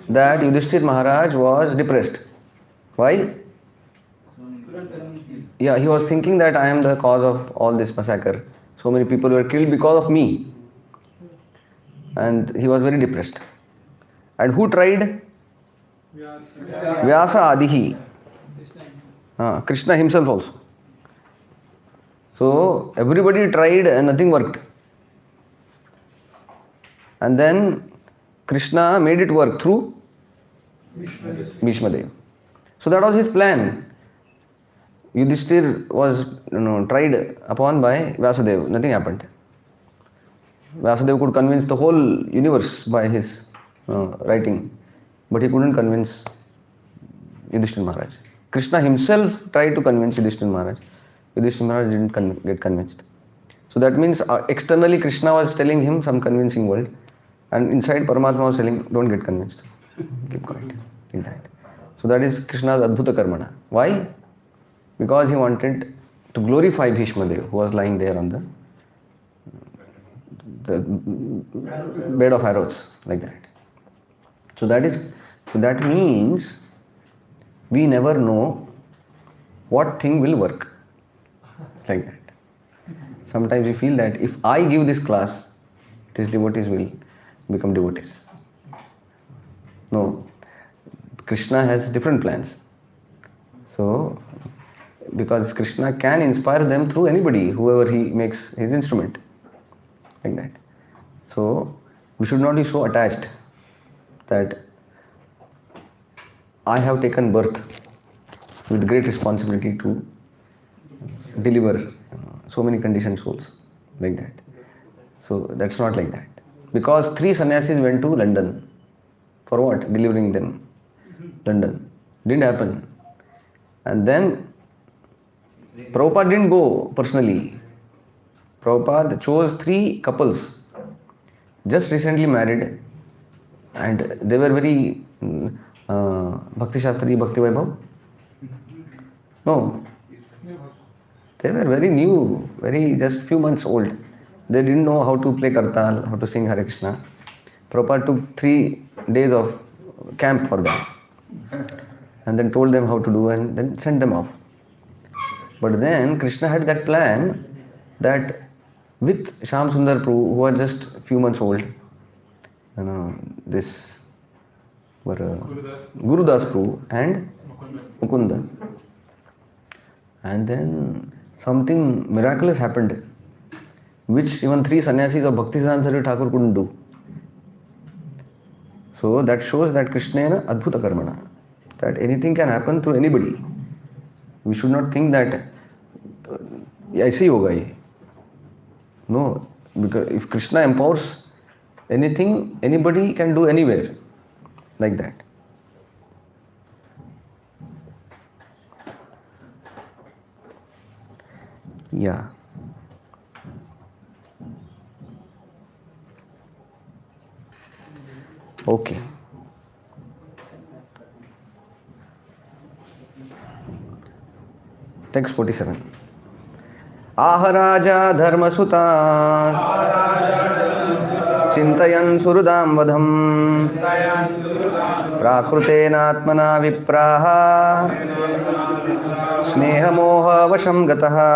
That Yudhishthir Maharaj was depressed. Why? Yeah, he was thinking that I am the cause of all this massacre. So many people were killed because of me. And he was very depressed. And who tried? Vyasa Adihi. Krishna himself also. So everybody tried and nothing worked. And then Krishna made it work through Bhishma Deva. So that was his plan. Yudhishthir was tried upon by Vyasadeva. Nothing happened. Vyasadeva could convince the whole universe by his writing, but he couldn't convince Yudhishthir Maharaj. Krishna himself tried to convince Yudhishthir Maharaj. Yudhishthir Maharaj didn't get convinced. So that means externally Krishna was telling him some convincing word, and inside Paramatma was telling, don't get convinced. Keep quiet. Like that. So that is Krishna's Adbhuta Karmana. Why? Because he wanted to glorify Bhishma Deva, who was lying there on the bed of arrows, like that. So that means we never know what thing will work, like that. Sometimes we feel that if I give this class, these devotees will become devotees. No, Krishna has different plans. So, because Krishna can inspire them through anybody, whoever he makes his instrument, like that. So, we should not be so attached that I have taken birth with great responsibility to deliver so many conditioned souls, like that. So, that's not like that. Because 3 sannyasis went to London. For what? Delivering them. London. Didn't happen. And then Prabhupada didn't go personally. Prabhupada chose 3 couples, just recently married, and they were very Bhakti Shastri, Bhakti Vaibhav. No. They were very new, very just few months old. They didn't know how to play Kartal, how to sing Hare Krishna. Prabhupada took 3 days of camp for them and then told them how to do and then sent them off. But then Krishna had that plan that with Shyam Sundar Prabhu, who was just a few months old, this were Gurudas Prabhu and Mukunda. And then something miraculous happened, which even 3 sannyasis of Bhaktisiddhanta Saraswati Thakur couldn't do. So that shows that Krishnena Adbhuta Karmana, that anything can happen through anybody. We should not think that aise hi hoga ye. No, because if Krishna empowers anything, anybody can do anywhere, like that. Yeah. Okay. Text 47. Aharaja dharmasuta chintayan surudam vadham prakrutenatmana vipraha sneha moha vasham gataha.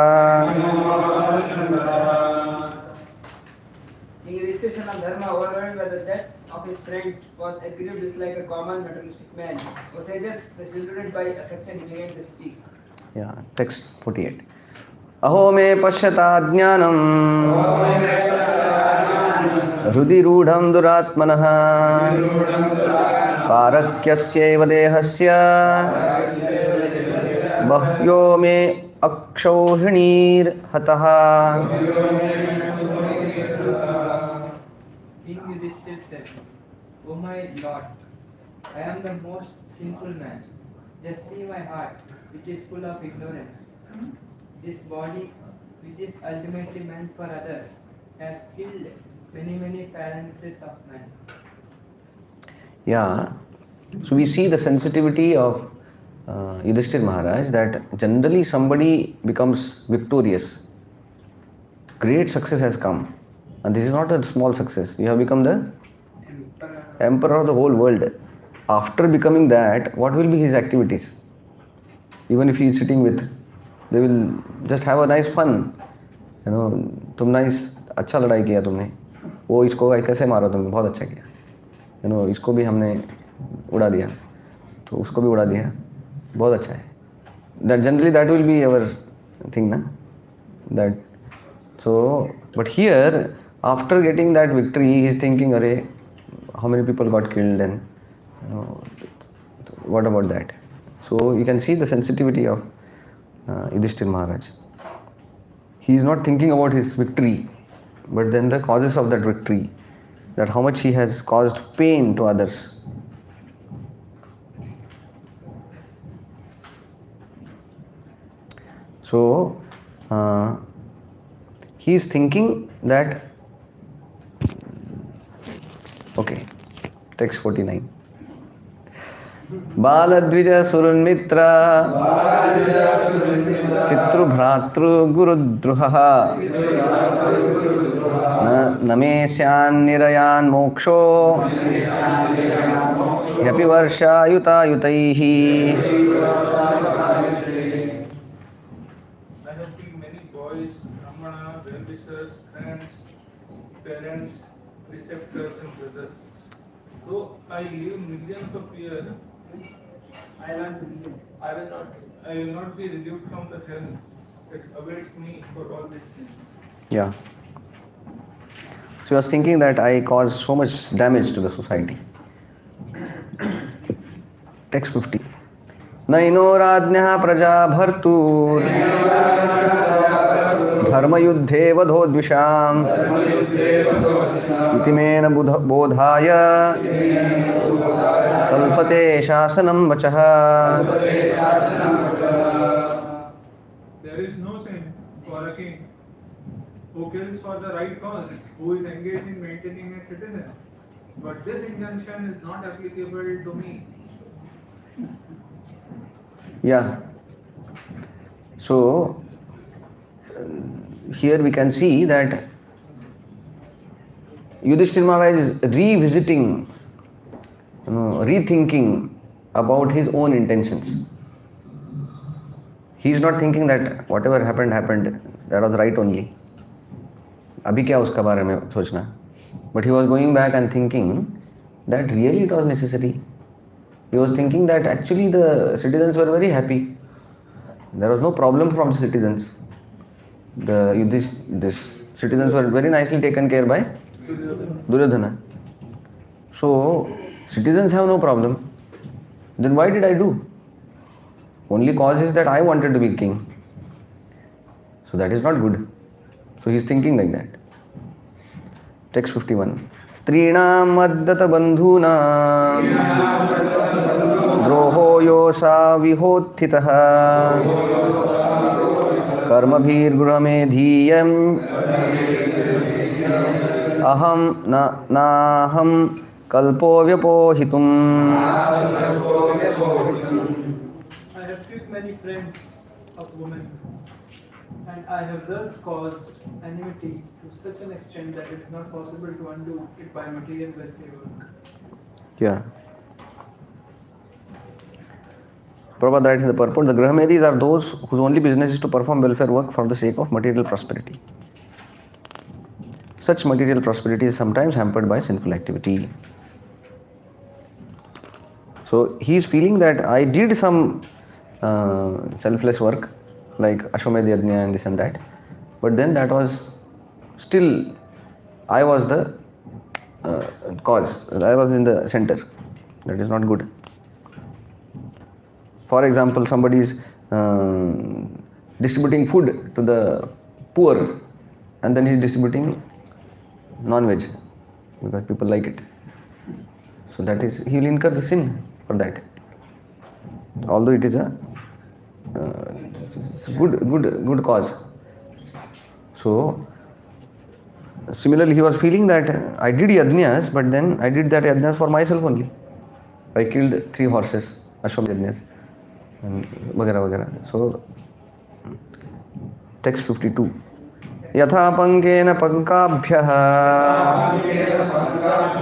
King Yudhishthira Dharma, overwhelmed by the death of his friends, was aggrieved just like a common materialistic man. O sages, the children by affection began to speak. Yeah, text 48. अहो मे पश्यता ज्ञानम् हृदि रूढं दुरात्मनः पारक्यस्यैव देहस्य बह्व्यो मे अक्षौहिणीर्हतः. King Yudhishthir said, O my lord, I am the most sinful man. Just see my heart, which is full of ignorance. This body, which is ultimately meant for others, has killed many phalanxes of men. Yeah, so we see the sensitivity of Yudhishthir Maharaj, that generally somebody becomes victorious. Great success has come. And this is not a small success. You have become the emperor of the whole world. After becoming that, what will be his activities? Even if he is sitting with, they will just have a nice fun. You know, तुम nice, अच्छा लड़ाई किया तुमने. वो इसको कैसे मारा तुमने, बहुत अच्छा किया. You know, इसको भी हमने उड़ा दिया, तो उसको भी उड़ा दिया, बहुत अच्छा है. That generally that will be our thing, na? That so, but here after getting that victory, he is thinking, "Arey, how many people got killed and you know, what about that?" So you can see the sensitivity of Yudhishthir Maharaj. He is not thinking about his victory, but then the causes of that victory, that how much he has caused pain to others. So he is thinking that, okay, text 49. बालद्विज सुरन्मित्र पितृभ्रातृ गुरुद्रुहः न मे स्यान्निरयान् मोक्षो ह्यपि वर्षायुतायुतैः. I have seen many boys, Brahmana, well-wishers, friends, parents, preceptors and brothers. Though I live millions of years, I will not be relieved from the hell that awaits me for all this sin. Yeah. So he was thinking that I caused so much damage to the society. Text 50. Nano राज्ञः प्रजा भर्तुर् धर्मयुद्धे वधोद्विषाम् इति main बोधाय कल्पते शासनं वचः. There is no sin for a king who kills for the right cause, who is engaged in maintaining his citizens. But this injunction is not applicable to me. Yeah. So here we can see that Yudhishthir Maharaj is revisiting, rethinking about his own intentions. He is not thinking that whatever happened, that was right only. अभी क्या उसका बारे में सोचना? But he was going back and thinking that really it was necessary. He was thinking that actually the citizens were very happy. There was no problem from the citizens. These citizens were very nicely taken care by Duryodhana. So citizens have no problem. Then why did I do? Only cause is that I wanted to be king. So that is not good. So he is thinking like that. Text 51. Strinam maddata bandhuna droho yosa vihothitaha karmabhir guramedhiyam aham naham kalpo vyapohitum. I have killed many friends of women, and I have thus caused enmity to such an extent that it is not possible to undo it by material welfare work. Yeah. Prabhupada writes in the purport, the Grahamedis are those whose only business is to perform welfare work for the sake of material prosperity. Such material prosperity is sometimes hampered by sinful activity. So he is feeling that I did some selfless work, like Ashwamedh Yajna and this and that. But then that was still, I was the cause, I was in the center. That is not good. For example, somebody is distributing food to the poor and then he is distributing non-veg because people like it. So that is, he will incur the sin for that. Although it is a good cause. So similarly, he was feeling that I did yajnas, but then I did that yajnas for myself only. I killed 3 horses, Ashwamedh yajnas, and vagara. So text 52. यथा पंकेन पंकाभ्यः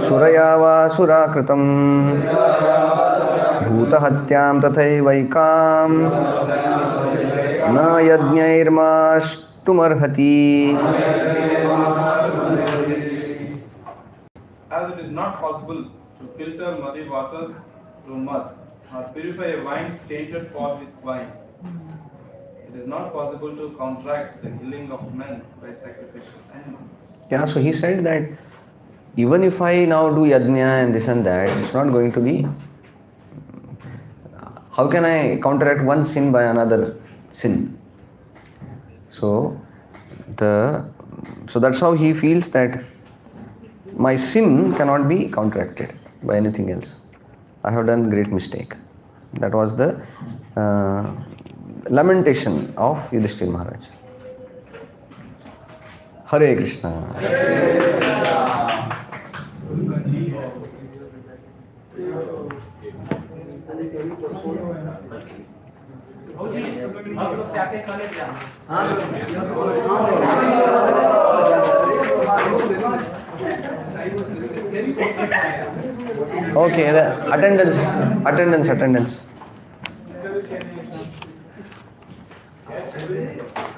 सुरया वा सुराकृतं भूतहत्यां तथैवैकां न यज्ञैर्माष्टुमर्हति. As it is not possible to filter muddy water through mud or purify a wine tainted pot with wine, it is not possible to counteract the killing of men by sacrificial animals. Yeah, so he said that even if I now do yajna and this and that, it's not going to be. How can I counteract one sin by another sin? So that's how he feels that my sin cannot be counteracted by anything else. I have done great mistake. That was the lamentation of Yudhishthira Maharaj. Hare Krishna. Okay, the attendance.